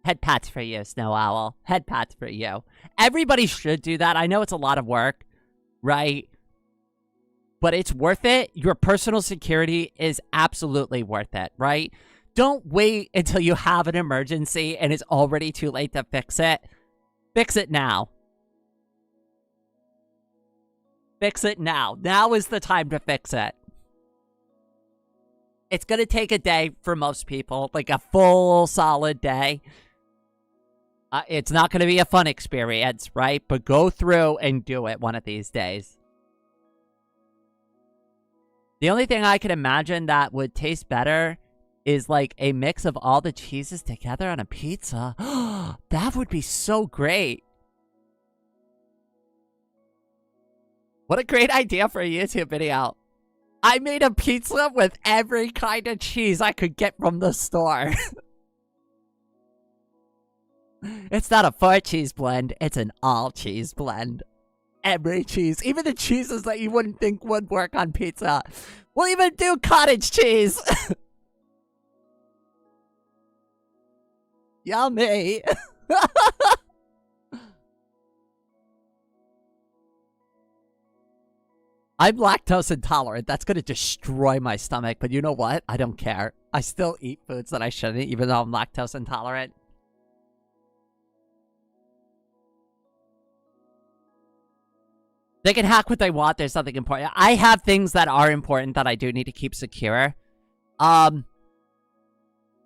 Head pats for you, Snow Owl. Head pats for you. Everybody should do that. I know it's a lot of work, right? But it's worth it. Your personal security is absolutely worth it, right? Don't wait until you have an emergency and it's already too late to fix it. Fix it now. Fix it now. Now is the time to fix it. It's going to take a day for most people, a full solid day. It's not going to be a fun experience, right? But go through and do it one of these days. The only thing I can imagine that would taste better is a mix of all the cheeses together on a pizza. That would be so great. What a great idea for a YouTube video. I made a pizza with every kind of cheese I could get from the store. It's not a 4-cheese blend, it's an all-cheese blend. Every cheese, even the cheeses that you wouldn't think would work on pizza. We'll even do cottage cheese. Yummy. I'm lactose intolerant. That's going to destroy my stomach. But you know what? I don't care. I still eat foods that I shouldn't, even though I'm lactose intolerant. They can hack what they want. There's nothing important. I have things that are important that I do need to keep secure. So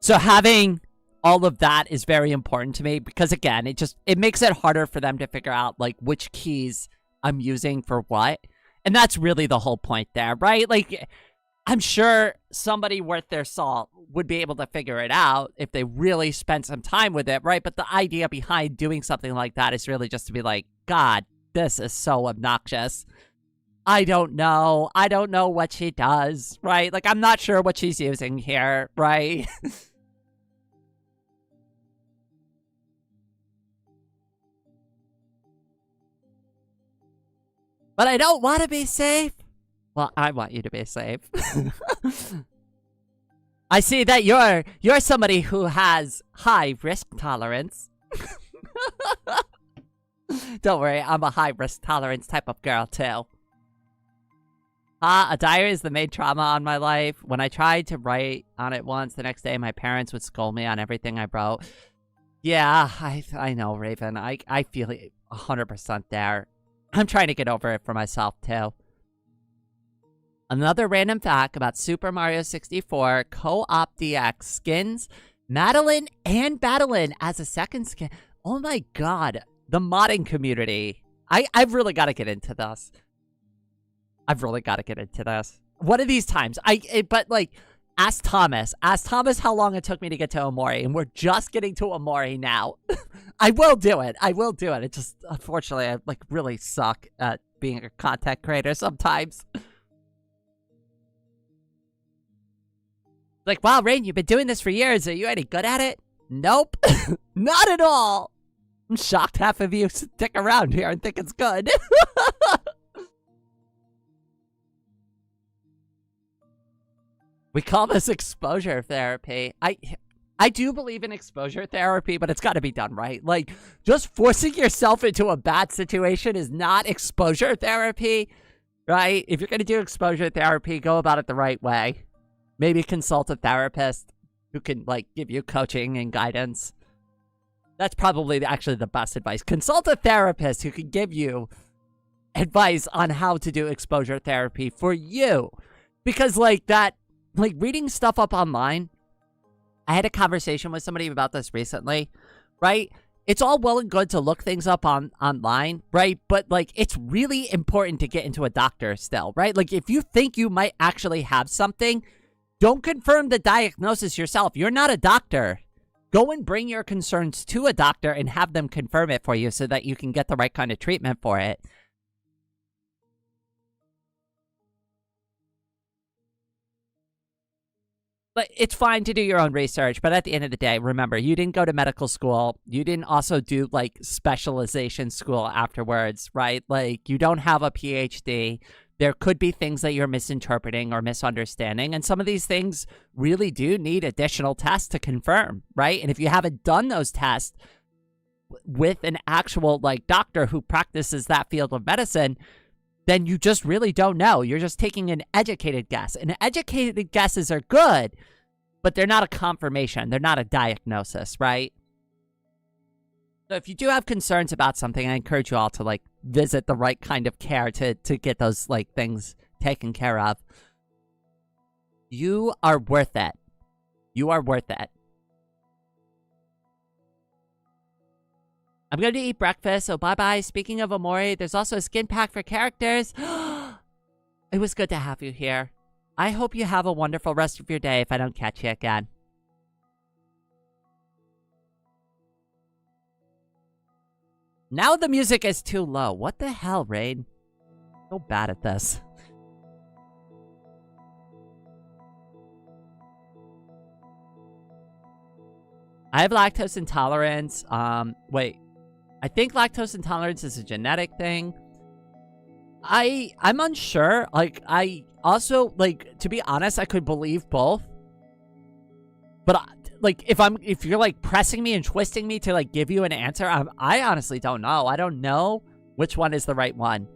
having all of that is very important to me because, again, it makes it harder for them to figure out, like, which keys I'm using for what. And that's really the whole point there, right? Like, I'm sure somebody worth their salt would be able to figure it out if they really spent some time with it, right? But the idea behind doing something like that is really just to be like, God, this is so obnoxious. I don't know. I don't know what she does, right? Like, I'm not sure what she's using here, right? But I don't want to be safe. Well, I want you to be safe. I see that you're somebody who has high risk tolerance. Don't worry, I'm a high risk tolerance type of girl too. A diary is the main trauma on my life. When I tried to write on it once, the next day my parents would scold me on everything I wrote. Yeah, I know, Raven. I feel 100% there. I'm trying to get over it for myself too. Another random fact about Super Mario 64 Co-op DX skins, Madeline and Madeline as a second skin. Oh my god, the modding community. I've really got to get into this. I've really got to get into this. One of these times, but like, ask Thomas how long it took me to get to Omori, and we're just getting to Omori now. I will do it. It just, unfortunately, I like really suck at being a content creator sometimes. Like, wow, Rain, you've been doing this for years. Are you any good at it? Nope. Not at all. I'm shocked half of you stick around here and think it's good. We call this exposure therapy. I do believe in exposure therapy, but it's got to be done right. Like, just forcing yourself into a bad situation is not exposure therapy, right? If you're going to do exposure therapy, go about it the right way. Maybe consult a therapist who can, like, give you coaching and guidance. That's probably actually the best advice. Consult a therapist who can give you advice on how to do exposure therapy for you. Because, like, reading stuff up online, I had a conversation with somebody about this recently, right? It's all well and good to look things up online, right? But, like, it's really important to get into a doctor still, right? Like, if you think you might actually have something, don't confirm the diagnosis yourself. You're not a doctor. Go and bring your concerns to a doctor and have them confirm it for you so that you can get the right kind of treatment for it. But it's fine to do your own research, but at the end of the day, remember, you didn't go to medical school. You didn't also do, like, specialization school afterwards, right? Like, you don't have a PhD. There could be things that you're misinterpreting or misunderstanding, and some of these things really do need additional tests to confirm, right? And if you haven't done those tests with an actual, like, doctor who practices that field of medicine, then you just really don't know. You're just taking an educated guess. And educated guesses are good, but they're not a confirmation. They're not a diagnosis, right? So if you do have concerns about something, I encourage you all to, like, visit the right kind of care to get those, like, things taken care of. You are worth it. You are worth it. I'm going to eat breakfast, so bye-bye. Speaking of Omori, there's also a skin pack for characters. It was good to have you here. I hope you have a wonderful rest of your day if I don't catch you again. Now the music is too low. What the hell, Rain? So bad at this. I have lactose intolerance. Wait. I think lactose intolerance is a genetic thing. I'm unsure. Like, I also, like, to be honest, I could believe both. But like, if you're, like, pressing me and twisting me to, like, give you an answer, I honestly don't know. I don't know which one is the right one.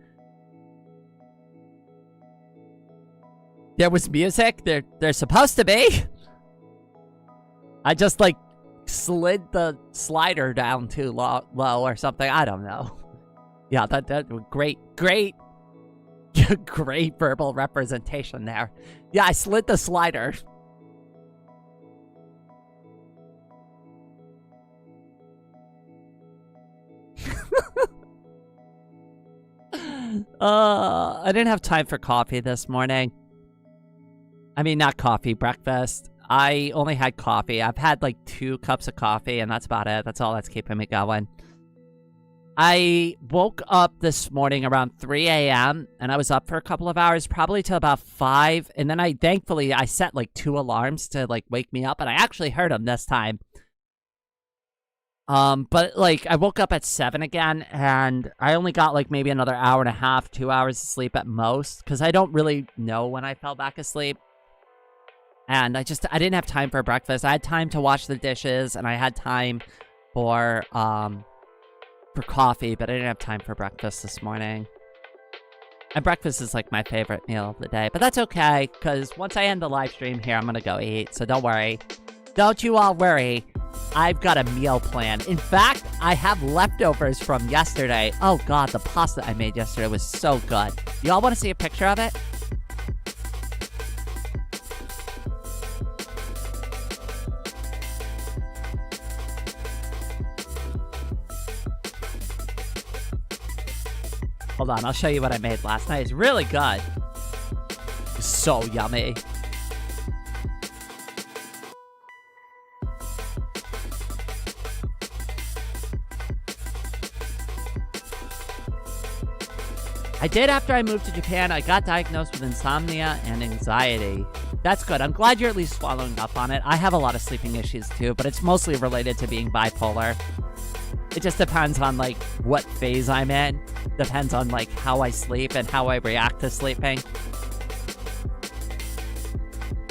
There was music. There's supposed to be. I just, like, slid the slider down too low or something. I don't know. Yeah, that great great verbal representation there. Yeah, I slid the slider. I didn't have time for coffee this morning. I mean, not coffee, breakfast. I only had coffee. I've had like 2 cups of coffee, and that's about it. That's all that's keeping me going. I woke up this morning around 3 a.m., and I was up for a couple of hours, probably till about 5. And then thankfully, I set like 2 alarms to like wake me up, and I actually heard them this time. But like I woke up at 7 again, and I only got like maybe another hour and a half, 2 hours of sleep at most, because I don't really know when I fell back asleep. And I didn't have time for breakfast. I had time to wash the dishes, and I had time for coffee, but I didn't have time for breakfast this morning. And breakfast is like my favorite meal of the day, but that's okay, because once I end the live stream here, I'm gonna go eat, so don't worry. Don't you all worry. I've got a meal plan. In fact, I have leftovers from yesterday. Oh god, the pasta I made yesterday was so good. Y'all want to see a picture of it? Hold on, I'll show you what I made last night. It's really good. It's so yummy. I did after I moved to Japan. I got diagnosed with insomnia and anxiety. That's good. I'm glad you're at least following up on it. I have a lot of sleeping issues too, but it's mostly related to being bipolar. It just depends on like what phase I'm in. Depends on like how I sleep and how I react to sleeping.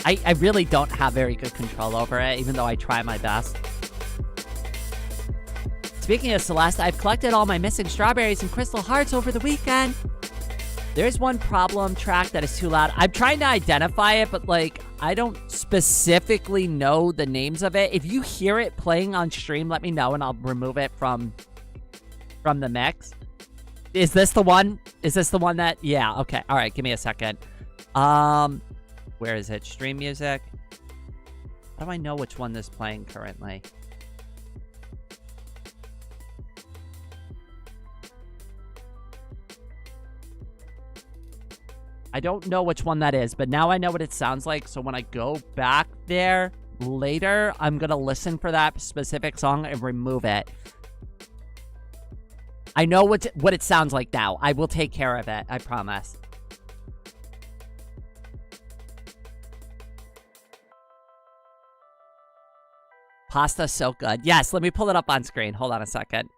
I really don't have very good control over it, even though I try my best. Speaking of Celeste, I've collected all my missing strawberries and crystal hearts over the weekend. There's one problem track that is too loud. I'm trying to identify it, but like I don't specifically know the names of it. If you hear it playing on stream, let me know and I'll remove it from the mix. Is this the one? Is this the one that... Yeah, okay. All right, give me a second. Where is it? Stream music? How do I know which one is playing currently? I don't know which one that is, but now I know what it sounds like, so when I go back there later, I'm gonna listen for that specific song and remove it. I know what it sounds like now. I will take care of it, I promise. Pasta's so good. Yes, let me pull it up on screen. Hold on a second.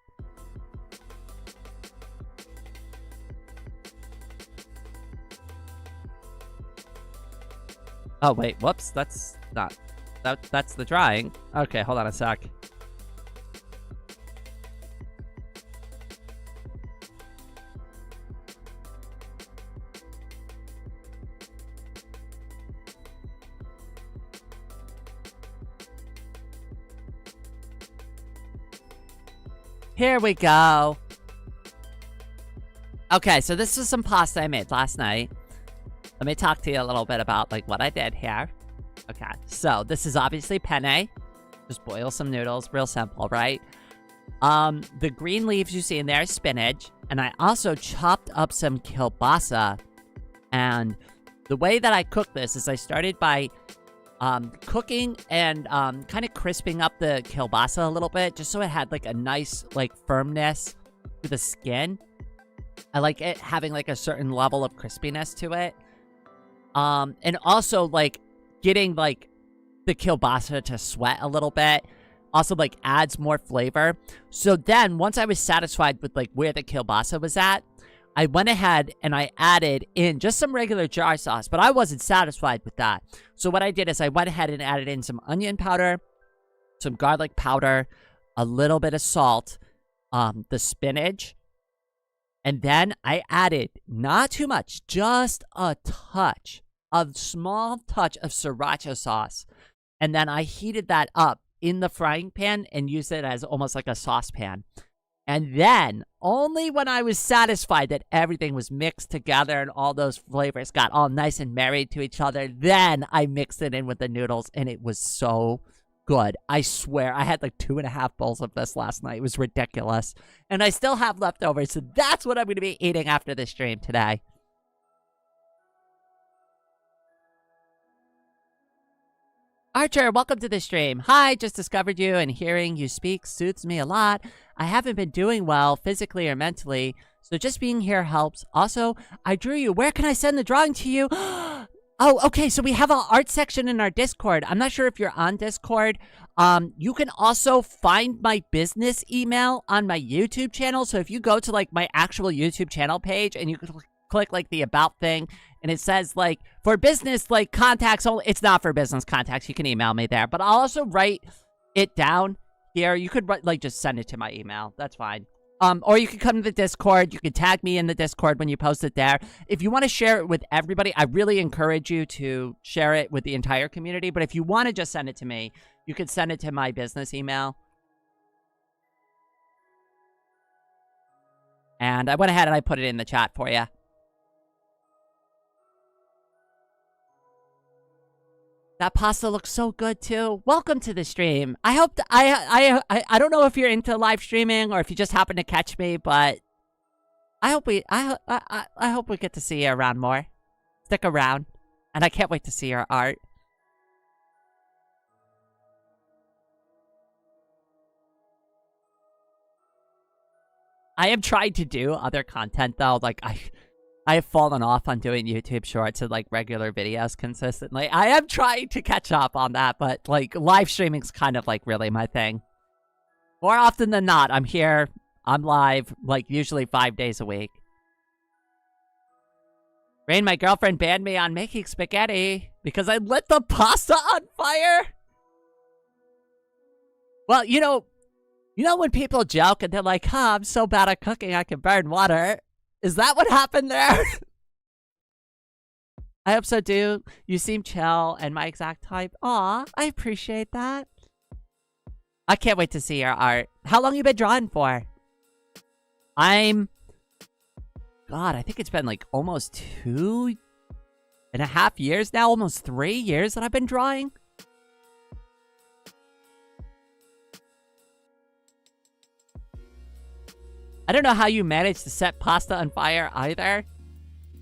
Oh, wait. Whoops. That's not... That's the drawing. Okay, hold on a sec. Here we go. Okay, so this is some pasta I made last night. Let me talk to you a little bit about like what I did here. Okay, so this is obviously penne. Just boil some noodles, real simple, right? The green leaves you see in there is spinach, and I also chopped up some kielbasa. And the way that I cook this is I started by cooking and kind of crisping up the kielbasa a little bit, just so it had like a nice like firmness to the skin. I like it having like a certain level of crispiness to it. And also like getting like the kielbasa to sweat a little bit also like adds more flavor. So then once I was satisfied with like where the kielbasa was at, I went ahead and I added in just some regular jar sauce, but I wasn't satisfied with that. So what I did is I went ahead and added in some onion powder, some garlic powder, a little bit of salt, the spinach, and then I added, not too much, just a small touch of sriracha sauce. And then I heated that up in the frying pan and used it as almost like a saucepan. And then, only when I was satisfied that everything was mixed together and all those flavors got all nice and married to each other, then I mixed it in with the noodles, and it was so good. I swear. I had like 2.5 bowls of this last night. It was ridiculous. And I still have leftovers, so that's what I'm going to be eating after this stream today. Archer, welcome to the stream. Hi, just discovered you, and hearing you speak soothes me a lot. I haven't been doing well physically or mentally, so just being here helps. Also, I drew you. Where can I send the drawing to you? Oh, okay, so we have an art section in our Discord. I'm not sure if you're on Discord. You can also find my business email on my YouTube channel. So if you go to like my actual YouTube channel page and you click like the about thing, and it says like for business like contacts only. It's not for business contacts. You can email me there, but I'll also write it down here. You could like just send it to my email. That's fine. Or you can come to the Discord. You can tag me in the Discord when you post it there. If you want to share it with everybody, I really encourage you to share it with the entire community. But if you want to just send it to me, you can send it to my business email. And I went ahead and I put it in the chat for you. That pasta looks so good too. Welcome to the stream. I hope I don't know if you're into live streaming or if you just happen to catch me, but I hope we get to see you around more. Stick around, and I can't wait to see your art. I am trying to do other content though. Like I have fallen off on doing YouTube Shorts and, like, regular videos consistently. I am trying to catch up on that, but, like, live streaming's kind of, like, really my thing. More often than not, I'm here, I'm live, like, usually 5 days a week. Rain, my girlfriend banned me on making spaghetti because I lit the pasta on fire? Well, you know when people joke and they're like, huh, I'm so bad at cooking I can burn water. Is that what happened there? I hope so, dude. You seem chill and my exact type. Aw, I appreciate that. I can't wait to see your art. How long you been drawing for? God, I think it's been like almost 2.5 years now. Almost 3 years that I've been drawing. I don't know how you managed to set pasta on fire either.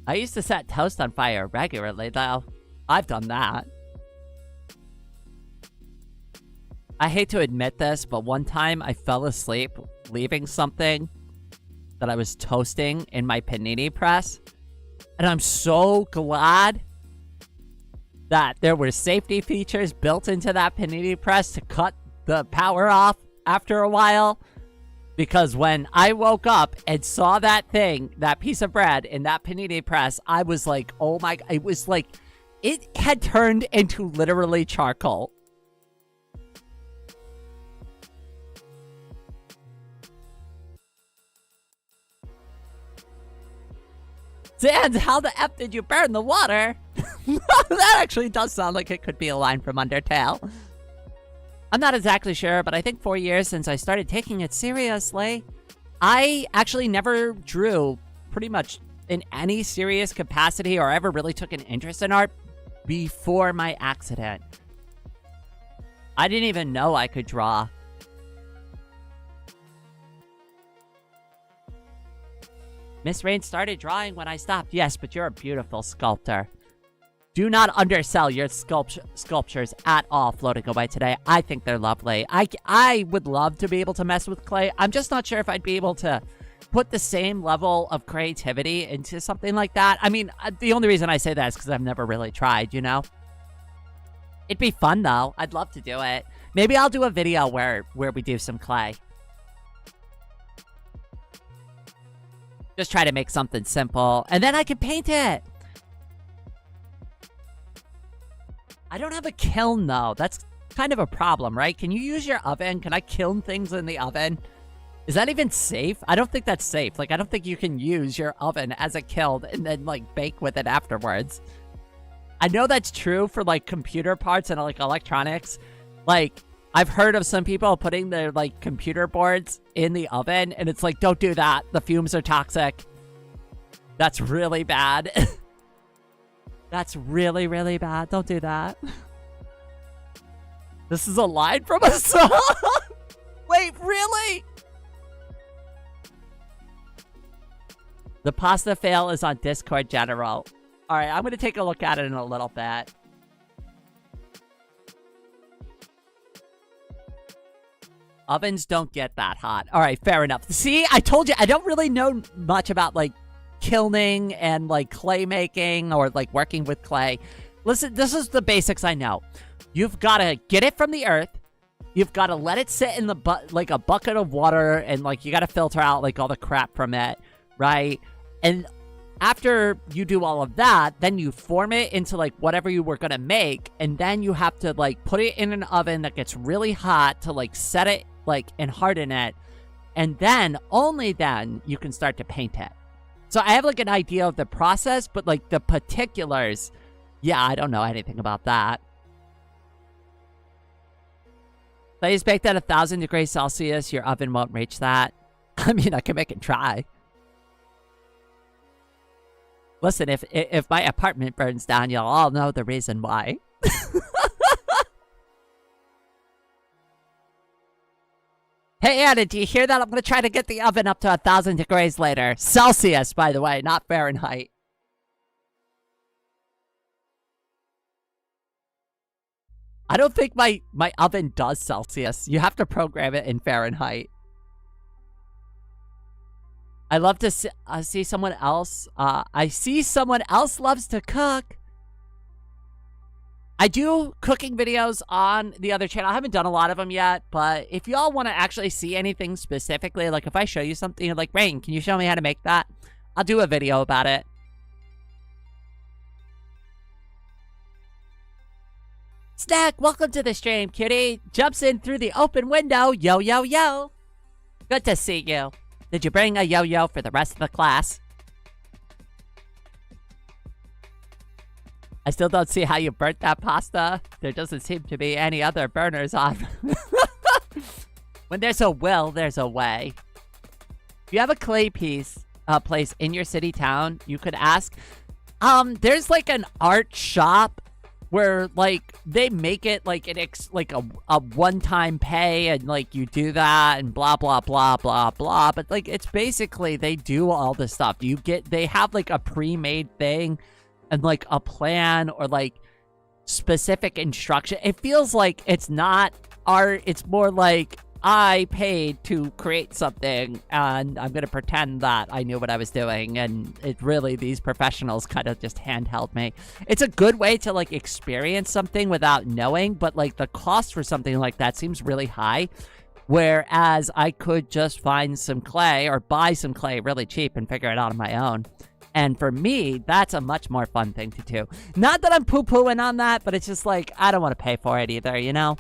I used to set toast on fire regularly, though. I've done that. I hate to admit this, but one time I fell asleep leaving something that I was toasting in my panini press. And I'm so glad that there were safety features built into that panini press to cut the power off after a while. Because when I woke up and saw that thing, that piece of bread in that panini press, I was like, oh my, it was like, it had turned into literally charcoal. Dan, how the F did you burn the water? That actually does sound like it could be a line from Undertale. I'm not exactly sure, but I think 4 years since I started taking it seriously. I actually never drew pretty much in any serious capacity or ever really took an interest in art before my accident. I didn't even know I could draw. Miss Rain started drawing when I stopped. Yes, but you're a beautiful sculptor. Do not undersell your sculptures at all floating away today. I think they're lovely. I would love to be able to mess with clay. I'm just not sure if I'd be able to put the same level of creativity into something like that. I mean, the only reason I say that is because I've never really tried, you know? It'd be fun, though. I'd love to do it. Maybe I'll do a video where we do some clay. Just try to make something simple, and then I can paint it. I don't have a kiln, though. That's kind of a problem, right? Can you use your oven? Can I kiln things in the oven? Is that even safe? I don't think that's safe. Like, I don't think you can use your oven as a kiln and then, like, bake with it afterwards. I know that's true for, like, computer parts and, like, electronics. Like, I've heard of some people putting their, like, computer boards in the oven, and it's like, don't do that. The fumes are toxic. That's really bad. That's really, really bad. Don't do that. This is a line from a song? Wait, really? The pasta fail is on Discord General. All right, I'm going to take a look at it in a little bit. Ovens don't get that hot. All right, fair enough. See, I told you, I don't really know much about, like, kilning and, like, clay making or, like, working with clay. Listen, this is the basics I know. You've got to get it from the earth. You've got to let it sit in the like a bucket of water, and, like, you got to filter out, like, all the crap from it, right? And after you do all of that, then you form it into, like, whatever you were going to make, and then you have to, like, put it in an oven that gets really hot to, like, set it, like, and harden it, and then, only then, you can start to paint it. So I have, like, an idea of the process, but, like, the particulars, yeah, I don't know anything about that. Please baked at 1,000 degrees Celsius, your oven won't reach that. I mean, I can make it try. Listen, if my apartment burns down, you'll all know the reason why. Hey, Anna, do you hear that? I'm going to try to get the oven up to 1,000 degrees later. Celsius, by the way, not Fahrenheit. I don't think my oven does Celsius. You have to program it in Fahrenheit. I love to see someone else. I see someone else loves to cook. I do cooking videos on the other channel. I haven't done a lot of them yet, but if y'all want to actually see anything specifically, like if I show you something, you're like, Rain, can you show me how to make that? I'll do a video about it. Snack, welcome to the stream, cutie. Jumps in through the open window. Yo, yo, yo. Good to see you. Did you bring a yo-yo for the rest of the class? I still don't see how you burnt that pasta. There doesn't seem to be any other burners on. When there's a will, there's a way. If you have a clay place in your city town, you could ask. There's like an art shop where, like, they make it like a one-time pay, and, like, you do that and blah blah blah blah blah. But, like, it's basically they do all this stuff. They have like a pre-made thing and, like, a plan or, like, specific instruction. It feels like it's not art. It's more like I paid to create something, and I'm gonna pretend that I knew what I was doing, and it really, these professionals kind of just handheld me. It's a good way to, like, experience something without knowing, but, like, the cost for something like that seems really high, whereas I could just find some clay or buy some clay really cheap and figure it out on my own. And for me, that's a much more fun thing to do. Not that I'm poo-pooing on that, but it's just like, I don't want to pay for it either, you know?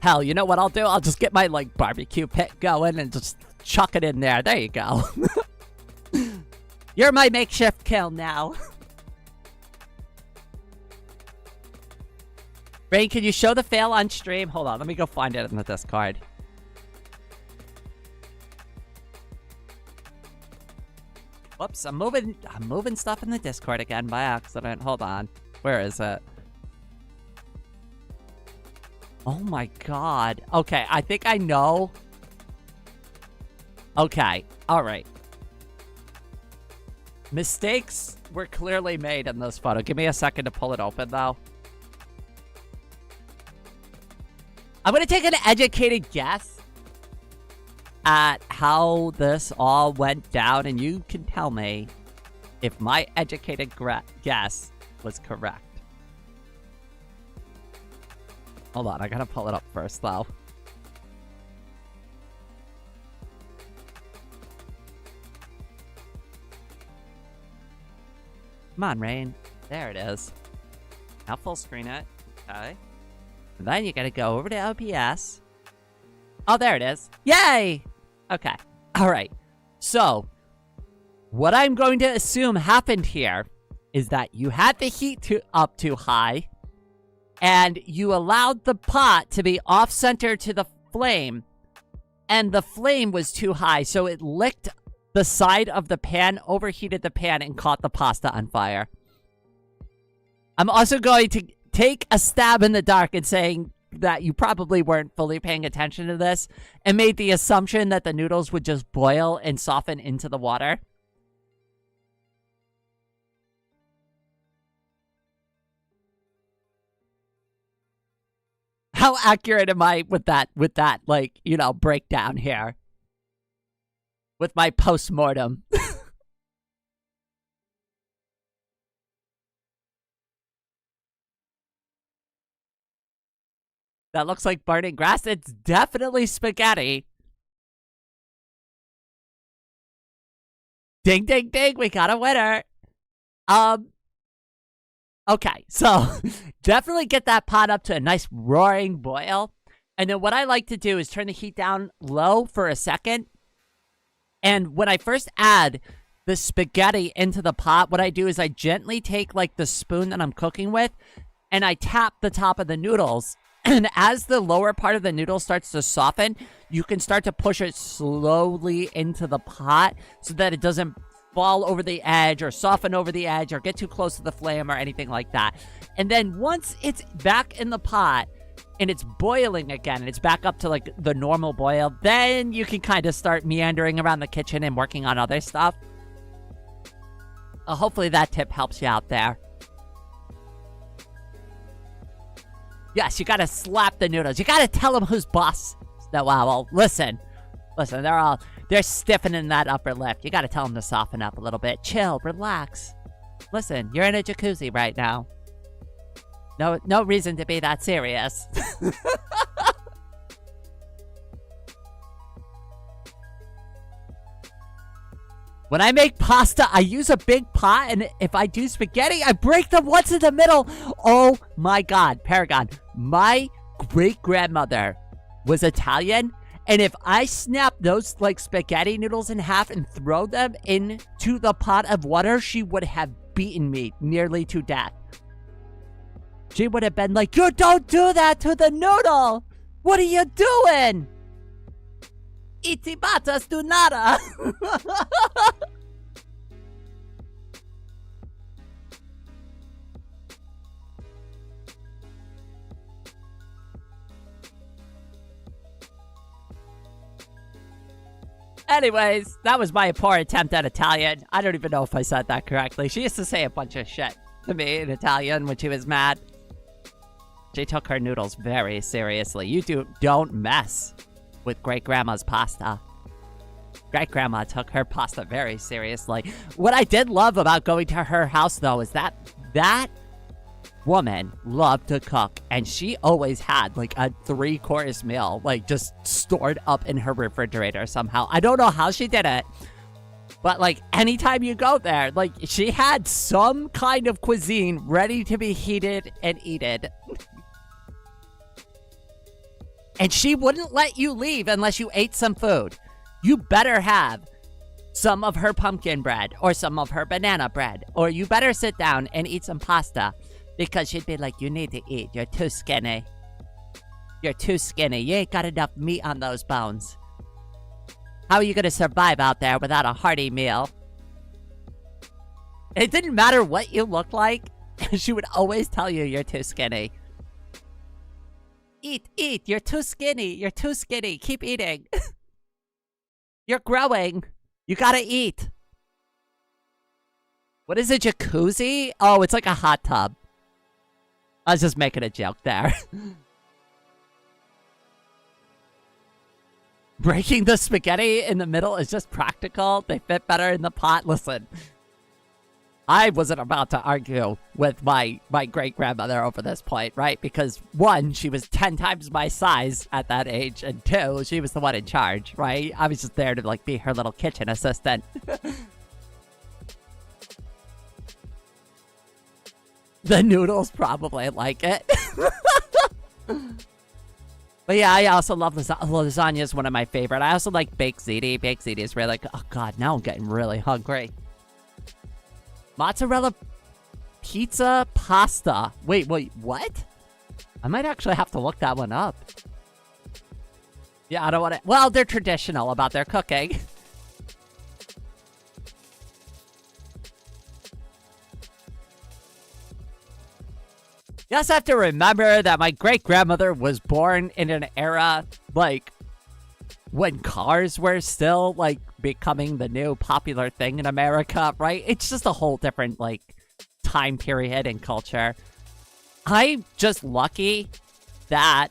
Hell, you know what I'll do? I'll just get my, like, barbecue pit going and just chuck it in there. There you go. You're my makeshift kiln now. Rain, can you show the fail on stream? Hold on, let me go find it in the Discord. Whoops, I'm moving stuff in the Discord again by accident. Hold on. Where is it? Oh my god. Okay, I think I know. Okay, alright. Mistakes were clearly made in this photo. Give me a second to pull it open, though. I'm gonna take an educated guess at how this all went down, and you can tell me if my educated guess was correct. Hold on, I gotta pull it up first, though. Come on, Rain. There it is. Now full screen it. Okay. And then you gotta go over to OBS. Oh, there it is. Yay! Okay. Alright. So, what I'm going to assume happened here is that you had the heat up too high, and you allowed the pot to be off-center to the flame, and the flame was too high, so it licked the side of the pan, overheated the pan, and caught the pasta on fire. I'm also going to take a stab in the dark and saying that you probably weren't fully paying attention to this and made the assumption that the noodles would just boil and soften into the water. How accurate am I with that, like, you know, breakdown here? With my post-mortem. That looks like burning grass. It's definitely spaghetti. Ding, ding, ding. We got a winner. Okay, so definitely get that pot up to a nice roaring boil. And then what I like to do is turn the heat down low for a second. And when I first add the spaghetti into the pot, what I do is I gently take like the spoon that I'm cooking with and I tap the top of the noodles. And as the lower part of the noodle starts to soften, you can start to push it slowly into the pot so that it doesn't fall over the edge or soften over the edge or get too close to the flame or anything like that. And then once it's back in the pot and it's boiling again and it's back up to like the normal boil, then you can kind of start meandering around the kitchen and working on other stuff. Hopefully that tip helps you out there. Yes, you gotta slap the noodles. You gotta tell them who's boss. No, well, listen, they're stiffening that upper lip. You gotta tell them to soften up a little bit. Chill, relax. Listen, you're in a jacuzzi right now. No reason to be that serious. When I make pasta, I use a big pot, and if I do spaghetti, I break them once in the middle. Oh my God, Paragon. My great-grandmother was Italian, and if I snap those like spaghetti noodles in half and throw them into the pot of water, she would have beaten me nearly to death. She would have been like, "You don't do that to the noodle! What are you doing? Iti batas do nada." Anyways, that was my poor attempt at Italian. I don't even know if I said that correctly. She used to say a bunch of shit to me in Italian when she was mad. She took her noodles very seriously. You don't mess with great-grandma's pasta. Great-grandma took her pasta very seriously. What I did love about going to her house, though, is that woman loved to cook, and she always had like a 3-course meal like just stored up in her refrigerator somehow. I don't know how she did it, but like anytime you go there, like she had some kind of cuisine ready to be heated and eaten. And she wouldn't let you leave unless you ate some food. You better have some of her pumpkin bread or some of her banana bread, or you better sit down and eat some pasta. Because she'd be like, "You need to eat. You're too skinny. You're too skinny. You ain't got enough meat on those bones. How are you going to survive out there without a hearty meal?" It didn't matter what you looked like. She would always tell you you're too skinny. Eat, eat. You're too skinny. You're too skinny. Keep eating. You're growing. You gotta eat. What is a jacuzzi? Oh, it's like a hot tub. I was just making a joke there. Breaking the spaghetti in the middle is just practical. They fit better in the pot. Listen, I wasn't about to argue with my great-grandmother over this point, right? Because 1, she was 10 times my size at that age, and 2, she was the one in charge, right? I was just there to, like, be her little kitchen assistant. The noodles probably like it. But yeah, I also love lasagna. Lasagna is one of my favorite. I also like baked ziti. Baked ziti is really like, oh God, now I'm getting really hungry. Mozzarella pizza pasta. Wait, what? I might actually have to look that one up. Yeah, I don't want to. Well, they're traditional about their cooking. You also have to remember that my great-grandmother was born in an era, like, when cars were still, like, becoming the new popular thing in America, right? It's just a whole different, like, time period and culture. I'm just lucky that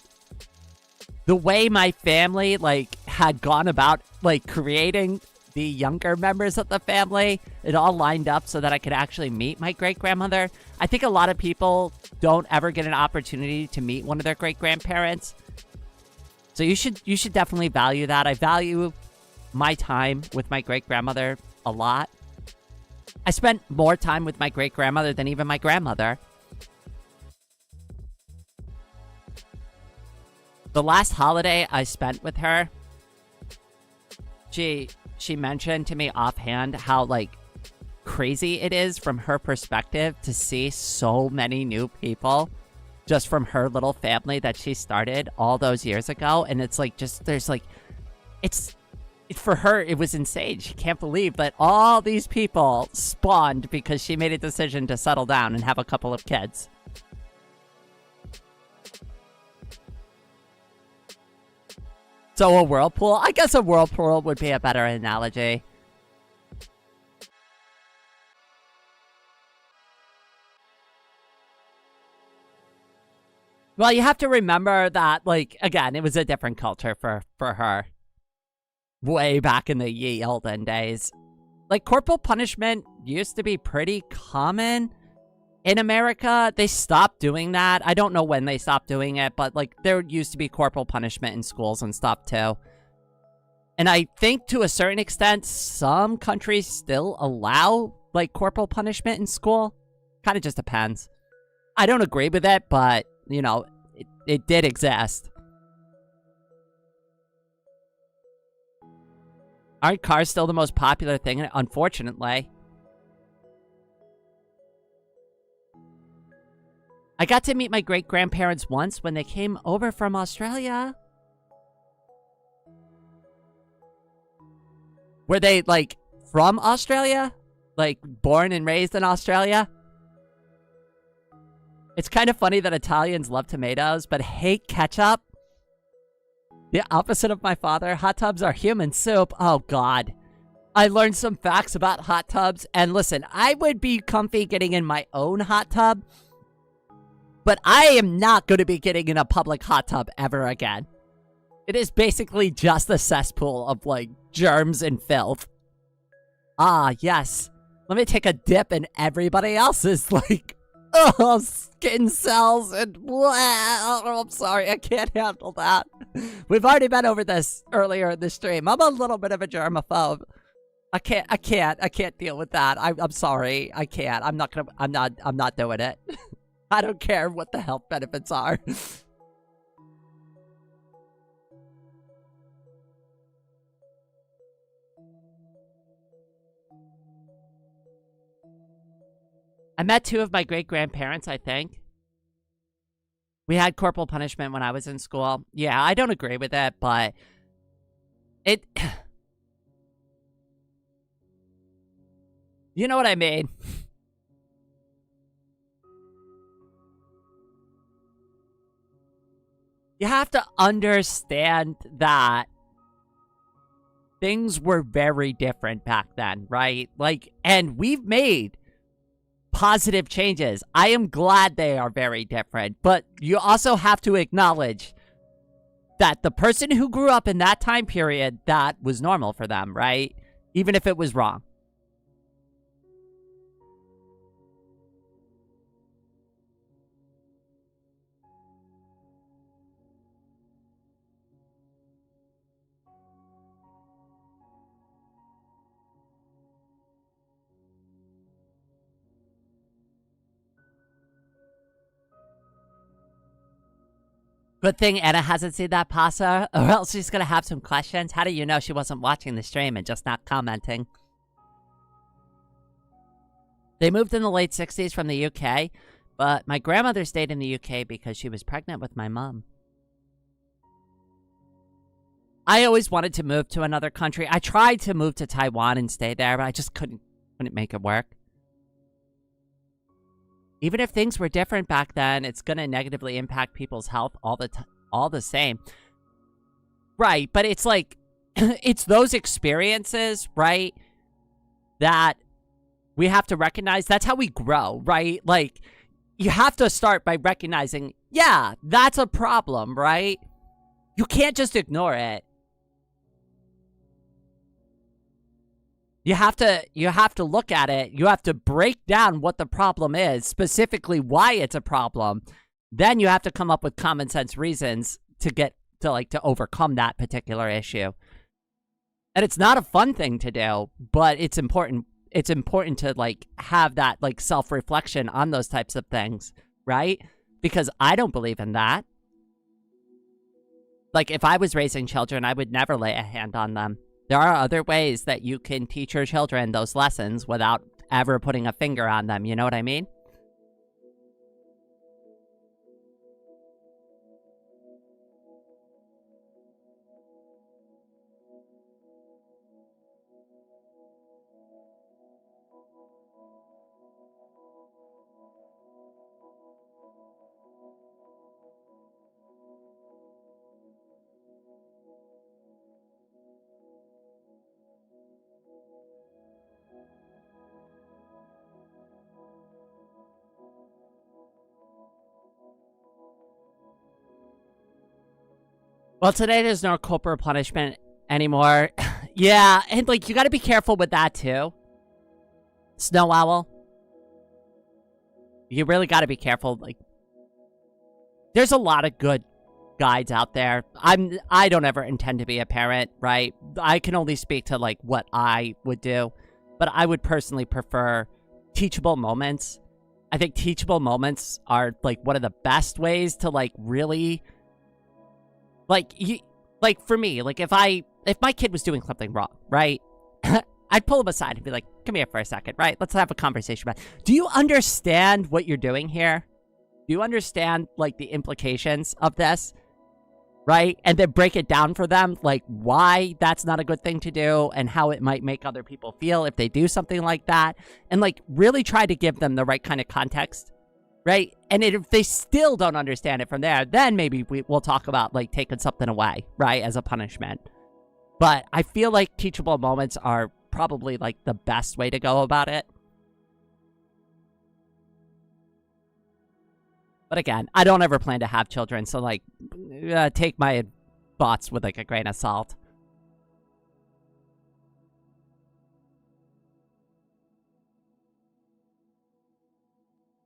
the way my family, like, had gone about, like, creating the younger members of the family, it all lined up so that I could actually meet my great-grandmother. I think a lot of people don't ever get an opportunity to meet one of their great-grandparents. So you should definitely value that. I value my time with my great-grandmother a lot. I spent more time with my great-grandmother than even my grandmother. The last holiday I spent with her, she mentioned to me offhand how, like, crazy it is from her perspective to see so many new people just from her little family that she started all those years ago. And it's like, just, there's like, for her, it was insane. She can't believe that all these people spawned because she made a decision to settle down and have a couple of kids. So a whirlpool? I guess a whirlpool would be a better analogy. Well, you have to remember that, like, again, it was a different culture for her. Way back in the ye olden days. Like, corporal punishment used to be pretty common in America. They stopped doing that. I don't know when they stopped doing it, but, like, there used to be corporal punishment in schools and stuff, too. And I think, to a certain extent, some countries still allow, like, corporal punishment in school. Kind of just depends. I don't agree with it, but, you know, it did exist. Aren't cars still the most popular thing? Unfortunately. I got to meet my great-grandparents once when they came over from Australia. Were they, like, from Australia? Like, born and raised in Australia? It's kind of funny that Italians love tomatoes, but hate ketchup. The opposite of my father. Hot tubs are human soup. Oh, God. I learned some facts about hot tubs. And listen, I would be comfy getting in my own hot tub, but I am not going to be getting in a public hot tub ever again. It is basically just a cesspool of, like, germs and filth. Ah, yes. Let me take a dip in everybody else's, like, skin cells and I'm sorry, I can't handle that. We've already been over this earlier in the stream. I'm a little bit of a germaphobe. I can't deal with that. I'm sorry. I can't. I'm not doing it. I don't care what the health benefits are. I met two of my great-grandparents, I think. We had corporal punishment when I was in school. Yeah, I don't agree with it, but it... You know what I mean? You have to understand that things were very different back then, right? Like, and we've made positive changes. I am glad they are very different, but you also have to acknowledge that the person who grew up in that time period, that was normal for them, right? Even if it was wrong. Good thing Anna hasn't seen that pasta, or else she's gonna have some questions. How do you know she wasn't watching the stream and just not commenting? They moved in the late 60s from the UK, but my grandmother stayed in the UK because she was pregnant with my mom. I always wanted to move to another country. I tried to move to Taiwan and stay there, but I just couldn't make it work. Even if things were different back then, it's going to negatively impact people's health all the same. Right, but it's like, it's those experiences, right, that we have to recognize. That's how we grow, right? Like, you have to start by recognizing, yeah, that's a problem, right? You can't just ignore it. You have to look at it. You have to break down what the problem is, specifically why it's a problem. Then you have to come up with common sense reasons to overcome that particular issue. And it's not a fun thing to do, but it's important. It's important to like have that like self-reflection on those types of things, right? Because I don't believe in that. Like, if I was raising children, I would never lay a hand on them. There are other ways that you can teach your children those lessons without ever putting a finger on them. You know what I mean? Well, today there's no corporal punishment anymore. Yeah, and like, you gotta be careful with that too. Snow Owl. You really gotta be careful. Like, there's a lot of good guides out there. I don't ever intend to be a parent, right? I can only speak to like what I would do. But I would personally prefer teachable moments. I think teachable moments are like one of the best ways to like really like for me, like if my kid was doing something wrong, right? I'd pull him aside and be like, come here for a second, right? Let's have a conversation about it. Do you understand what you're doing here? Do you understand like the implications of this? Right? And then break it down for them, like why that's not a good thing to do and how it might make other people feel if they do something like that. And like really try to give them the right kind of context. Right? And if they still don't understand it from there, then maybe we'll talk about like taking something away, right, as a punishment. But I feel like teachable moments are probably like the best way to go about it. But again, I don't ever plan to have children, so like take my thoughts with like a grain of salt.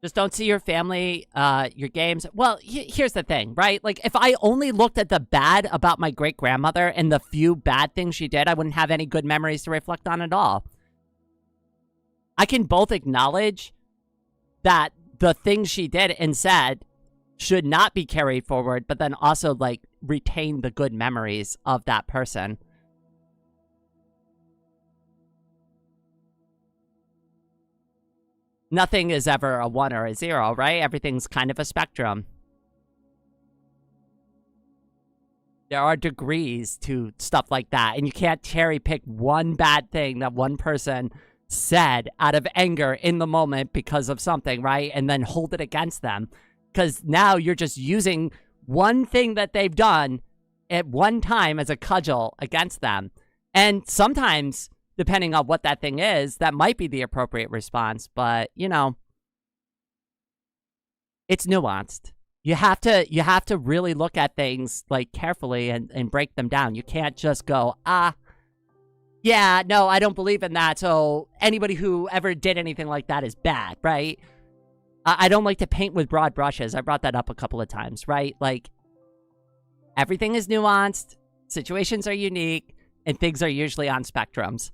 Just don't see your family, your games. Well, here's the thing, right? Like, if I only looked at the bad about my great-grandmother and the few bad things she did, I wouldn't have any good memories to reflect on at all. I can both acknowledge that the things she did and said should not be carried forward, but then also, like, retain the good memories of that person. Nothing is ever a 1 or a 0, right? Everything's kind of a spectrum. There are degrees to stuff like that, and you can't cherry pick one bad thing that one person said out of anger in the moment because of something, right? And then hold it against them. Because now you're just using one thing that they've done at one time as a cudgel against them. And sometimes, depending on what that thing is, that might be the appropriate response. But, you know, it's nuanced. You have to really look at things like carefully and break them down. You can't just go, yeah, no, I don't believe in that. So anybody who ever did anything like that is bad, right? I don't like to paint with broad brushes. I brought that up a couple of times, right? Like, everything is nuanced, situations are unique, and things are usually on spectrums.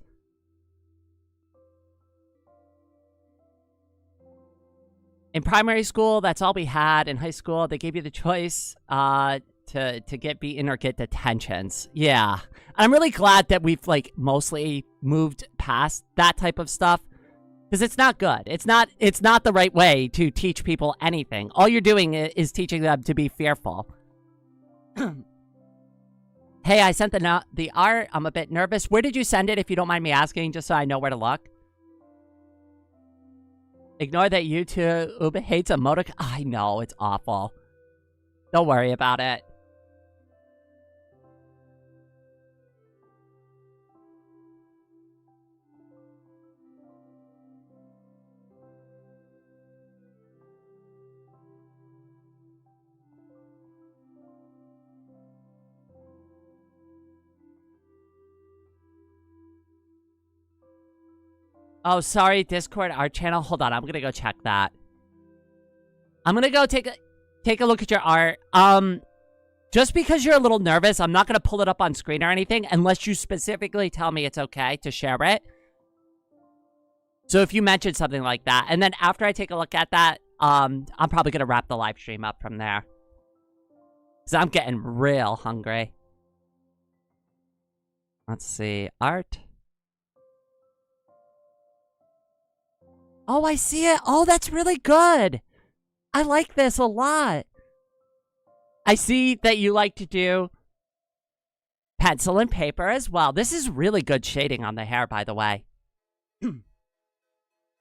In primary school, that's all we had. In high school, they gave you the choice to get beaten or get detentions. Yeah. I'm really glad that we've, like, mostly moved past that type of stuff. Because it's not good. It's not the right way to teach people anything. All you're doing is teaching them to be fearful. Hey, I sent the art. I'm a bit nervous. Where did you send it, if you don't mind me asking, just so I know where to look? Ignore that YouTube hates emoticon. I know, it's awful. Don't worry about it. Oh, sorry, Discord, our channel. Hold on, I'm gonna go check that. I'm gonna go take a look at your art. Just because you're a little nervous, I'm not gonna pull it up on screen or anything unless you specifically tell me it's okay to share it. So if you mentioned something like that, and then after I take a look at that, I'm probably gonna wrap the live stream up from there. Because I'm getting real hungry. Let's see, art. Oh, I see it. Oh, that's really good. I like this a lot. I see that you like to do pencil and paper as well. This is really good shading on the hair, by the way.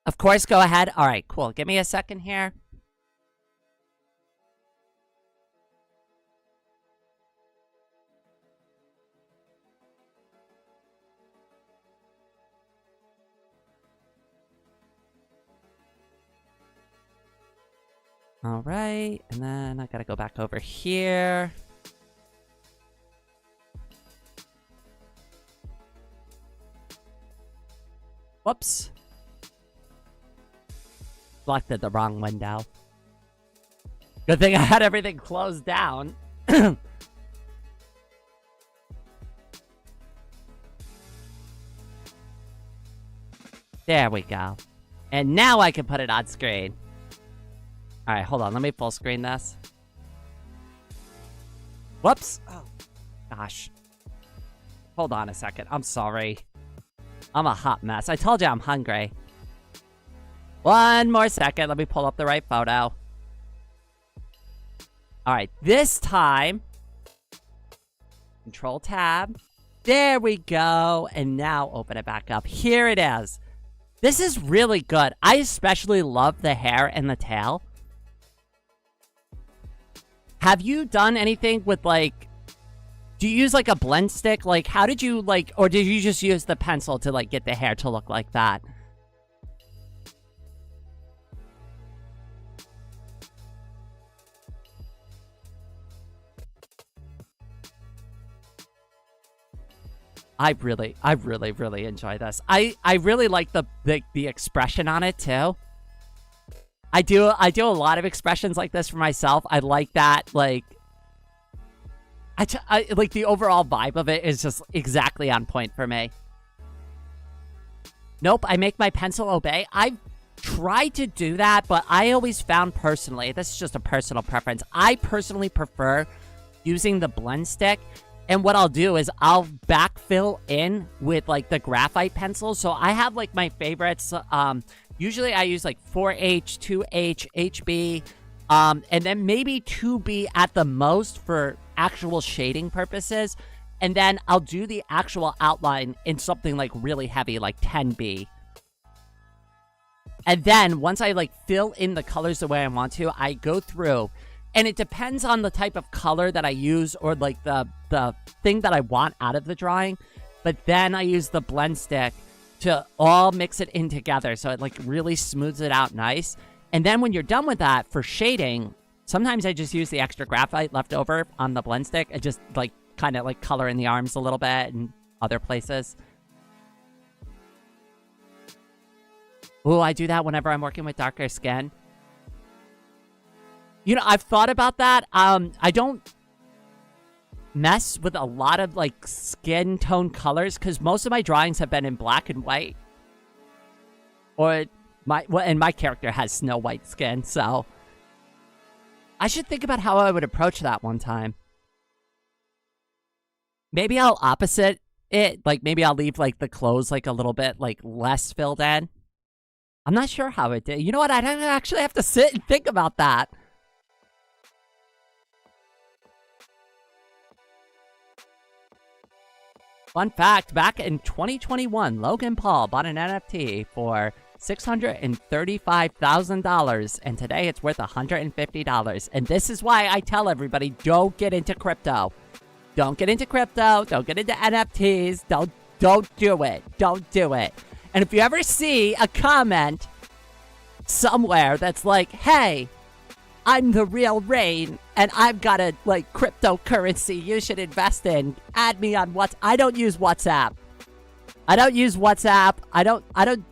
Of course, go ahead. All right, cool. Give me a second here. All right, and then I gotta go back over here. Whoops. Selected the wrong window. Good thing I had everything closed down. There we go. And now I can put it on screen. Alright, hold on. Let me full screen this. Whoops. Oh, gosh. Hold on a second. I'm sorry. I'm a hot mess. I told you I'm hungry. One more second. Let me pull up the right photo. Alright, this time. Control tab. There we go. And now open it back up. Here it is. This is really good. I especially love the hair and the tail. Have you done anything with, like, do you use, like, a blend stick? Like, how did you, like, or did you just use the pencil to, like, get the hair to look like that? I really enjoy this. I really like the expression on it, too. I do a lot of expressions like this for myself. I like that, like, I like the overall vibe of it is just exactly on point for me. Nope, I make my pencil obey. I've tried to do that, but I always found personally, this is just a personal preference, I personally prefer using the blend stick. And what I'll do is I'll backfill in with, like, the graphite pencil. So I have, like, my favorites. Usually I use, like, 4H, 2H, HB, and then maybe 2B at the most for actual shading purposes. And then I'll do the actual outline in something, like, really heavy, like 10B. And then once I, like, fill in the colors the way I want to, I go through. And it depends on the type of color that I use or, like, the thing that I want out of the drawing. But then I use the blend stick to all mix it in together so it, like, really smooths it out nice. And then when you're done with that, for shading, sometimes I just use the extra graphite left over on the blend stick and just, like, kind of, like, color in the arms a little bit and other places. Ooh, I do that whenever I'm working with darker skin. You know, I've thought about that. I don't mess with a lot of, like, skin tone colors because most of my drawings have been in black and white. Or and my character has snow white skin, so I should think about how I would approach that one time. Maybe I'll opposite it. Like, maybe I'll leave, like, the clothes, like, a little bit, like, less filled in. I'm not sure how it did. You know what? I'd actually have to sit and think about that. Fun fact, back in 2021, Logan Paul bought an NFT for $635,000, and today it's worth $150. And this is why I tell everybody, don't get into crypto. Don't get into crypto. Don't get into NFTs. Don't do it. Don't do it. And if you ever see a comment somewhere that's like, hey, I'm the real Rain, and I've got a, like, cryptocurrency you should invest in, add me on I don't use WhatsApp. I don't use WhatsApp. I don't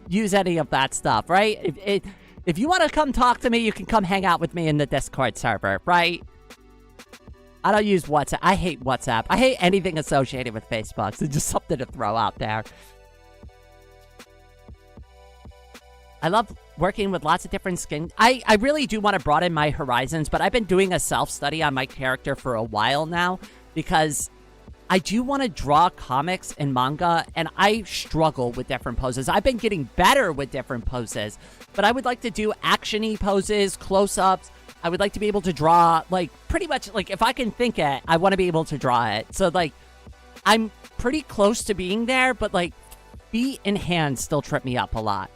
use any of that stuff, right? If you want to come talk to me, you can come hang out with me in the Discord server, right? I don't use WhatsApp. I hate WhatsApp. I hate anything associated with Facebook. It's just something to throw out there. I love working with lots of different skin. I really do want to broaden my horizons, but I've been doing a self-study on my character for a while now because I do want to draw comics and manga, and I struggle with different poses. I've been getting better with different poses, but I would like to do action-y poses, close-ups. I would like to be able to draw, like, pretty much, like, if I can think it, I want to be able to draw it. So, like, I'm pretty close to being there, but, like, feet and hands still trip me up a lot.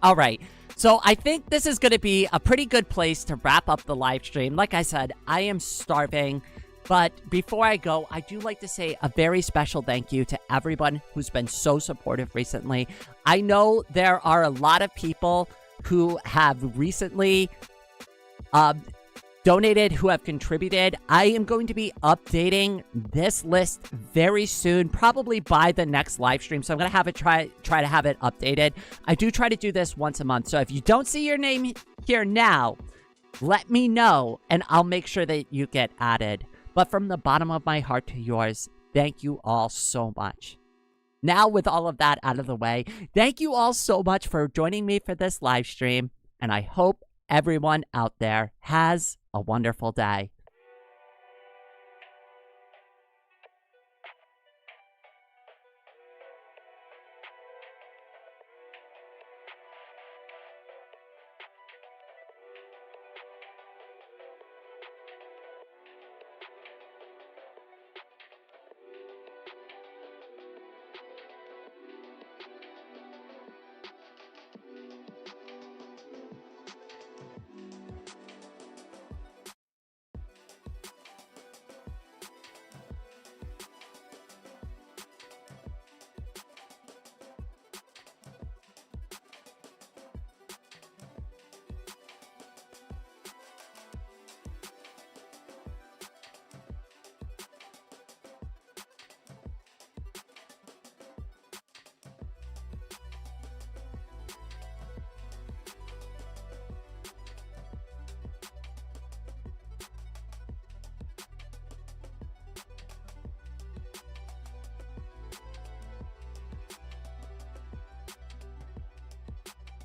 All right. So I think this is going to be a pretty good place to wrap up the live stream. Like I said, I am starving. But before I go, I do like to say a very special thank you to everyone who's been so supportive recently. I know there are a lot of people who have recently donated, who have contributed. I am going to be updating this list very soon, probably by the next live stream. So I'm going to have it try to have it updated. I do try to do this once a month. So if you don't see your name here now, let me know and I'll make sure that you get added. But from the bottom of my heart to yours, thank you all so much. Now, with all of that out of the way, thank you all so much for joining me for this live stream. And I hope everyone out there has a wonderful day.